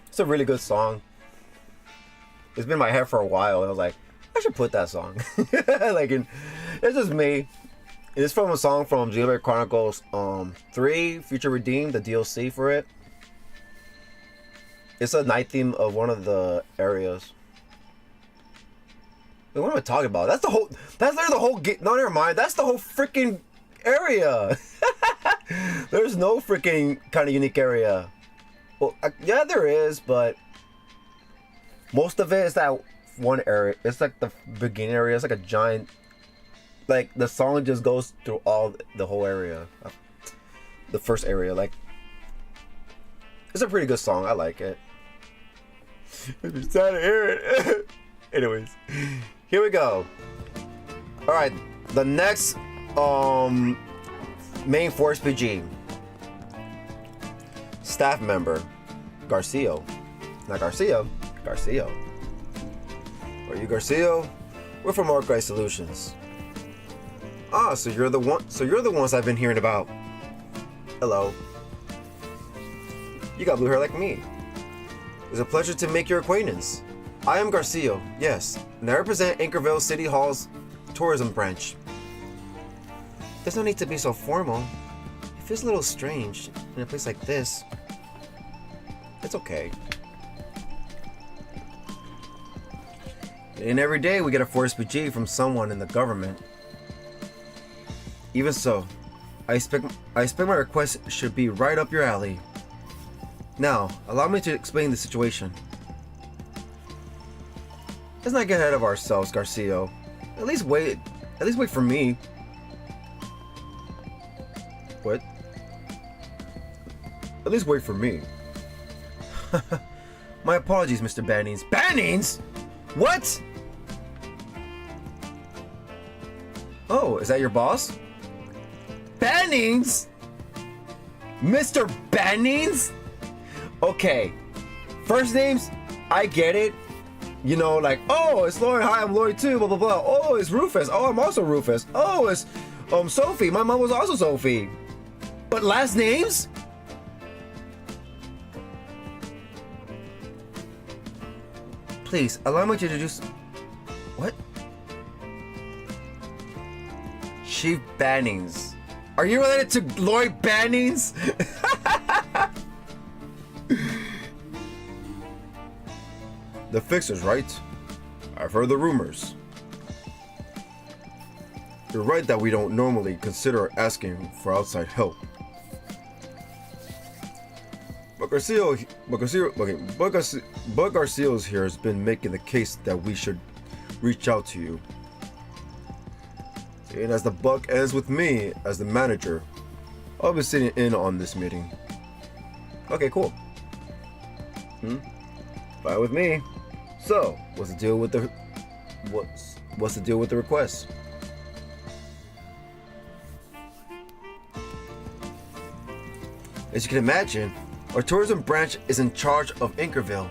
It's a really good song. It's been in my head for a while. I was like, I should put that song. It's just me. It's from a song from Xenoblade Chronicles 3, Future Redeemed, the DLC for it. It's a night theme of one of the areas. Wait, what am I talking about? That's literally the whole no, never mind. That's the whole freaking area. There's no freaking kind of unique area. Well, yeah, there is, but most of it is that one area. It's like the beginning area. It's like a giant, like the song just goes through the whole area. The first area, like, it's a pretty good song. I like it. I'm just sad to hear it. Anyways, here we go. All right, the next main Force PG staff member, Garcio. Not Garcia, Garcio. Are you Garcio? We're from Arclight Solutions. Ah, so you're the one. So you're the ones I've been hearing about. Hello. You got blue hair like me. It's a pleasure to make your acquaintance. I am Garcio, yes, and I represent Anchorville City Hall's tourism branch. There's no need to be so formal. It feels a little strange in a place like this. It's okay. And every day we get a Force PG from someone in the government. Even so, I expect my request should be right up your alley. Now, allow me to explain the situation. Let's not get ahead of ourselves, Garcio. At least wait for me. What? At least wait for me. My apologies, Mr. Bannings. Bannings? What? Oh, is that your boss? Bannings? Mr. Bannings? Okay. First names, I get it. You know, like, oh, it's Lloyd. Hi, I'm Lloyd too. Blah blah blah. Oh, it's Rufus. Oh, I'm also Rufus. Oh, it's Sophie. My mom was also Sophie. But last names? Please allow me to introduce. What? Chief Bannings. Are you related to Lloyd Bannings? The fixer's right. I've heard the rumors. You're right that we don't normally consider asking for outside help. But Garcio's here has been making the case that we should reach out to you. And as the buck ends with me as the manager, I'll be sitting in on this meeting. Okay, cool. Fine with me. So, what's the deal with the request? As you can imagine, our tourism branch is in charge of Anchorville.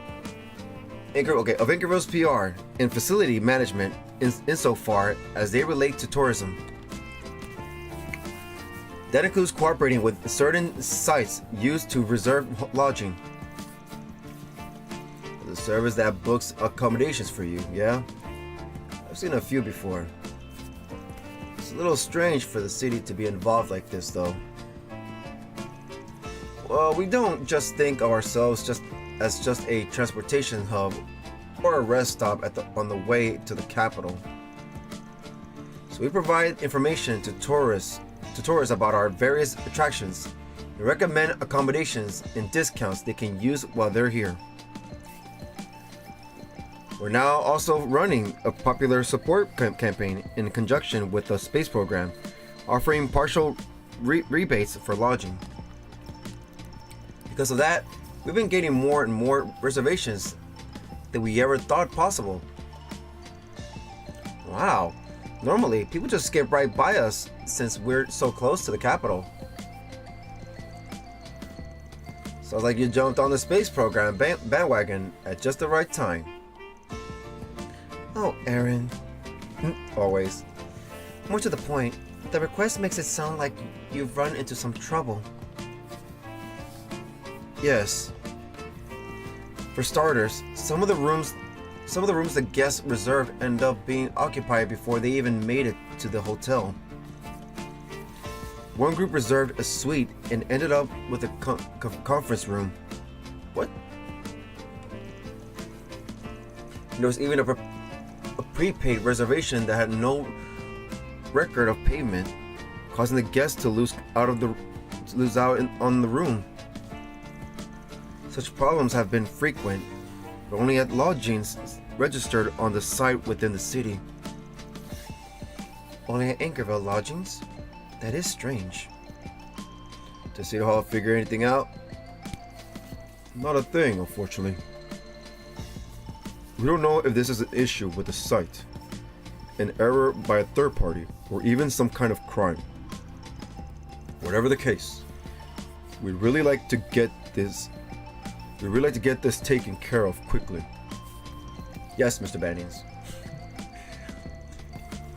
Of Anchorville's PR and facility management insofar as they relate to tourism. That includes cooperating with certain sites used to reserve lodging. The service that books accommodations for you, yeah? I've seen a few before. It's a little strange for the city to be involved like this, though. Well, we don't just think of ourselves as just a transportation hub or a rest stop on the way to the capital. So we provide information to tourists about our various attractions and recommend accommodations and discounts they can use while they're here. We're now also running a popular support campaign in conjunction with the space program, offering partial rebates for lodging. Because of that, we've been getting more and more reservations than we ever thought possible. Wow, normally people just skip right by us since we're so close to the capital. Sounds like you jumped on the space program bandwagon at just the right time. Oh, Aaron. Always. More to the point, The request makes it sound like you've run into some trouble. Yes. For starters, some of the rooms the guests reserved end up being occupied before they even made it to the hotel. One group reserved a suite and ended up with a conference room. What? There was even a prepaid reservation that had no record of payment, causing the guests to lose out on the room. Such problems have been frequent, but only at lodgings registered on the site within the city. Only at Anchorville lodgings? That is strange. Does City Hall figure anything out? Not a thing, unfortunately. We don't know if this is an issue with the site, an error by a third party, or even some kind of crime. Whatever the case, we'd really like to get this taken care of quickly. Yes, Mr. Bannings.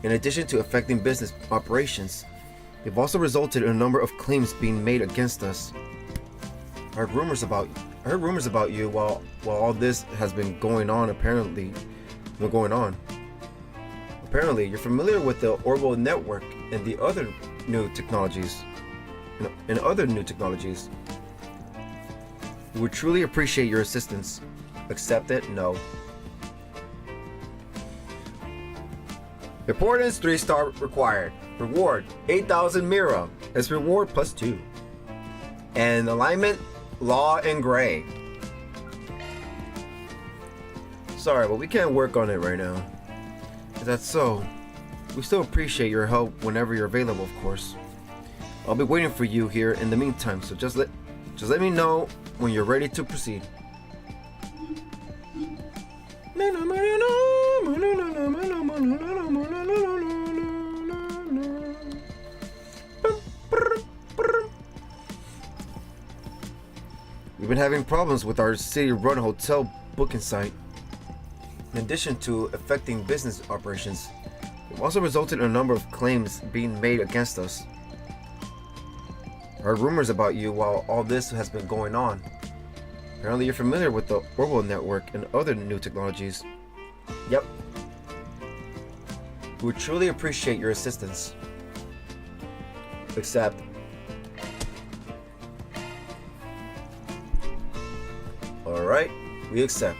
In addition to affecting business operations, they've also resulted in a number of claims being made against us. I heard rumors about you while all this has been going on. Apparently, you're familiar with the Orbital Network and the other new technologies. We would truly appreciate your assistance. Accept it? No. Importance 3-star required. Reward 8,000 Mira. As reward plus 2. And alignment, law and gray. Sorry, but we can't work on it right now. If that's so, we still appreciate your help whenever you're available, of course. I'll be waiting for you here in the meantime, so just let me know when you're ready to proceed. We've been having problems with our city-run hotel booking site. In addition to affecting business operations, it also resulted in a number of claims being made against us. I heard rumors about you while all this has been going on. Apparently you're familiar with the Orbital Network and other new technologies. Yep. We would truly appreciate your assistance. Accept. Alright, we accept.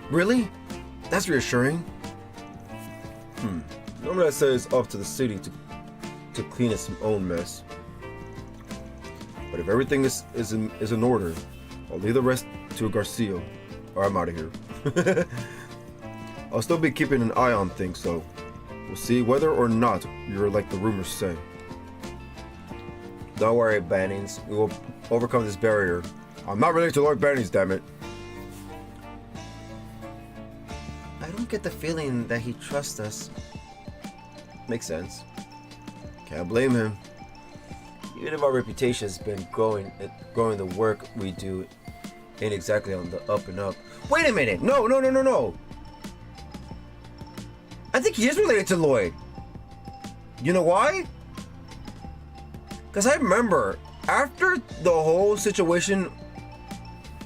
Really? That's reassuring. Normally I say it's up to the city to clean its own mess. But if everything is in order, I'll leave the rest to Garcia, or I'm out of here. I'll still be keeping an eye on things, so we'll see whether or not you're like the rumors say. Don't worry, Bannings. We will overcome this barrier. I'm not related to Lord Bannings, damn it. I don't get the feeling that he trusts us. Makes sense. Can't blame him. Even if our reputation has been growing, the work we do ain't exactly on the up and up. Wait a minute! No! I think he is related to Lloyd. You know why? Because I remember after the whole situation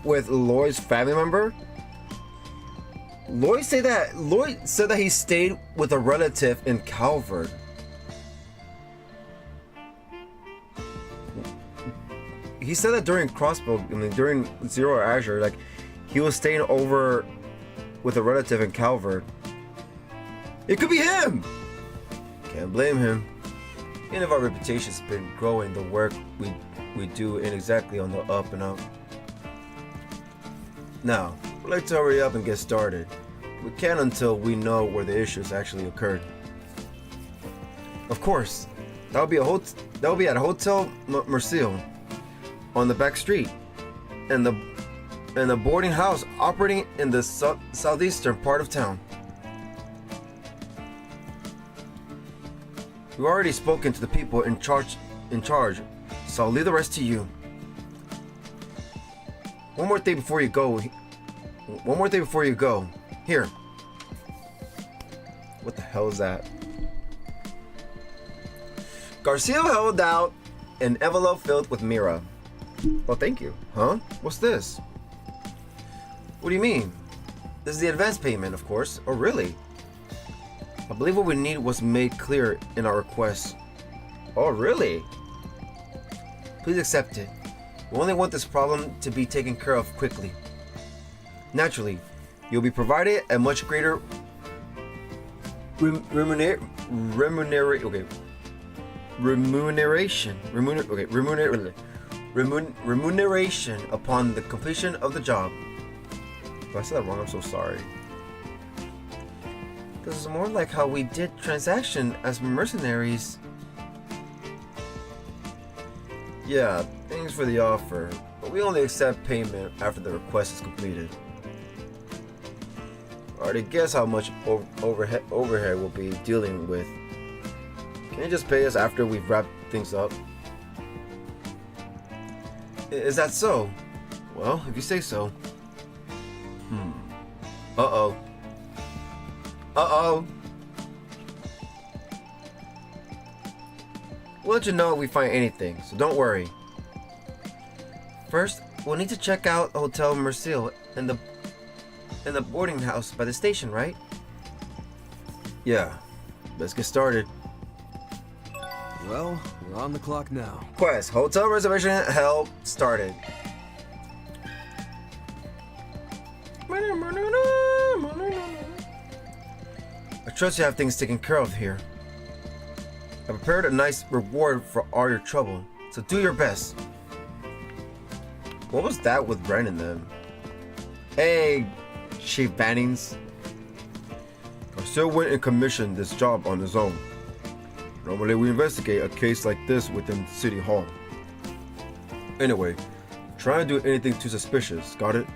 with Lloyd's family member, Lloyd said that he stayed with a relative in Calvard. He said that during during Zero Azure, like he was staying over with a relative in Calvard. It could be him. Can't blame him. Even if our reputation's been growing, the work we do ain't exactly on the up and up. Now, we'd like to hurry up and get started. We can't until we know where the issues actually occurred. Of course, that'll be at Hotel Mercil on the back street, and the boarding house operating in the southeastern part of town. We've already spoken to the people in charge, so I'll leave the rest to you. One more thing before you go. Here. What the hell is that? Garcia held out an envelope filled with Mira. Oh, thank you. Huh? What's this? What do you mean? This is the advance payment, of course. Oh, really? I believe what we need was made clear in our request. Oh, really? Please accept it. We only want this problem to be taken care of quickly. Naturally, you'll be provided a much greater remuneration upon the completion of the job. If I said that wrong, I'm so sorry. This is more like how we did transaction as mercenaries. Yeah, thanks for the offer, but we only accept payment after the request is completed. I already guess how much overhead we'll be dealing with. Can you just pay us after we've wrapped things up? Is that so? Well, if you say so. Uh-oh. Uh-oh. We'll let you know if we find anything, so don't worry. First, we'll need to check out Hotel Mercil and the boarding house by the station, right? Yeah. Let's get started. Well, we're on the clock now. Quest. Hotel reservation held started. I trust you have things taken care of here. I prepared a nice reward for all your trouble, so do your best. What was that with Brandon then? Hey, Chief Bannings. Garcia went and commissioned this job on his own. Normally we investigate a case like this within City Hall. Anyway, try and do anything too suspicious, got it?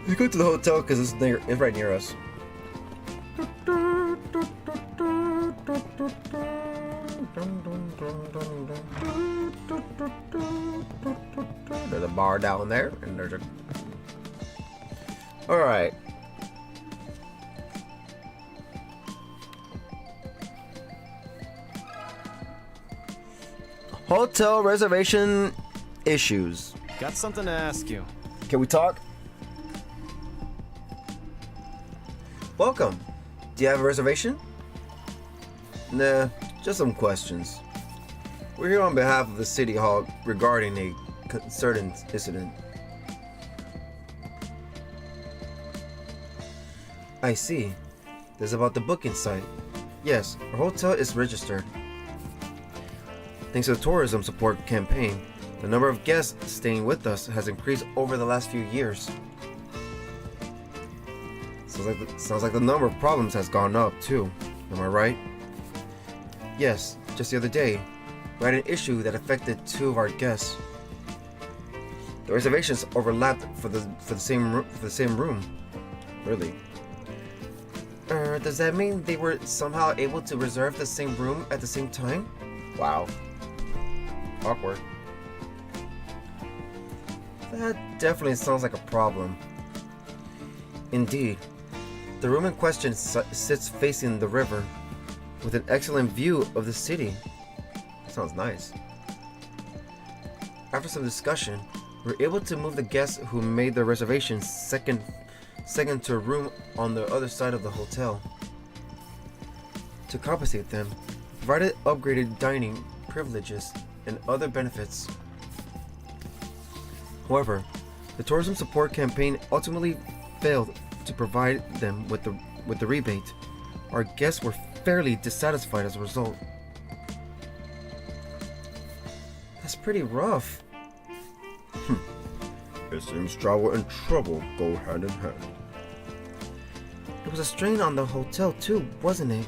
Let's go to the hotel because it's right near us. There's a bar down there, and there's a... Alright. Hotel reservation issues. Got something to ask you. Can we talk? Welcome. Do you have a reservation? Nah, just some questions. We're here on behalf of the City Hall regarding a certain incident. I see. This is about the booking site. Yes, our hotel is registered. Thanks to the tourism support campaign, the number of guests staying with us has increased over the last few years. Sounds like the number of problems has gone up too. Am I right? Yes, just the other day, we had an issue that affected 2 of our guests. The reservations overlapped for the same room. Really? Does that mean they were somehow able to reserve the same room at the same time? Wow. Awkward. That definitely sounds like a problem. Indeed. The room in question sits facing the river, with an excellent view of the city. Sounds nice. After some discussion, we were able to move the guests who made their reservations second to a room on the other side of the hotel. To compensate them, provided upgraded dining privileges and other benefits. However, the tourism support campaign ultimately failed to provide them with the rebate. Our guests were fairly dissatisfied as a result. That's pretty rough. It seems travel and trouble go hand in hand. It was a strain on the hotel too, wasn't it?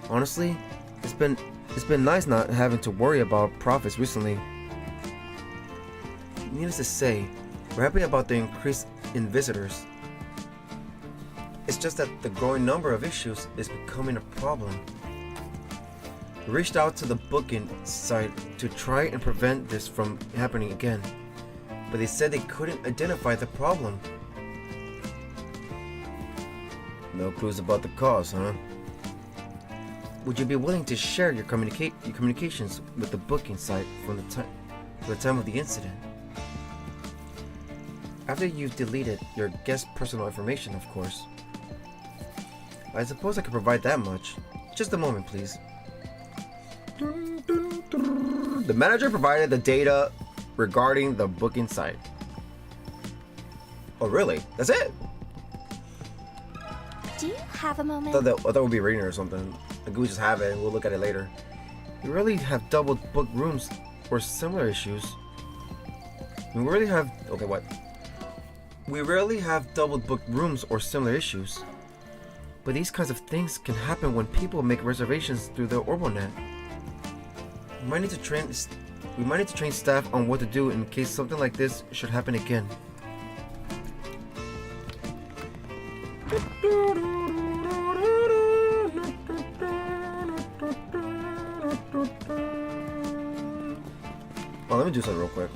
Honestly, it's been nice not having to worry about profits recently. Needless to say, we're happy about the increase in visitors. It's just that the growing number of issues is becoming a problem. We reached out to the booking site to try and prevent this from happening again, but they said they couldn't identify the problem. No clues about the cause, huh? Would you be willing to share your communications with the booking site from the time of the incident? After you've deleted your guest's personal information, of course. I suppose I could provide that much. Just a moment, please. The manager provided the data regarding the booking site. Oh, really? That's it? Do you have a moment? I thought we'd be reading it or something. Like we just have it and we'll look at it later. We really have double booked rooms or similar issues. We really have... Okay, what? We rarely have double booked rooms or similar issues. But these kinds of things can happen when people make reservations through the OrboNet. We might need to train staff on what to do in case something like this should happen again. Oh, let me do something real quick.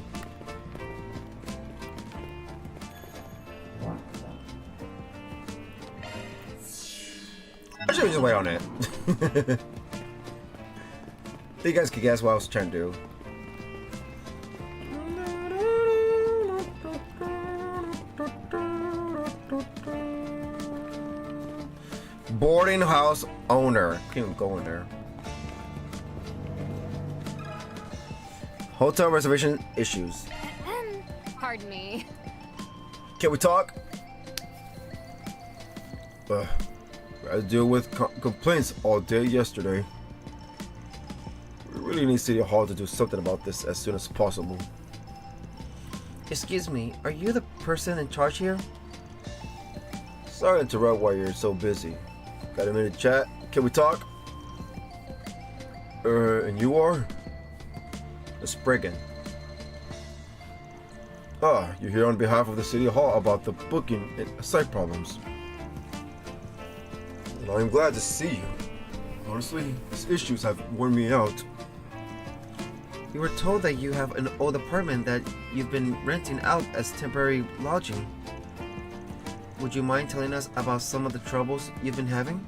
I should just wait on it. You guys can guess what I was trying to do. Boarding house owner. Can't even go in there. Hotel reservation issues. Pardon me. Can we talk? I had to deal with complaints all day yesterday. We really need City Hall to do something about this as soon as possible. Excuse me, are you the person in charge here? Sorry to interrupt while you're so busy. Got a minute to chat? Can we talk? And you are? A Spriggan. You're here on behalf of the City Hall about the booking and site problems. And I'm glad to see you. Honestly, these issues have worn me out. We were told that you have an old apartment that you've been renting out as temporary lodging. Would you mind telling us about some of the troubles you've been having?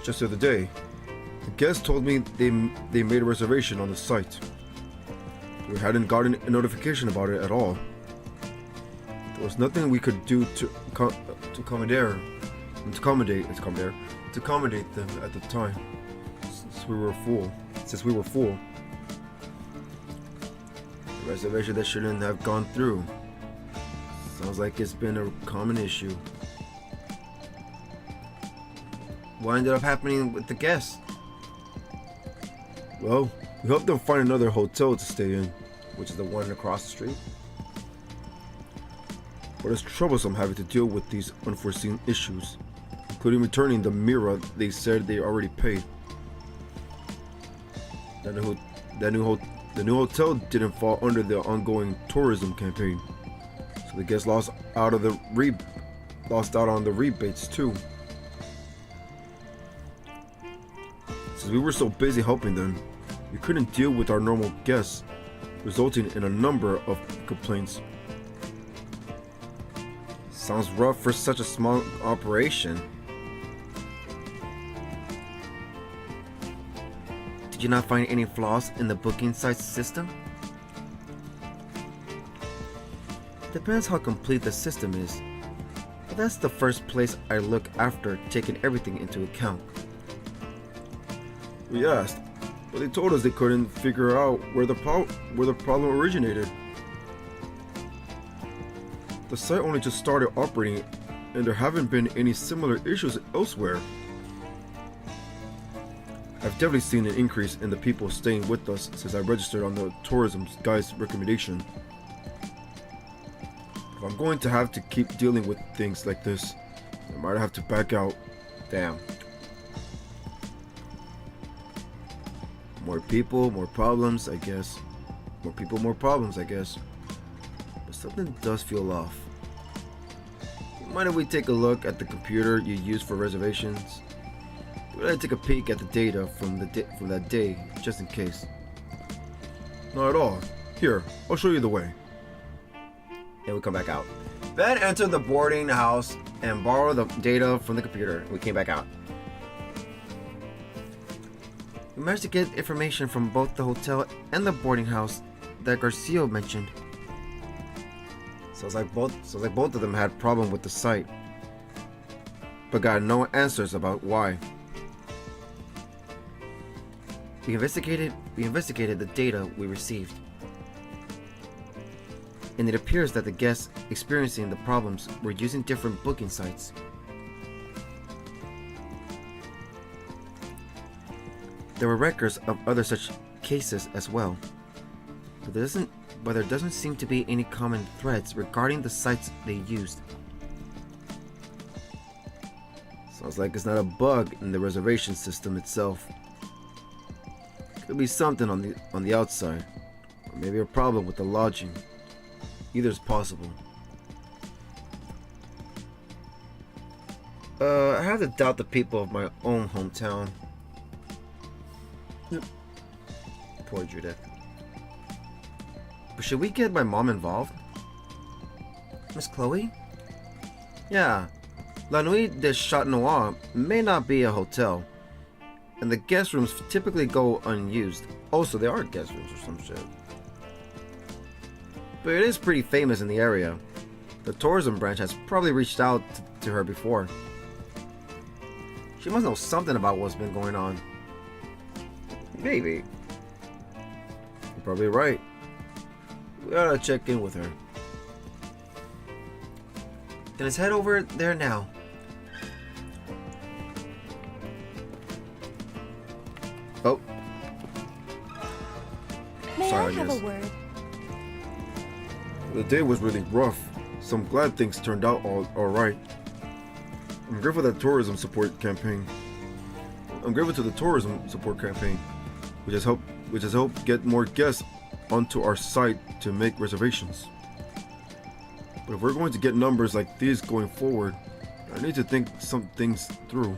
Just the other day, the guest told me they made a reservation on the site. We hadn't gotten a notification about it at all. There was nothing we could do to accommodate them at the time, since we were full. The reservation that shouldn't have gone through. Sounds like it's been a common issue. What ended up happening with the guests? Well, we helped them find another hotel to stay in, which is the one across the street. But it's troublesome having to deal with these unforeseen issues, including returning the mirror they said they already paid. The new hotel didn't fall under the ongoing tourism campaign, so the guests lost out on the rebates too. Since we were so busy helping them, we couldn't deal with our normal guests, resulting in a number of complaints. Sounds rough for such a small operation. Did you not find any flaws in the booking site system? Depends how complete the system is, but that's the first place I look after taking everything into account. We asked, but they told us they couldn't figure out where the problem originated. The site only just started operating, and there haven't been any similar issues elsewhere. I've definitely seen an increase in the people staying with us since I registered on the tourism guide's recommendation. If I'm going to have to keep dealing with things like this, I might have to back out. Damn. More people, more problems, I guess. More people, more problems, I guess. But something does feel off. Mind if we take a look at the computer you use for reservations? We gotta take a peek at the data from that day, just in case. Not at all. Here, I'll show you the way. And we come back out. Then enter the boarding house and borrow the data from the computer. We came back out. We managed to get information from both the hotel and the boarding house that Garcia mentioned. Sounds like both of them had problem with the site, but got no answers about why. We investigated the data we received, and it appears that the guests experiencing the problems were using different booking sites. There were records of other such cases as well, but there doesn't seem to be any common threads regarding the sites they used. Sounds like it's not a bug in the reservation system itself. Could be something on the outside, or maybe a problem with the lodging. Either is possible. I have to doubt the people of my own hometown. Poor Judith. But should we get my mom involved? Miss Chloe? Yeah. La Nuit de Chat Noir may not be a hotel, and the guest rooms typically go unused. Also, there are guest rooms or some shit. But it is pretty famous in the area. The tourism branch has probably reached out to her before. She must know something about what's been going on. Maybe. You're probably right. We gotta check in with her. Then let's head over there now. Oh. May Sorry, I have Agnes. a word? The day was really rough, so I'm glad things turned out all right. I'm grateful to the tourism support campaign, which has helped get more guests onto our site to make reservations. But if we're going to get numbers like these going forward, I need to think some things through.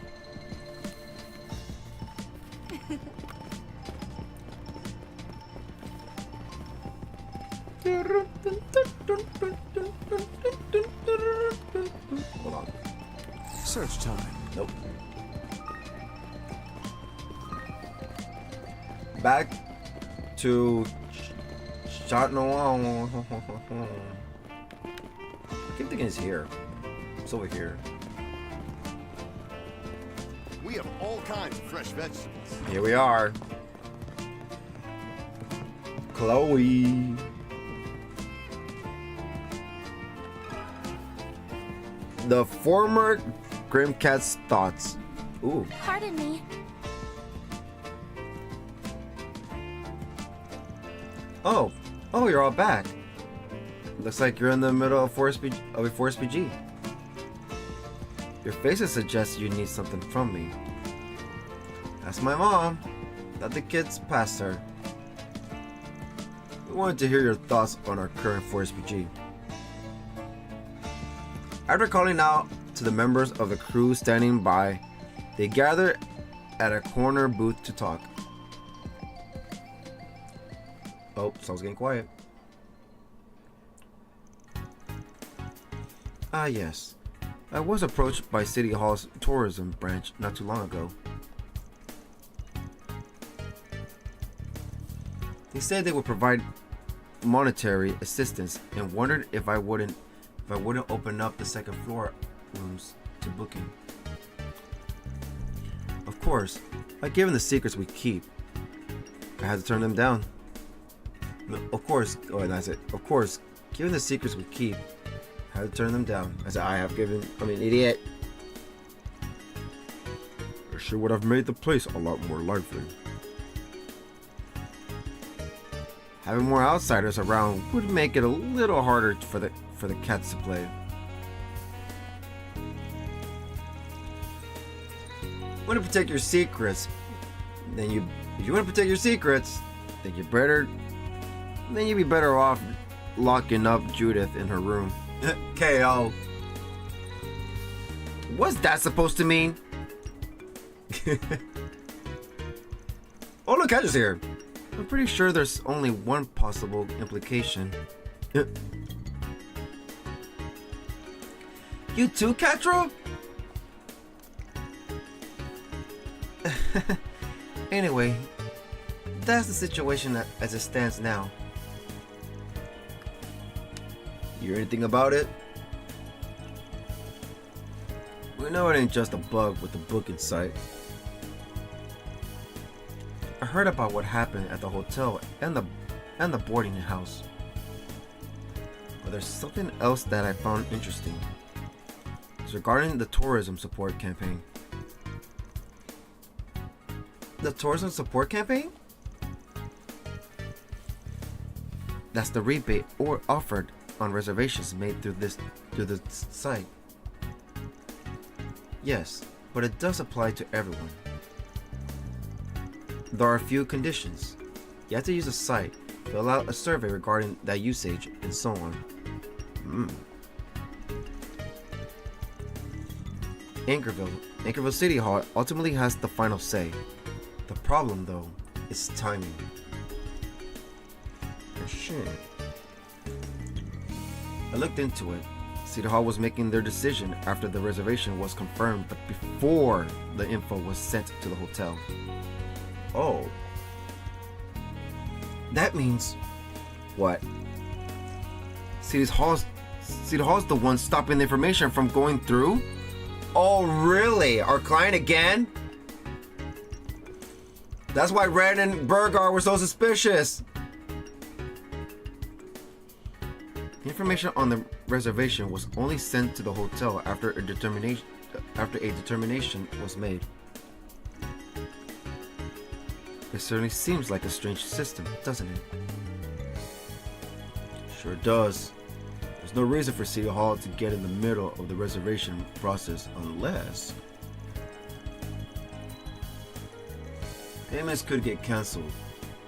Hold on. Search time. Nope. Back to Chat Noir. I keep thinking it's here. It's over here. We have all kinds of fresh vegetables. Here we are. Chloe. The former Grimcat's thoughts. Ooh. Pardon me. Oh, you're all back. Looks like you're in the middle of a 4SPG. Your faces suggest you need something from me. Ask my mom. Let the kids past her. We wanted to hear your thoughts on our current 4SPG. After calling out to the members of the crew standing by, they gather at a corner booth to talk. Oh, someone's getting quiet. Ah, yes. I was approached by City Hall's tourism branch not too long ago. They said they would provide monetary assistance and wondered if I wouldn't open up the second floor rooms to booking. Of course, by giving the secrets we keep, I had to turn them down. No, of course, oh, and that's it. Of course, given the secrets we keep, I had to turn them down. I said, I'm an idiot. It sure would have made the place a lot more lively. Having more outsiders around would make it a little harder for the cats to play. If you want to protect your secrets, then you'd be better off locking up Judith in her room. KO. What's that supposed to mean? Oh, look, Catcher's here. I'm pretty sure there's only one possible implication. You too, Catro? Anyway, that's the situation as it stands now. You hear anything about it? We know it ain't just a bug with the book in sight. I heard about what happened at the hotel and the boarding house. But there's something else that I found interesting. It's regarding the tourism support campaign. The tourism support campaign? That's the rebate or offered on reservations made through the site. Yes, but it does apply to everyone. There are a few conditions. You have to use the site, fill out a survey regarding that usage, and so on. Anchorville City Hall ultimately has the final say. The problem, though, is timing. Oh shit. I looked into it. City Hall was making their decision after the reservation was confirmed, but before the info was sent to the hotel. Oh. That means... what? City Hall's the one stopping the information from going through? Oh, really? Our client again? That's why Red and Burgar were so suspicious. The information on the reservation was only sent to the hotel after a determination was made. It certainly seems like a strange system, doesn't it? Sure does. There's no reason for City Hall to get in the middle of the reservation process unless payments could get cancelled.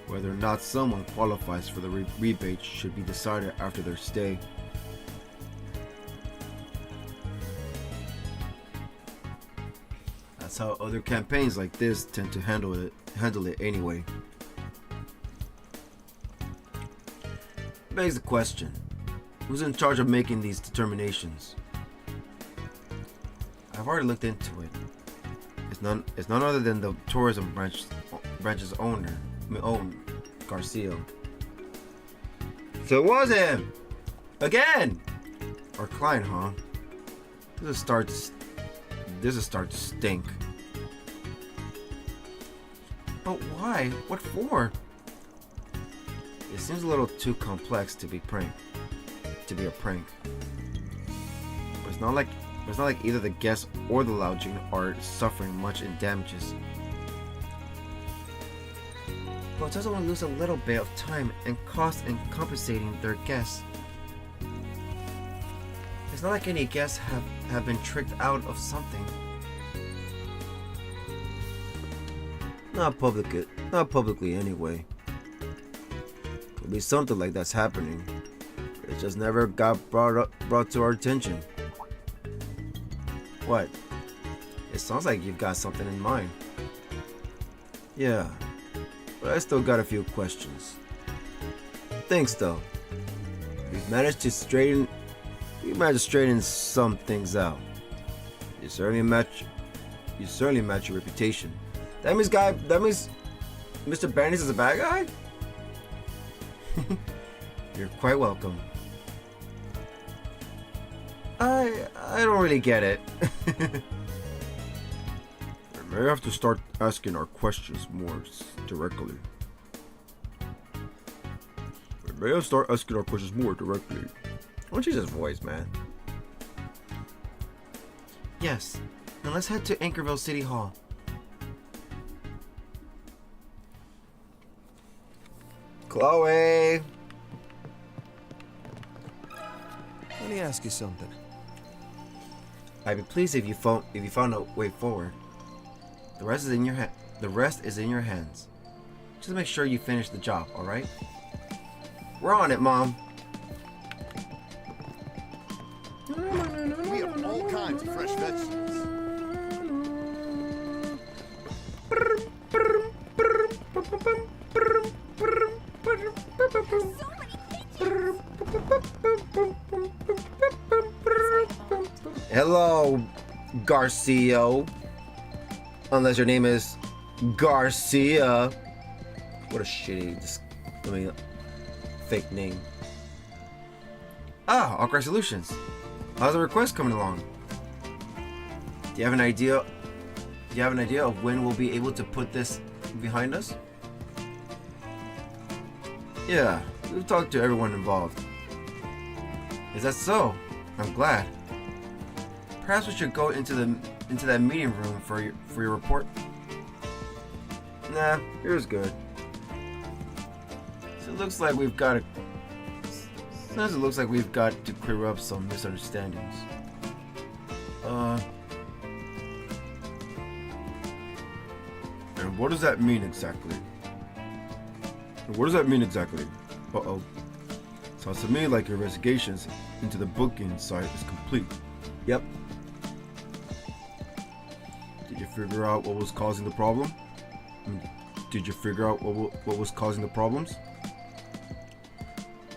Whether or not someone qualifies for the rebate should be decided after their stay. That's how other campaigns like this tend to handle it anyway. Begs the question, who's in charge of making these determinations? I've already looked into it. It's none other than the tourism branch's owner, Garcia. So it was him! Again! Our client, huh? This is start to stink. But why? What for? It seems a little too complex to be a prank. But it's not like either the guests or the lodging are suffering much in damages. But it doesn't want to lose a little bit of time and cost in compensating their guests. It's not like any guests have been tricked out of something. Not publicly anyway. Could be something like that's happening. It just never got brought to our attention. What? It sounds like you've got something in mind. Yeah, but I still got a few questions. Thanks though. We've managed to straighten some things out. You certainly match your reputation. That means Mr. Bandits is a bad guy? You're quite welcome. I don't really get it. I may have to start asking our questions more directly. Why don't you just voice, man? Yes. Now let's head to Anchorville City Hall. Chloe! Let me ask you something. I'd be pleased if you found a way forward. The rest is in your hands. Just make sure you finish the job, all right? We're on it, Mom. We have all kinds of fresh vegetables. Hello, Garcia. Unless your name is Garcia. What a shitty, fake name. Ah, Arkwright Solutions. How's the request coming along? Do you have an idea? Do you have an idea of when we'll be able to put this behind us? Yeah, we've talked to everyone involved. Is that so? I'm glad. Perhaps we should go into that meeting room for your report. Nah, here's good. So it looks like we've got to clear up some misunderstandings. And what does that mean exactly? Uh-oh. Sounds to me like your investigations into the booking site is complete. Yep. Did you figure out what was causing the problem?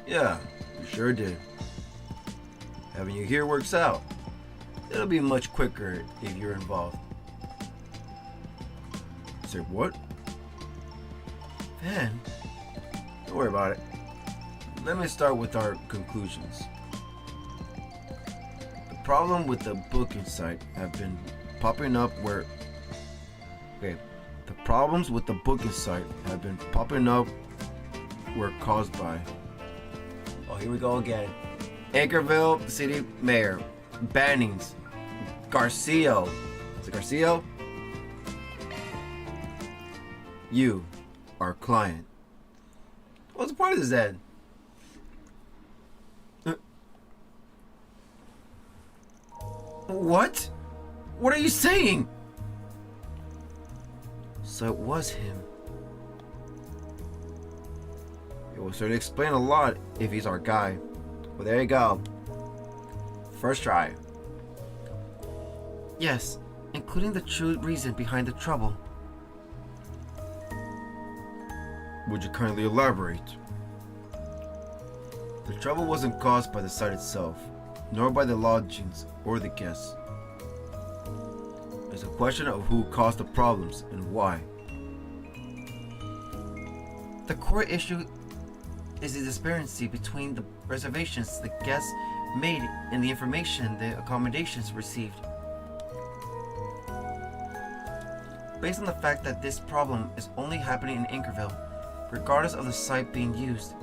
Yeah, we sure did. Having you here works out. It'll be much quicker if you're involved. Say what? Then, don't worry about it. Let me start with our conclusions. The problem with the booking site have been popping up where... Okay, the problems with the booking site have been popping up were caused by... Oh, here we go again. Anchorville City Mayor, Bannings, Garcia. Is it Garcia? You, our client. What's the point of this then? What? What are you saying? So it was him. It will certainly explain a lot if he's our guy. Well, there you go. First try. Yes, including the true reason behind the trouble. Would you kindly elaborate? The trouble wasn't caused by the site itself, nor by the lodgings or the guests. It's a question of who caused the problems and why. The core issue is the disparity between the reservations the guests made and the information the accommodations received. Based on the fact that this problem is only happening in Anchorville, regardless of the site being used,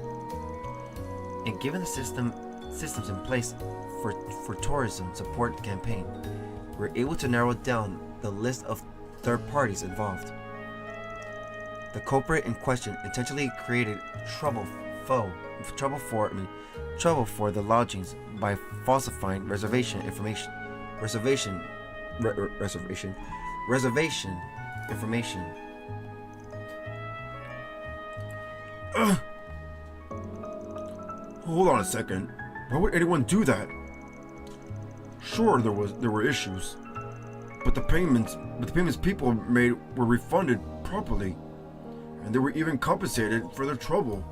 and given the systems in place for tourism support campaign, we're able to narrow down the list of third parties involved. The culprit in question intentionally created trouble for the lodgings by falsifying reservation information. Hold on a second. Why would anyone do that? Sure, there were issues, but the payments people made were refunded properly, and they were even compensated for their trouble.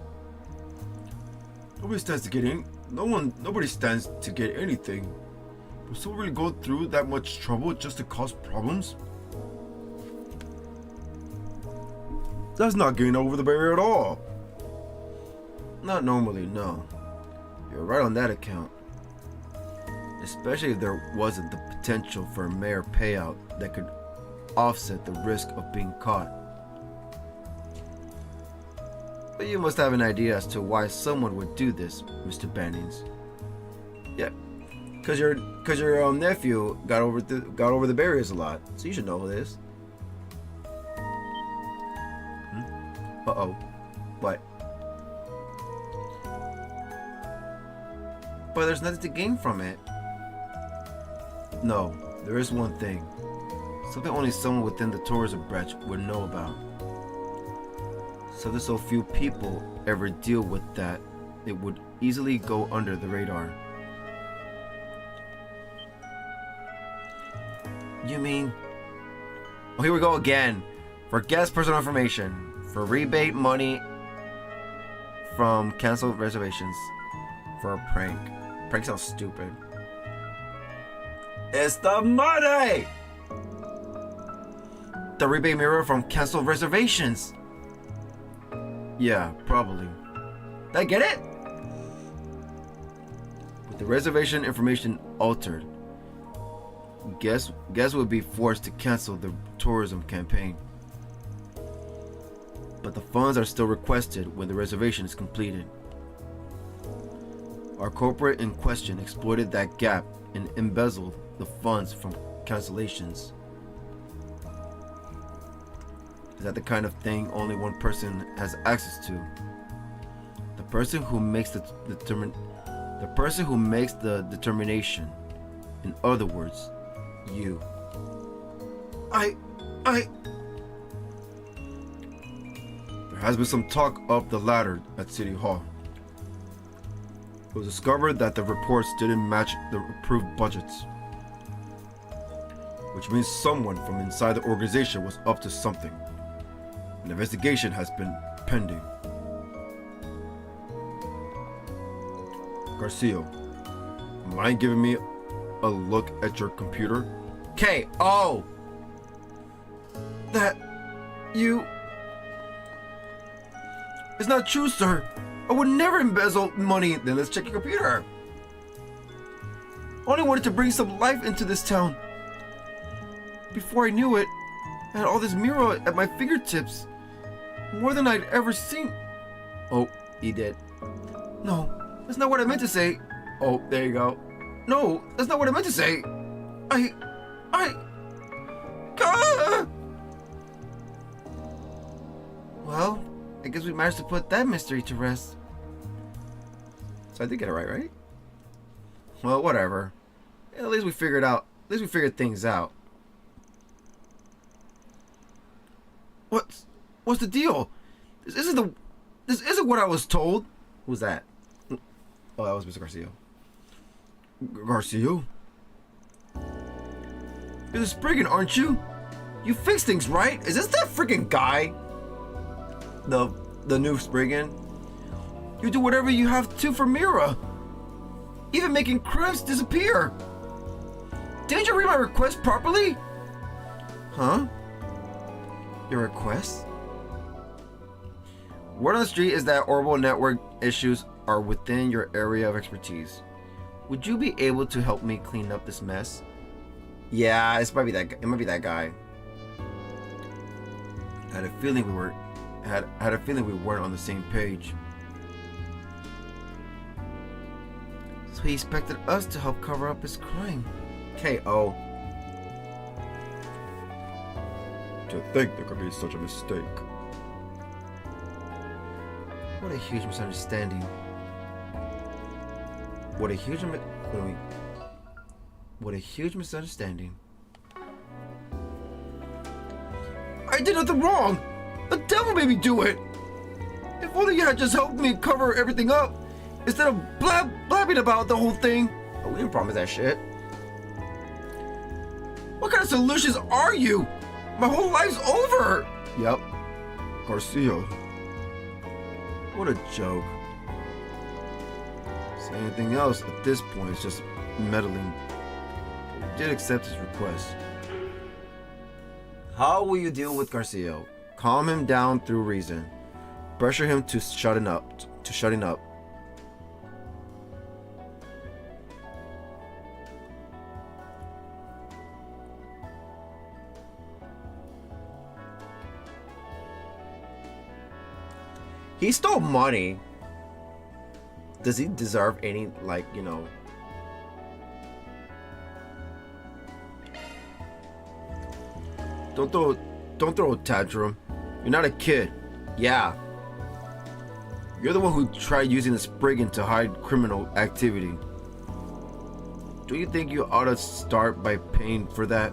Nobody stands to get anything. Will someone really go through that much trouble just to cause problems? That's not getting over the barrier at all. Not normally, no. You're right on that account. Especially if there wasn't the potential for a mayor payout that could offset the risk of being caught. But you must have an idea as to why someone would do this, Mr. Bannings. Yeah, cause your nephew got over the barriers a lot, so you should know this. Uh-oh. What? But there's nothing to gain from it. No, there is one thing. Something only someone within the tourism branch would know about. Something so few people ever deal with that it would easily go under the radar. You mean... Oh, here we go again. For guest personal information. For rebate money from canceled reservations. For a prank. Prank sounds stupid. It's the money! The rebate mirror from canceled reservations. Yeah, probably. Did I get it? With the reservation information altered, guests would be forced to cancel the tourism campaign. But the funds are still requested when the reservation is completed. Our corporate in question exploited that gap and embezzled the funds from cancellations. Is that the kind of thing only one person has access to? The person who makes the determination. In other words, you. There has been some talk up the ladder at City Hall. It was discovered that the reports didn't match the approved budgets, which means someone from inside the organization was up to something. An investigation has been pending. Garcia, mind giving me a look at your computer? K.O. That you... It's not true, sir. I would never embezzle money. Then let's check your computer. I only wanted to bring some life into this town. Before I knew it, I had all this mirror at my fingertips. More than I'd ever seen. Oh, he did. No, that's not what I meant to say. Oh, there you go. No, that's not what I meant to say. Well, I guess we managed to put that mystery to rest. So I did get it right? Well, whatever. At least we figured out. At least we figured things out. What's the deal? This isn't what I was told. Who's that? Oh, that was Mr. Garcia. Garcia? You're the Spriggan, aren't you? You fix things, right? Is this that freaking guy? The new Spriggan? You do whatever you have to for Mira. Even making crimps disappear. Didn't you read my request properly? Huh? Your request? Word on the street is that orbital network issues are within your area of expertise. Would you be able to help me clean up this mess? Yeah, it might be that guy. I had a feeling we weren't on the same page. So he expected us to help cover up his crime. K.O. To think there could be such a mistake. What a huge misunderstanding. What a huge misunderstanding. I did nothing wrong! The devil made me do it! If only you had just helped me cover everything up, instead of blabbing about the whole thing. Oh, we didn't promise that shit. What kind of solutions are you? My whole life's over! Yep. Garcia. What a joke. Say anything else at this point is just meddling. But we did accept his request. How will you deal with Garcia? Calm him down through reason. Pressure him to shutting up. He stole money. Does he deserve any, like, you know? Don't throw a tantrum. You're not a kid. Yeah. You're the one who tried using the Spriggan to hide criminal activity. Do you think you ought to start by paying for that?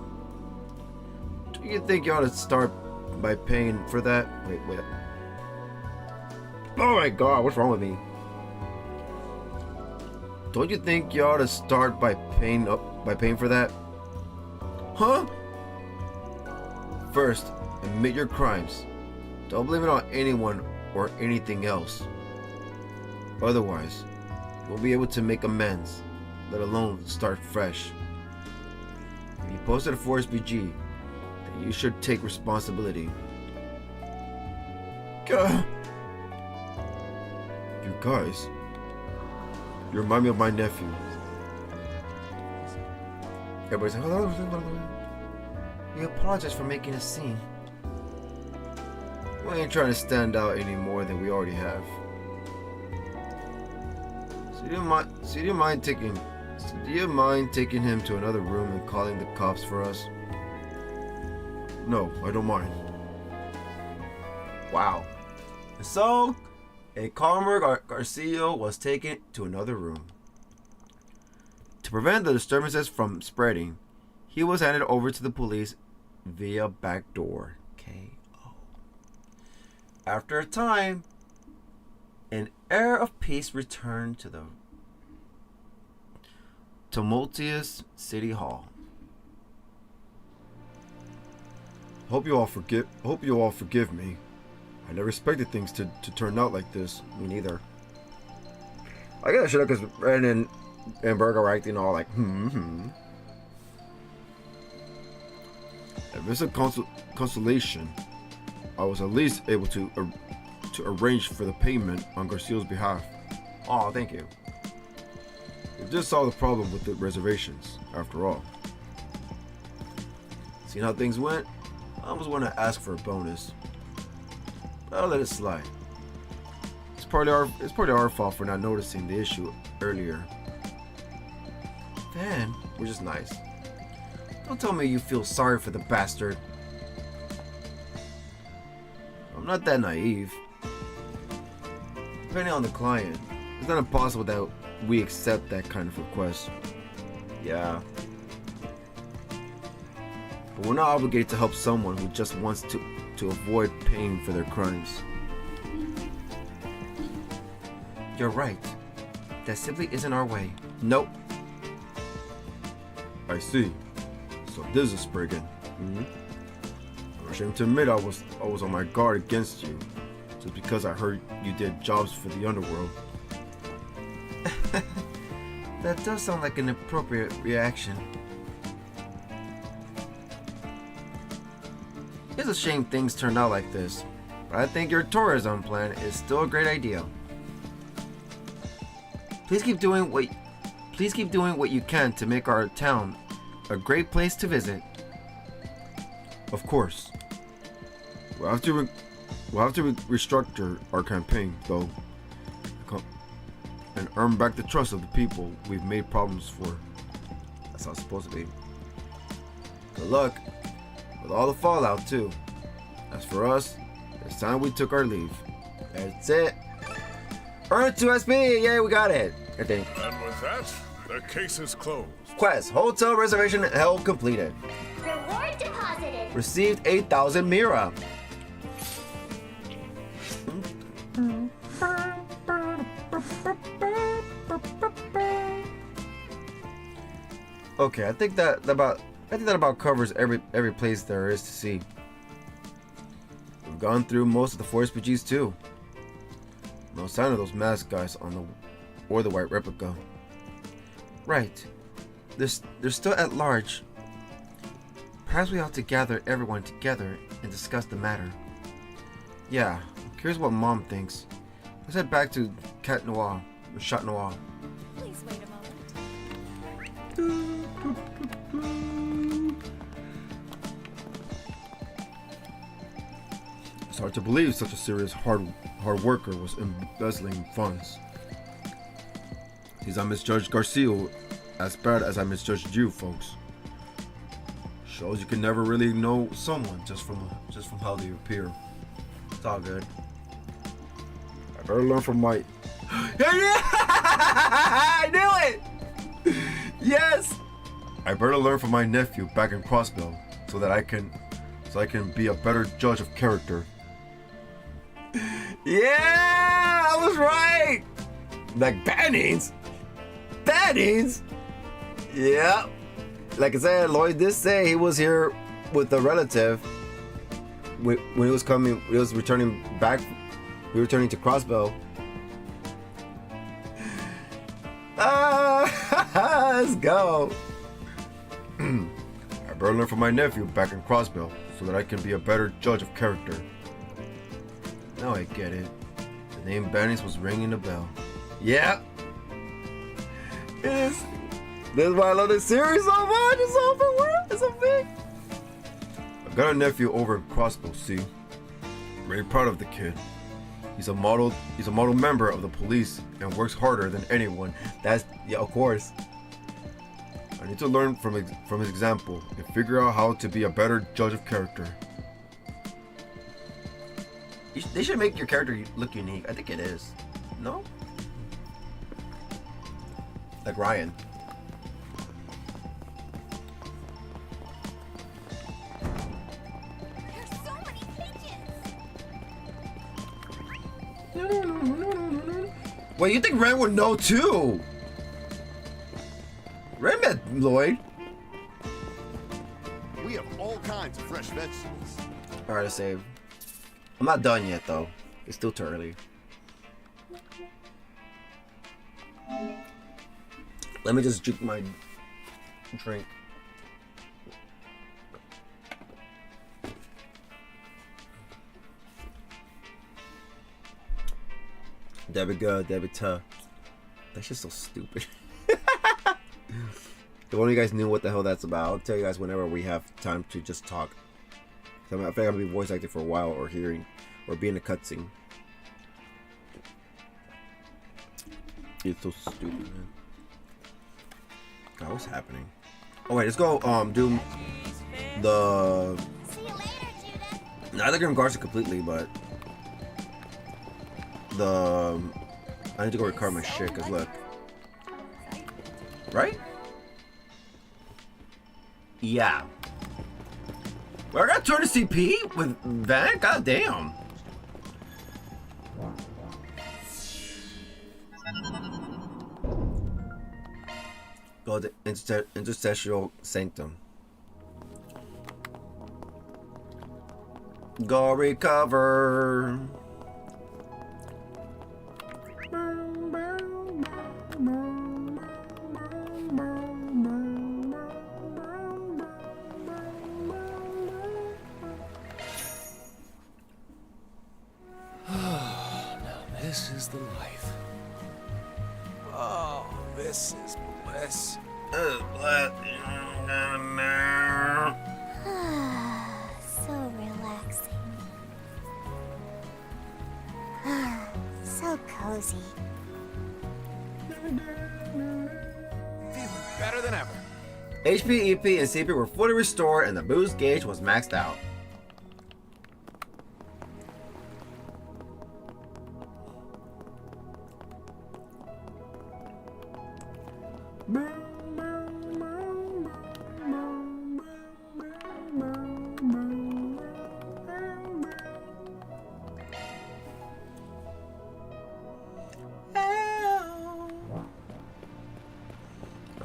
Wait. Oh my god, what's wrong with me? Don't you think you ought to start by paying for that? Huh? First, admit your crimes. Don't blame it on anyone or anything else. Otherwise, We'll be able to make amends, let alone start fresh. If you posted a Forest BG, then you should take responsibility. God. You guys, you remind me of my nephew. Everybody's like, oh, we apologize for making a scene. We ain't trying to stand out any more than we already have. So do you mind taking him to another room and calling the cops for us? No, I don't mind. Wow. So, a Calvard Garcia was taken to another room. To prevent the disturbances from spreading, he was handed over to the police via back door. KO. After a time, an air of peace returned to the tumultuous city hall. Hope you all forgive me. I never expected things to turn out like this. Me neither. I guess I should have, because Brandon and Berger were acting all like, If it's a consolation, I was at least able to arrange for the payment on Garcia's behalf. Oh, thank you. It just solved the problem with the reservations, after all. Seeing how things went, I was going to ask for a bonus. But I'll let it slide. It's partly our fault for not noticing the issue earlier. Then, which is nice. Don't tell me you feel sorry for the bastard. I'm not that naive. Depending on the client, it's not impossible that we accept that kind of request. Yeah. But we're not obligated to help someone who just wants to avoid paying for their crimes. You're right. That simply isn't our way. Nope. I see. So this is Spriggan. I'm ashamed to admit I was on my guard against you, just because I heard you did jobs for the underworld. That does sound like an appropriate reaction. It's a shame things turned out like this, but I think your tourism plan is still a great idea. Please keep doing what you can to make our town a great place to visit. Of course. We'll have to restructure our campaign, though, and earn back the trust of the people we've made problems for. That's how it's supposed to be. Good luck with all the fallout, too. As for us, it's time we took our leave. That's it. Earn 2 SP! Yay, we got it! I think. And with that, the case is closed. Quest. Hotel reservation held completed. Reward deposited. Received 8,000 Mira. Okay, I think that about covers every place there is to see. We've gone through most of the forest PGs too. No sign of those masked guys or the white replica. Right. They're still at large. Perhaps we ought to gather everyone together and discuss the matter. Yeah, I'm curious what Mom thinks. Let's head back to Chat Noir, or Chat Noir. Please wait a moment. It's hard to believe such a serious hard worker was embezzling funds. Since I misjudged Garcia as bad as I misjudged you folks. Shows you can never really know someone just from how they appear. It's all good. I better learn from my I knew it! Yes! I better learn from my nephew back in Crossbell so that I can be a better judge of character. Yeah! I was right! Like Bannings? Bannings? Yeah. Like I said, Lloyd did say he was here with a relative when he was returning to Crossbell. Let's go. I better learn from my nephew back in Crossbell so that I can be a better judge of character. Now I get it. The name Bannis was ringing a bell. Yeah. It is. This is why I love this series so much. It's so open world. It's so big. I've got a nephew over in Crossbell, see? I'm very proud of the kid. He's a model member of the police and works harder than anyone. That's, yeah, of course. I need to learn from his example and figure out how to be a better judge of character. They should make your character look unique. I think it is. No? Like Ryan. There's so many pigeons. Well, you think Ren would know too? Ren met Lloyd. We have all kinds of fresh vegetables. Alright, let's save. I'm not done yet though. It's still too early. Let me just drink my drink. Debit good, debit tough. That's just so stupid. If only you guys knew what the hell that's about, I'll tell you guys whenever we have time to just talk. I feel like I'm gonna be voice acting for a while, or hearing, or being a cutscene. It's so stupid, man. God, what's happening? Oh wait, let's go do the. See you later, Judith. Not the Grim Garza completely, but the. I need to go recover my shit, cause look. Right? Yeah. Well, I gotta turn to CP with Van? God damn. Go to Interstitial Sanctum. Go recover. This is the life. Oh, this is bliss. So relaxing. So cozy. Feeling better than ever. HP, EP, and CP were fully restored and the boost gauge was maxed out.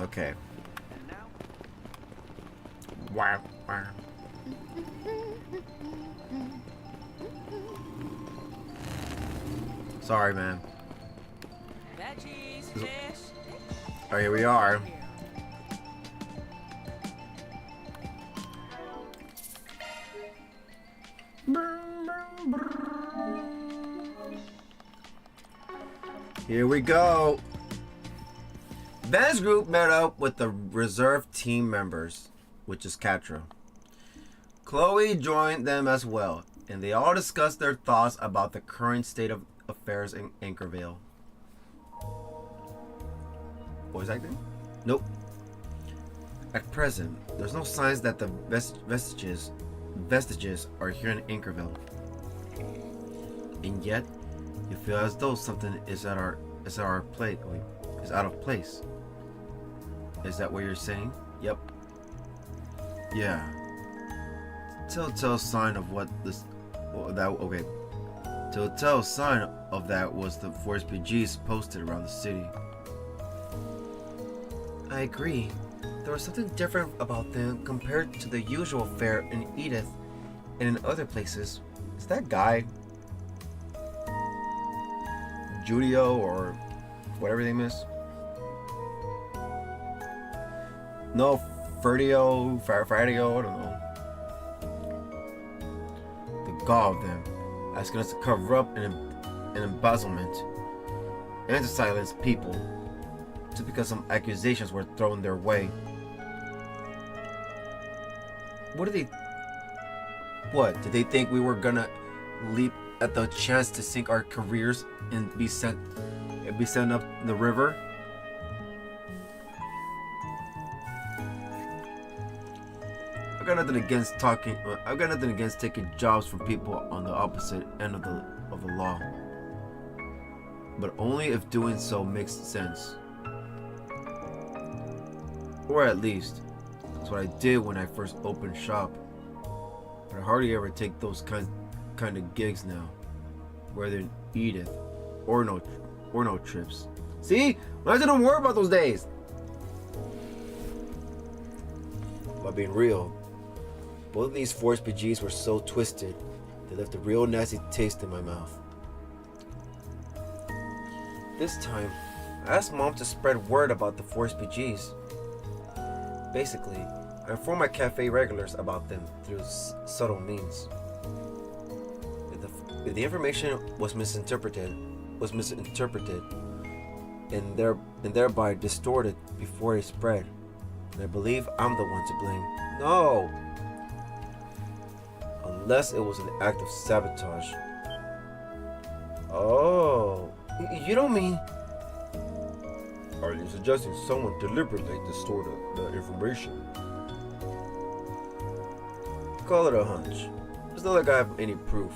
Okay. Wow. Wow. Sorry, man. Veggies, fish. Oh, here we are. Here we go. Van's group met up with the reserve team members, which is Catra. Chloe joined them as well, and they all discussed their thoughts about the current state of affairs in Anchorvale. Voice acting? Nope. At present, there's no signs that the vestiges are here in Anchorvale. And yet, you feel as though something is out of place. Is that what you're saying? Yep. Yeah. Telltale sign of what this. Okay. Telltale sign of that was the forest BGs posted around the city. I agree. There was something different about them compared to the usual fare in Edith and in other places. Is that guy Judio or whatever his name is? No, Ferdio, Fradio, I don't know. The gall of them, asking us to cover up an embezzlement and to silence people just because some accusations were thrown their way. What did they think we were gonna leap at the chance to sink our careers and be sent up the river? I've got nothing against taking jobs from people on the opposite end of the law, but only if doing so makes sense. Or at least, that's what I did when I first opened shop. But I hardly ever take those kind of gigs now, whether in Edith or no trips. See, I don't worry about those days. By being real, both of these forced PGs were so twisted they left a real nasty taste in my mouth. This time, I asked Mom to spread word about the forced PGs. Basically, I informed my cafe regulars about them through subtle means. If the information was misinterpreted, and thereby distorted before it spread, and I believe I'm the one to blame. No! Unless it was an act of sabotage. Oh, you don't mean... Are you suggesting someone deliberately distorted the information? Call it a hunch. It's not like I have any proof.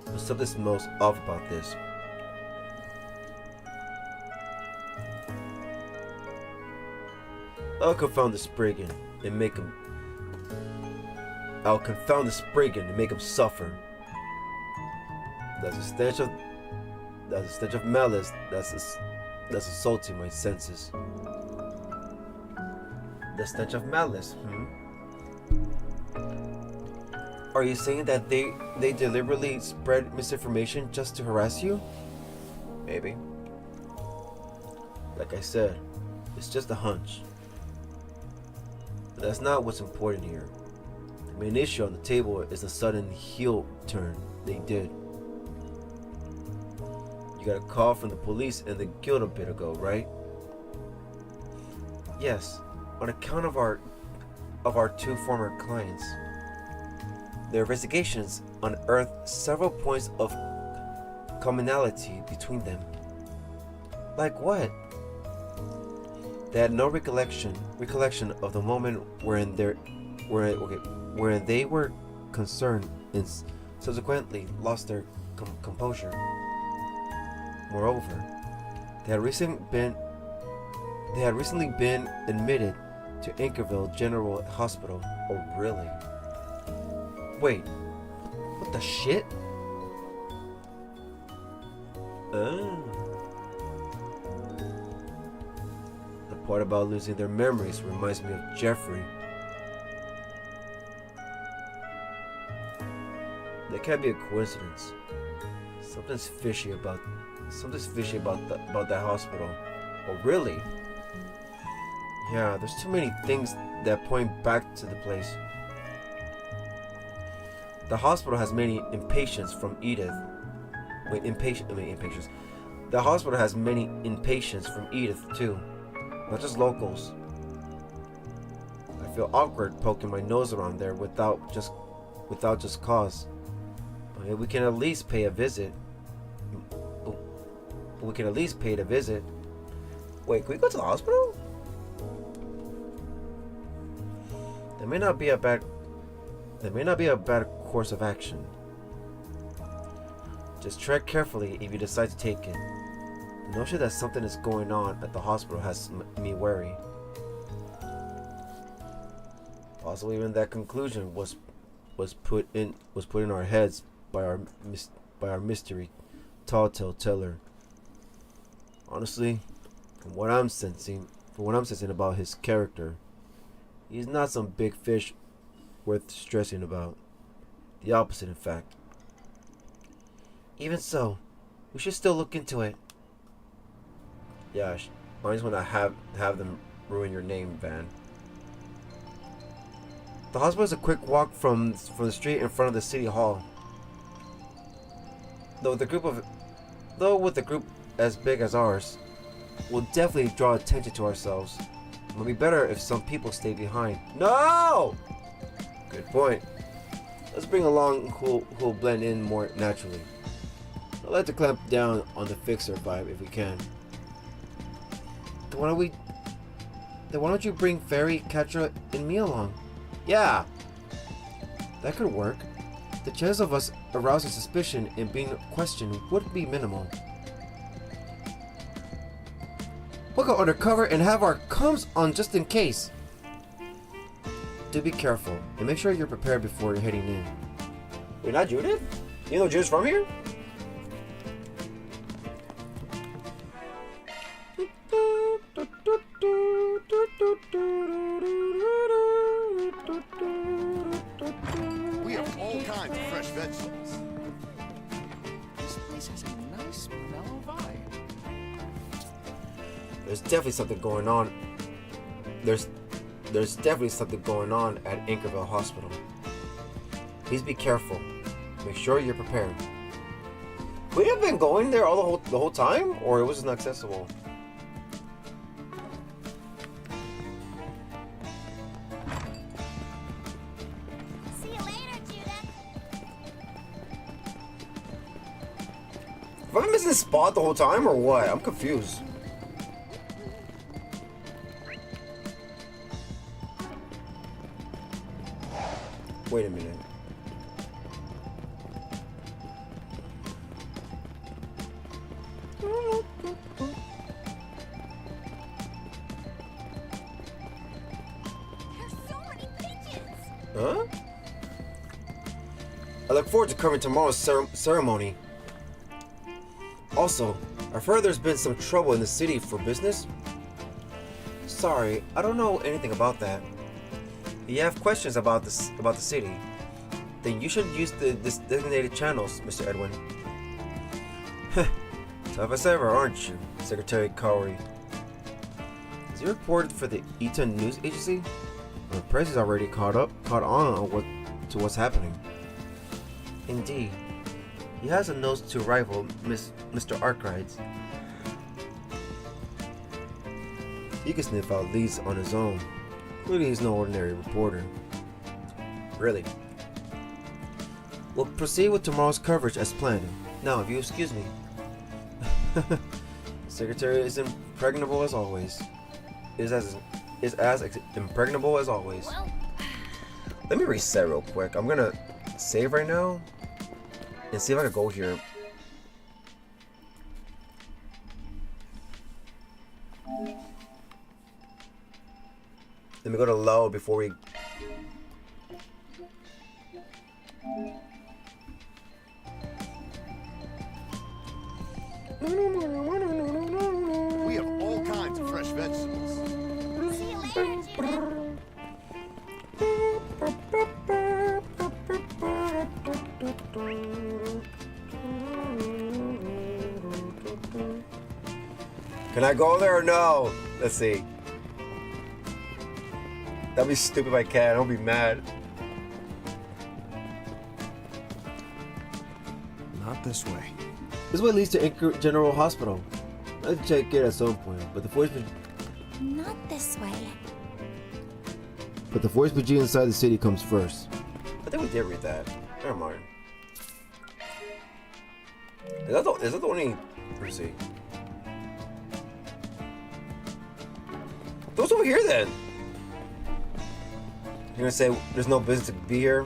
But something smells off about this. I'll confound the Spriggan and make him suffer. That's a stench of malice that's assaulting my senses. The stench of malice, Are you saying that they deliberately spread misinformation just to harass you? Maybe. Like I said, it's just a hunch. But that's not what's important here. The main issue on the table is the sudden heel turn they did. You got a call from the police and the guild a bit ago, right? Yes, on account of our two former clients. Their investigations unearthed several points of commonality between them. Like what? They had no recollection of the moment wherein they were concerned and subsequently lost their composure. Moreover, they had recently been admitted to Anchorville General Hospital. Oh, really? Wait, what the shit? Oh. The part about losing their memories reminds me of Jeffrey. That can't be a coincidence. Something's fishy about that hospital. Oh, really? Yeah, there's too many things that point back to the place. The hospital has many inpatients from Edith. The hospital has many inpatients from Edith too, not just locals. I feel awkward poking my nose around there without just cause. I mean, we can at least pay a visit. Wait, can we go to the hospital? That may not be a bad course of action. Just tread carefully if you decide to take it. The notion that something is going on at the hospital has me wary. Possibly even that conclusion was put in our heads by our mystery telltale teller. Honestly, from what I'm sensing about his character, he's not some big fish worth stressing about. The opposite, in fact. Even so, we should still look into it. Yeah, I just want to have them ruin your name, Van. The hospital is a quick walk from the street in front of the city hall. Though with a group as big as ours, we'll definitely draw attention to ourselves. It would be better if some people stay behind. No! Good point. Let's bring along who'll blend in more naturally. I'd like to clamp down on the fixer vibe if we can. Then why don't you bring Fairy, Catra, and me along? Yeah! That could work. The chance of us arousing suspicion and being questioned would be minimal. We'll go undercover and have our comms on just in case. Do be careful and make sure you're prepared before you're heading in. Wait, not Judith? You know Judith's from here? We have all kinds of fresh vegetables. This place has a nice, mellow vibe. There's definitely something going on. There's definitely something going on at Anchorville Hospital. Please be careful. Make sure you're prepared. Could we have been going there all the whole time, or it wasn't accessible? See you later, Judith. Have I been missing this spot the whole time, or what? I'm confused. Wait a minute. There's so many pigeons. Huh? I look forward to covering tomorrow's ceremony. Also, I've heard there's been some trouble in the city for business. Sorry, I don't know anything about that. If you have questions about the city, then you should use the designated channels, Mr. Edwin. Tough as ever, aren't you, Secretary Cowrie? Has he reported for the Eton News Agency? Well, the press is already caught on to what's happening. Indeed, he has a nose to rival Mr. Arkwright's. He can sniff out leads on his own. Clearly, he's no ordinary reporter. Really. We'll proceed with tomorrow's coverage as planned. Now, if you excuse me. Secretary is impregnable as always. Is as impregnable as always. Well, Let me reset real quick. I'm gonna save right now and see if I can go here. Let me go to low before we. We have all kinds of fresh vegetables. see you later, Judith. Can I go there or no? Let's see. That'd be stupid if I can. I'll be mad. Not this way. This way leads to Anchor General Hospital. Let's check it at some point, but the Not this way. voice PG inside the city comes first. I think we did read that. Never mind. Is that the only? Let's see. What's over here then? You're gonna say there's no business to be here?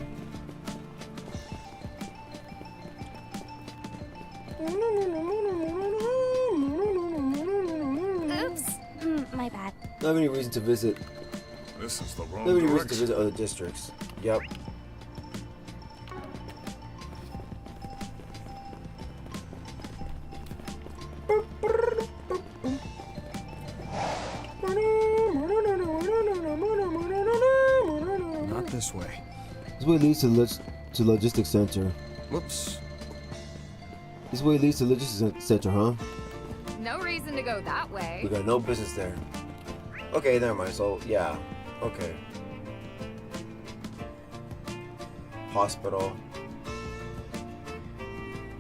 Oops. My bad. Not have any reason to visit. This is the wrong Not have any reason to direction. visit other districts. Yep. Not this way. This way leads to logistics center. Whoops. This way leads to logistics center, huh? No reason to go that way. We got no business there. Okay, never mind. So yeah, okay. Hospital.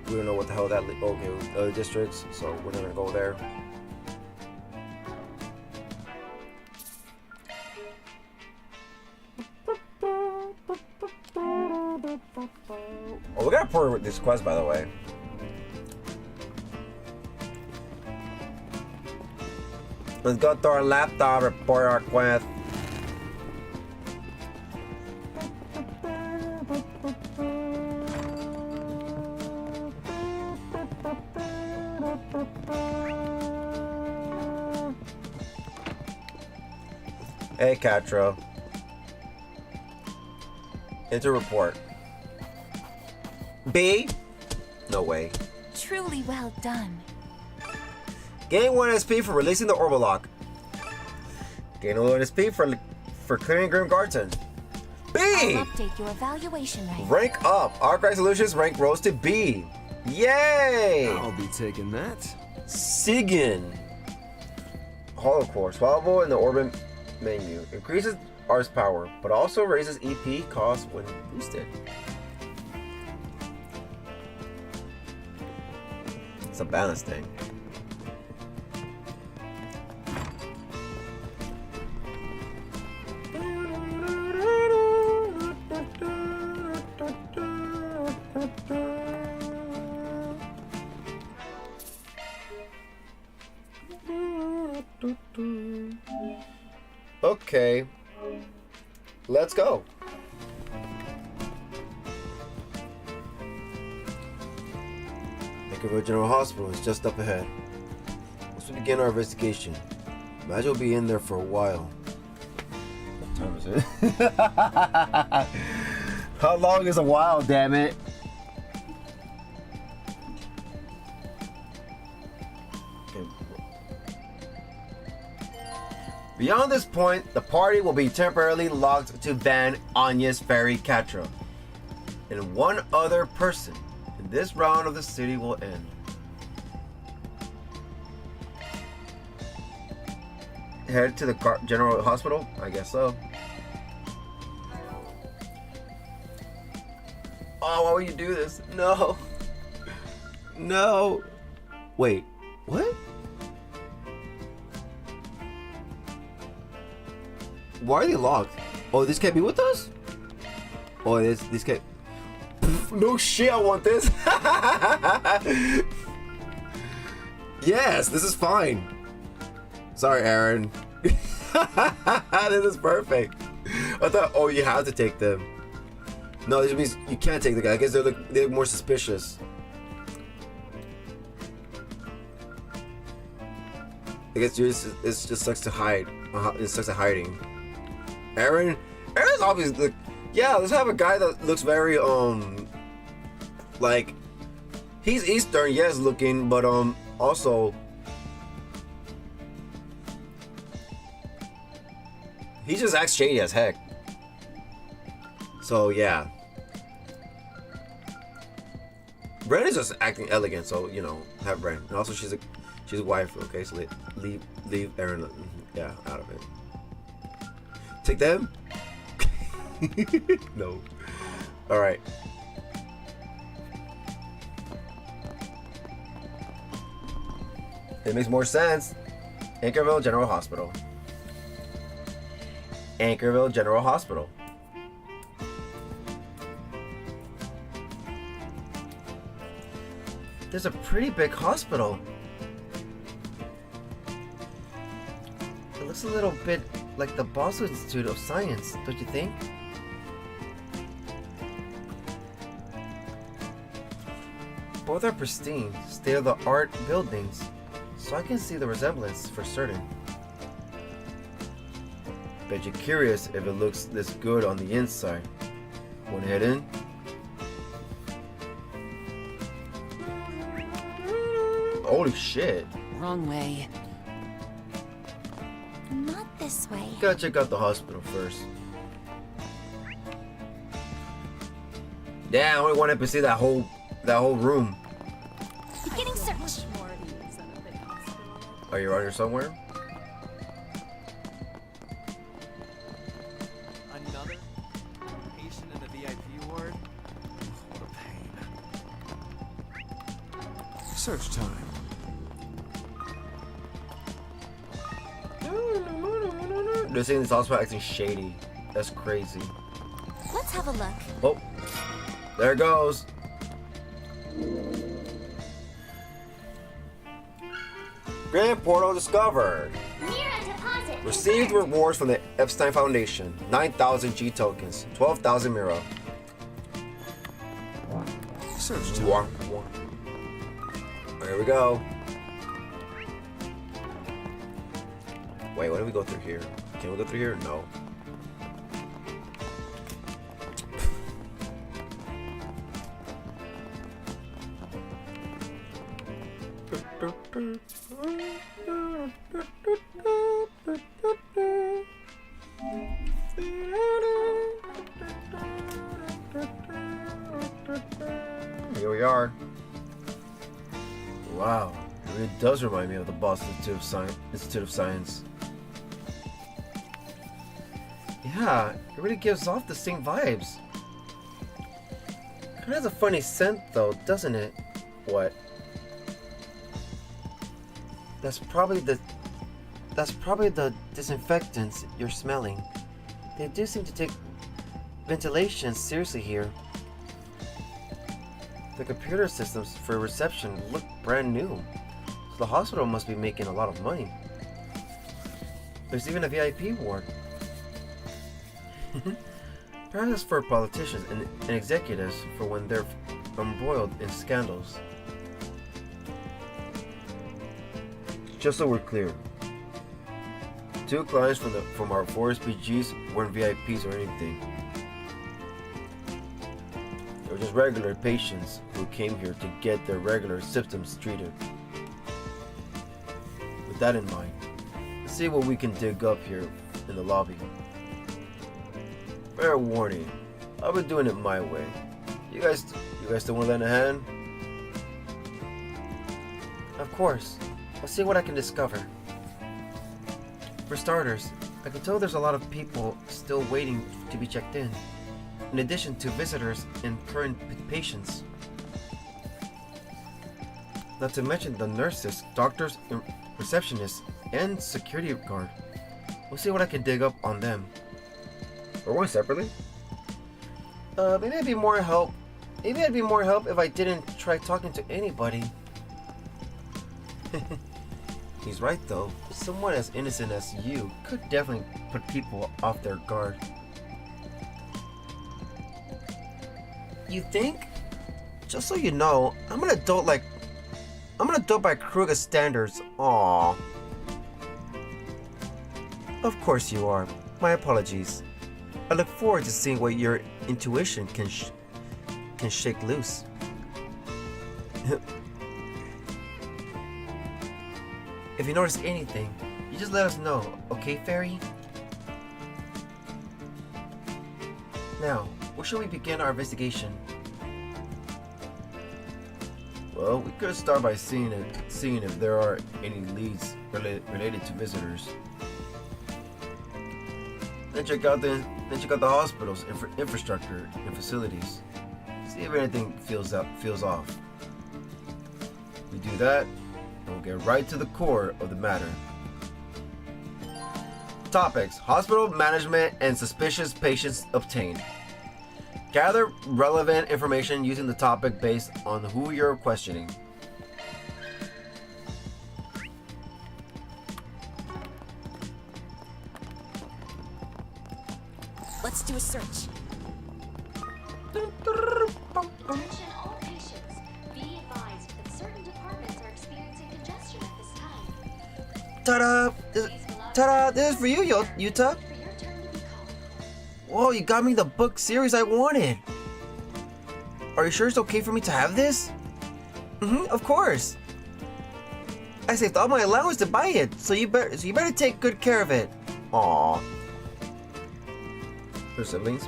We don't know what the hell that. Okay, other districts, so we're not gonna go there. Oh, we gotta pour this quest, by the way. Let's go to our laptop, report our quest. Hey, Catra. Enter report. B? No way. Truly well done. Gain 1 SP for releasing the orbital lock. Gain 1 SP for clearing Grim Garden. B! I'll update your evaluation rank. Rank up. Archive Solutions rank rose to B. Yay! I'll be taking that. Sigan. Hollow core. Swallowable in the orbit menu. Increases Ars power, but also raises EP cost when boosted. It's a balance thing. Okay, let's go. Calvard General Hospital is just up ahead. Once we begin our investigation, imagine we'll be in there for a while. What time is it? How long is a while, damn it? Beyond this point, the party will be temporarily locked to Van Anya's Ferry Catra. And one other person in this round of the city will end. Head to the General Hospital? I guess so. Oh, why would you do this? No. No. Wait, what? Why are they locked? Oh, this can't be with us? Oh, this can't. No shit, I want this. Yes, this is fine. Sorry, Aaron. This is perfect. I thought, oh, you have to take them. No, this means you can't take the guy. I guess they look more suspicious. I guess it just sucks to hide. It sucks at hiding. Aaron's obviously, yeah, let's have a guy that looks very, like, he's Eastern, yes, looking, but, also, he just acts shady as heck. So, yeah. Bren is just acting elegant, so, you know, have Bren. And also, she's a wife, okay, so leave Aaron, yeah, out of it. Take them? No. Alright. It makes more sense. Anchorville General Hospital. Anchorville General Hospital. There's a pretty big hospital. It looks a little bit like the Boston Institute of Science, don't you think? Both are pristine, state-of-the-art buildings, so I can see the resemblance for certain. Bet you're curious if it looks this good on the inside. Wanna head in? Holy shit. Wrong way. Not this way. Gotta check out the hospital first. Damn, I only wanted to see that whole room. Beginning search. Are you around here somewhere? Another patient in the VIP ward? Search time. They're saying this hospital acting shady. That's crazy. Let's have a look. Oh, there it goes. Grand portal discovered. Mira deposit. Received rewards from the Epstein Foundation. 9,000 G tokens. 12,000 Mira. Search time. There we go. Wait, what do we go through here? Can we go through here? No. Here we are. Wow, it really does remind me of the Boston Institute of Science. Yeah, it really gives off the same vibes. Kinda has a funny scent though, doesn't it? What? That's probably the disinfectants you're smelling. They do seem to take ventilation seriously here. The computer systems for reception look brand new, so the hospital must be making a lot of money. There's even a VIP ward. Perhaps for politicians and executives for when they're embroiled in scandals. Just so we're clear, 2 clients from our 4 SPGs weren't VIPs or anything. They were just regular patients who came here to get their regular symptoms treated. With that in mind, let's see what we can dig up here in the lobby. Fair warning, I'll be doing it my way. You guys still want to lend a hand? Of course. I'll see what I can discover. For starters, I can tell there's a lot of people still waiting to be checked in addition to visitors and current patients. Not to mention the nurses, doctors, receptionists, and security guard. We'll see what I can dig up on them. Or one separately? Maybe I'd be more help. Maybe I'd be more help if I didn't try talking to anybody. He's right though. Someone as innocent as you could definitely put people off their guard. You think? Just so you know, I'm an adult by Kruger standards. Aww. Of course you are. My apologies. I look forward to seeing what your intuition can shake loose. If you notice anything, you just let us know, okay, Fairy? Now, where should we begin our investigation? Well, we could start by seeing if there are any leads related to visitors. Then check out the hospital's infrastructure and facilities. See if anything feels off. We do that, and we'll get right to the core of the matter. Topics: hospital management and suspicious patients obtained. Gather relevant information using the topic based on who you're questioning. Let's do a search. Attention all patients. Be advised that certain departments are experiencing congestion at this time. Ta-da! Ta-da! This is for you, Yuta. Whoa, you got me the book series I wanted. Are you sure it's okay for me to have this? Of course. I saved all my allowance to buy it, so you better take good care of it. Aww. Your siblings?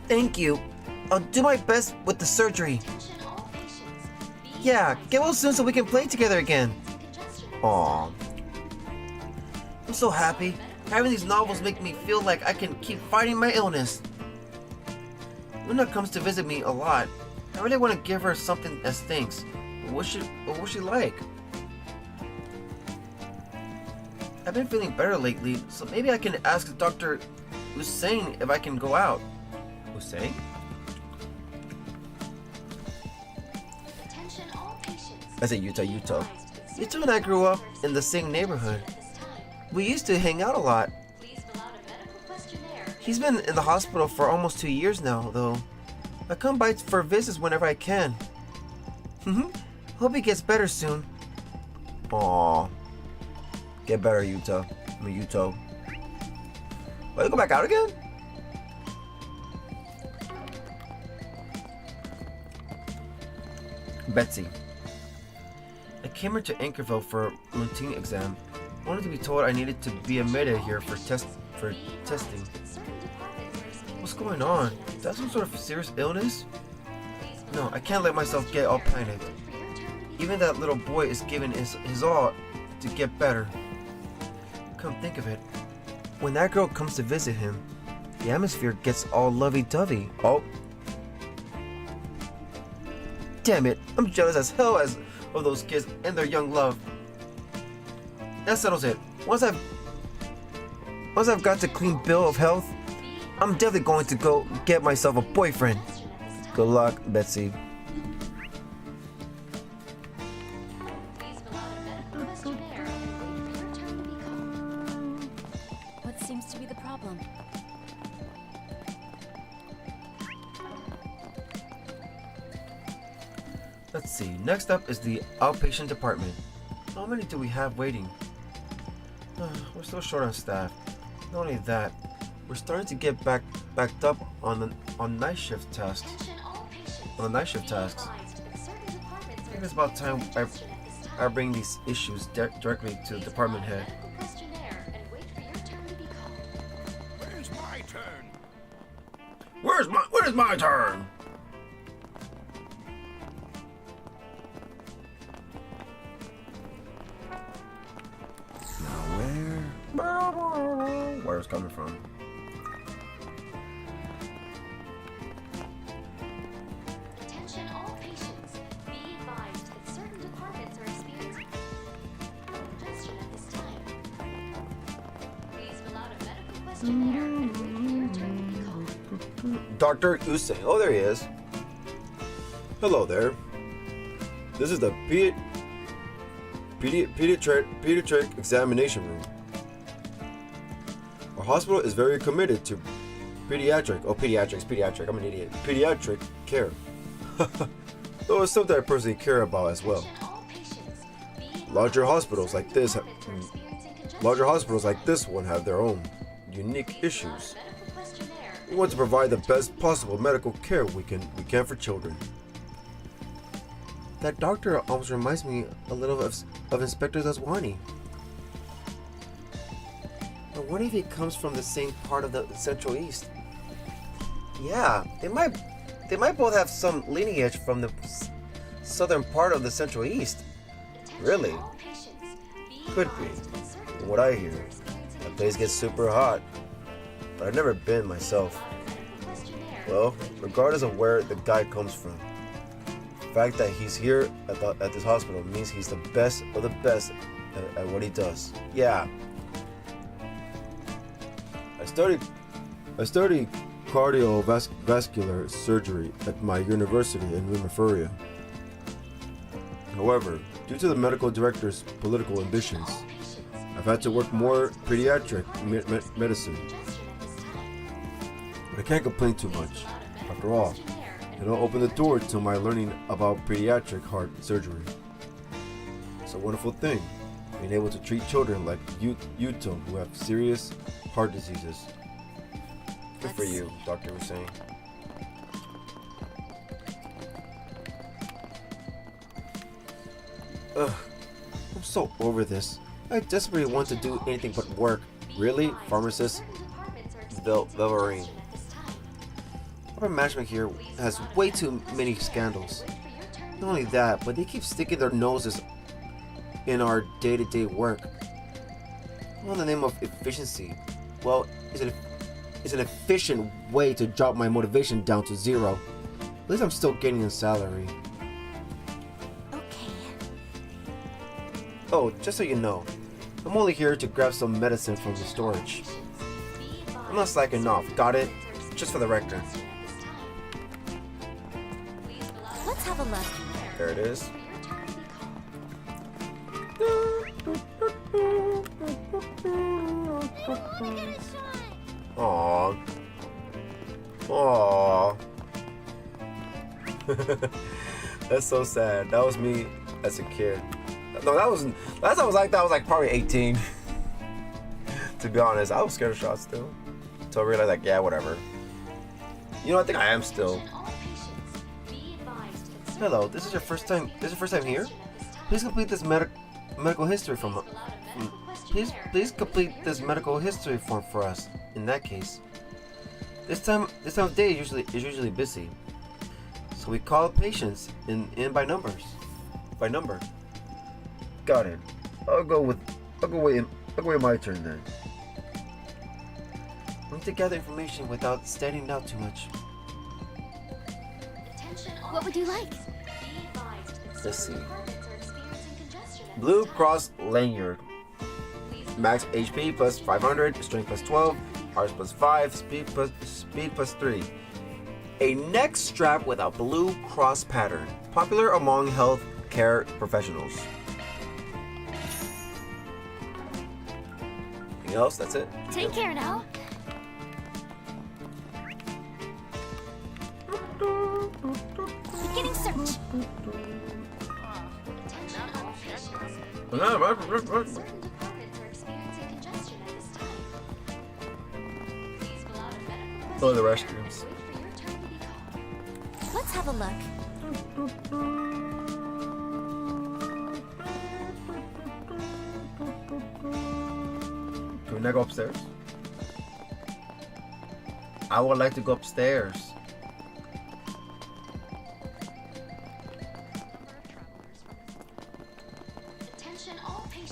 Thank you. I'll do my best with the surgery. Yeah, get well soon so we can play together again. Aww. I'm so happy. Having these novels make me feel like I can keep fighting my illness. Luna comes to visit me a lot. I really want to give her something as thanks. What's she like? I've been feeling better lately, so maybe I can ask Dr. Hussein if I can go out. Hussein? Attention all patients. I say Yuta. Yuta and I grew up in the same neighborhood. We used to hang out a lot. Please fill out a medical questionnaire. He's been in the hospital for almost 2 years now, though. I come by for visits whenever I can. Hope he gets better soon. Aww. Get better, Yuta. Yuto. Will you go back out again? Betsy. I came here to Anchorville for a routine exam. I wanted to be told I needed to be admitted here for testing. What's going on? Is that some sort of serious illness? No, I can't let myself get all panicked. Even that little boy is giving his all to get better. Come think of it. When that girl comes to visit him, the atmosphere gets all lovey-dovey. Oh. Damn it, I'm jealous as hell of those kids and their young love. That settles it. Once I've got a clean bill of health, I'm definitely going to go get myself a boyfriend. Good luck, Betsy. What seems to be the problem? Let's see. Next up is the outpatient department. How many do we have waiting? We're still short on staff. Not only that, we're starting to get backed up on night shift tasks. On the night shift tasks. I think it's about time I bring these issues directly to the department head. Where's my turn? When is my turn? Where it's coming from. Attention all patients. Be advised that certain departments are experiencing congestion at this time. Please fill out a medical questionnaire and wait for your turn to be called. Dr. Hussein. Oh, there he is. Hello there. This is the pediatric examination room. Our hospital is very committed to pediatric, I'm an idiot. Pediatric care. Though it's something I personally care about as well. Larger hospitals like this one have their own unique issues. We want to provide the best possible medical care we can for children. That doctor almost reminds me a little of Inspector Zaswani. I wonder if he comes from the same part of the Central East. Yeah, they might both have some lineage from the southern part of the Central East. Really? Could be. From what I hear, that place gets super hot. But I've never been myself. Well, regardless of where the guy comes from, the fact that he's here at this hospital means he's the best of the best at what he does. Yeah. I studied cardiovascular surgery at my university in Rheumaphoria. However, due to the medical director's political ambitions, I've had to work more pediatric medicine. But I can't complain too much. After all, it'll open the door to my learning about pediatric heart surgery. It's a wonderful thing, being able to treat children like Yuto who have serious heart diseases. Good for you, Dr. Hussein. Ugh, I'm so over this. I desperately want to do anything but work. Really? Pharmacist Velverine. Our management here has way too many scandals. Not only that, but they keep sticking their noses in our day-to-day work. All in the name of efficiency. Well, it's an efficient way to drop my motivation down to zero. At least I'm still getting a salary. Okay, Oh, just so you know, I'm only here to grab some medicine from the storage. I'm not slacking off, got it? Just for the record. Let's have a look. There it is. Aww. Aww. That's so sad. That was me as a kid. No, that wasn't. Last time I was like that, I was like probably 18. To be honest, I was scared of shots still. Until I realized, like, yeah, whatever. You know, I think I am still. Hello, this is your first time. This is your first time here. Please complete this medical history form. Please complete this medical history form for us. In that case, this time of day is usually busy. So we call patients in by numbers. By number. Got it. I'll go with my turn then. I need to gather information without standing out too much. What would you like? Let's see. Blue Cross lanyard. Max HP plus 500, strength plus 12, Rs plus 5, speed plus 3. A neck strap with a blue cross pattern, popular among health care professionals. Anything else? That's it. Take care now. Beginning search. Go to the restrooms. Let's have a look. Can we not go upstairs? I would like to go upstairs.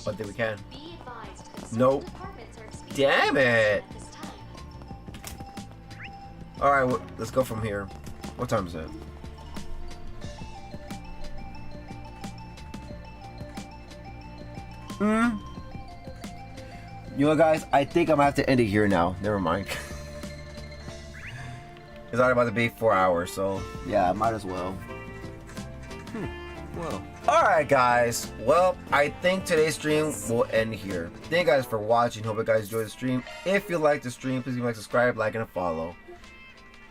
But then we can. Nope. Damn it! Alright, well, let's go from here. What time is it? You know, guys, I think I'm gonna have to end it here now. Never mind. It's already about to be 4 hours, so yeah, I might as well. Well. Alright, guys. Well, I think today's stream will end here. Thank you guys for watching. Hope you guys enjoyed the stream. If you like the stream, please give me a subscribe, like, and a follow.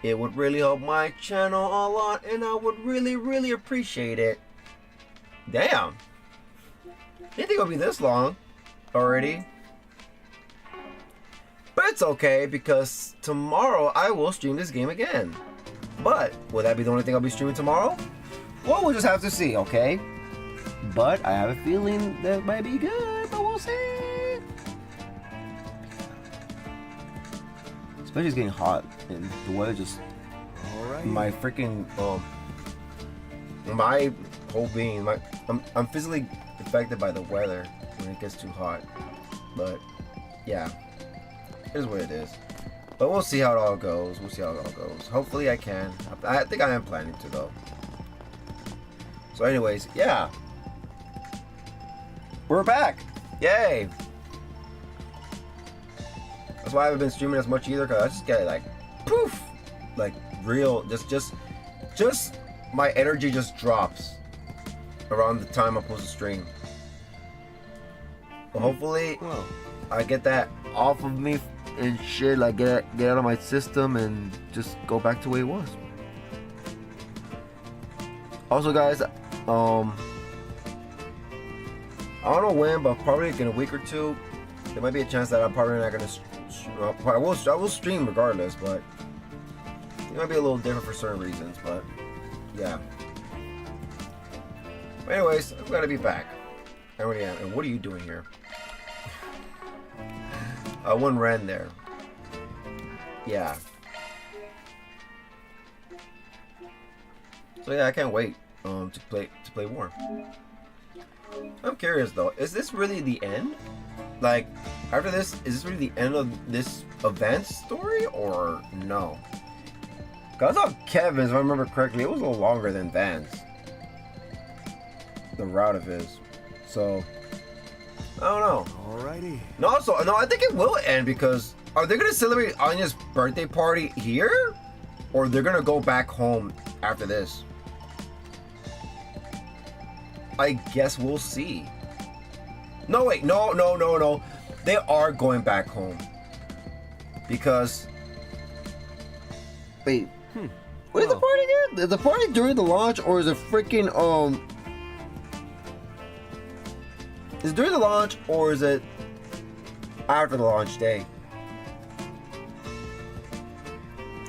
It would really help my channel a lot, and I would really appreciate it. Damn. Didn't think it would be this long already. But it's okay, because tomorrow I will stream this game again. But will that be the only thing I'll be streaming tomorrow? Well, we'll just have to see, okay? But I have a feeling that might be good, but we'll see. Especially it's getting hot and the weather just... Alright. My freaking, my whole being, I'm physically affected by the weather when it gets too hot. But, yeah. It is what it is. But we'll see how it all goes. We'll see how it all goes. Hopefully I can. I think I am planning to, though. So anyways, yeah. We're back. Yay. That's why I haven't been streaming as much either, because I just get like poof, like real just my energy just drops around the time I'm supposed to stream. But hopefully I get that off of me and shit, like get out of my system and just go back to where it was. Also, guys, I don't know when, but probably in a week or two, there might be a chance that I'm probably not gonna. I will stream regardless, but it might be a little different for certain reasons. But yeah. But anyways, I'm glad to be back. I already am. And what are you doing here? One ran there. Yeah. So yeah, I can't wait to play more. I'm curious though, is this really the end? Like, after this, is this really the end of this event story or no? Cause I thought Kevin's, if I remember correctly, it was a little longer than Van's. The route of his. So don't know. Alrighty. No, I think it will end because are they gonna celebrate Anya's birthday party here, or they're gonna go back home after this? I guess we'll see. No, wait, no. They are going back home because. Wait. Where's the party again? Is the party during the launch or is it freaking Is it during the launch or is it after the launch day?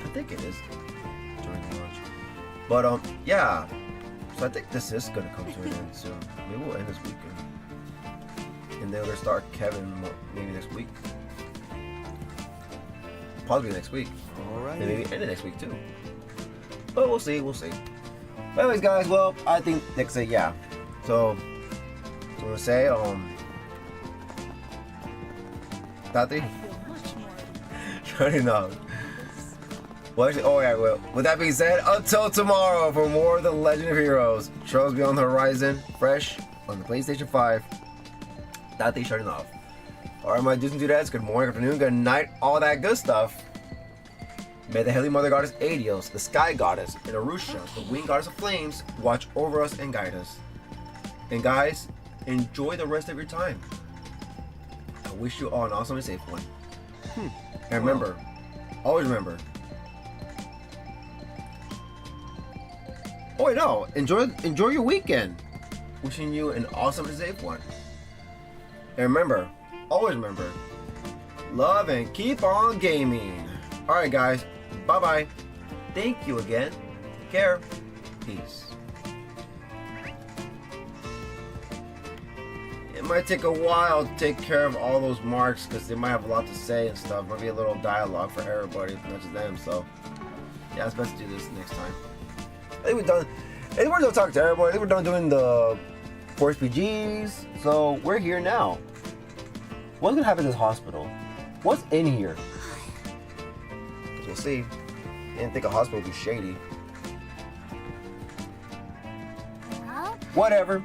I think it is during the launch. But yeah. So I think this is gonna come to an end soon. Maybe we'll end this weekend. And then we'll start Kevin maybe next week. Possibly next week. Alright. And maybe end it next week too. But we'll see. But anyways, guys, well, I think next day, yeah. So I'm gonna say, Taty? Shutting up. Well, actually, oh yeah, well, with that being said, until tomorrow for more of the Legend of Heroes. Trails Beyond the Horizon, fresh on the PlayStation 5. Taty shutting off. Alright, my dudes and dudettes, good morning, good afternoon, good night, all that good stuff. May the Heavenly Mother Goddess Adios, the Sky Goddess, and Arusha, the Winged Goddess of Flames, watch over us and guide us. And guys, enjoy the rest of your time. I wish you all an awesome and safe one. And remember, always remember. Oh wait, no, enjoy your weekend. Wishing you an awesome and safe one. And remember, always remember, love and keep on gaming. Alright guys, bye-bye. Thank you again. Take care. Peace. It might take a while to take care of all those marks because they might have a lot to say and stuff. Might be a little dialogue for everybody, not just them. So, yeah, it's best to do this next time. I think we're done. I think we're done talking to everybody. I think we're done doing the Force PGs. So, we're here now. What's gonna happen in this hospital? What's in here? We'll see. I didn't think a hospital would be shady. Huh? Whatever.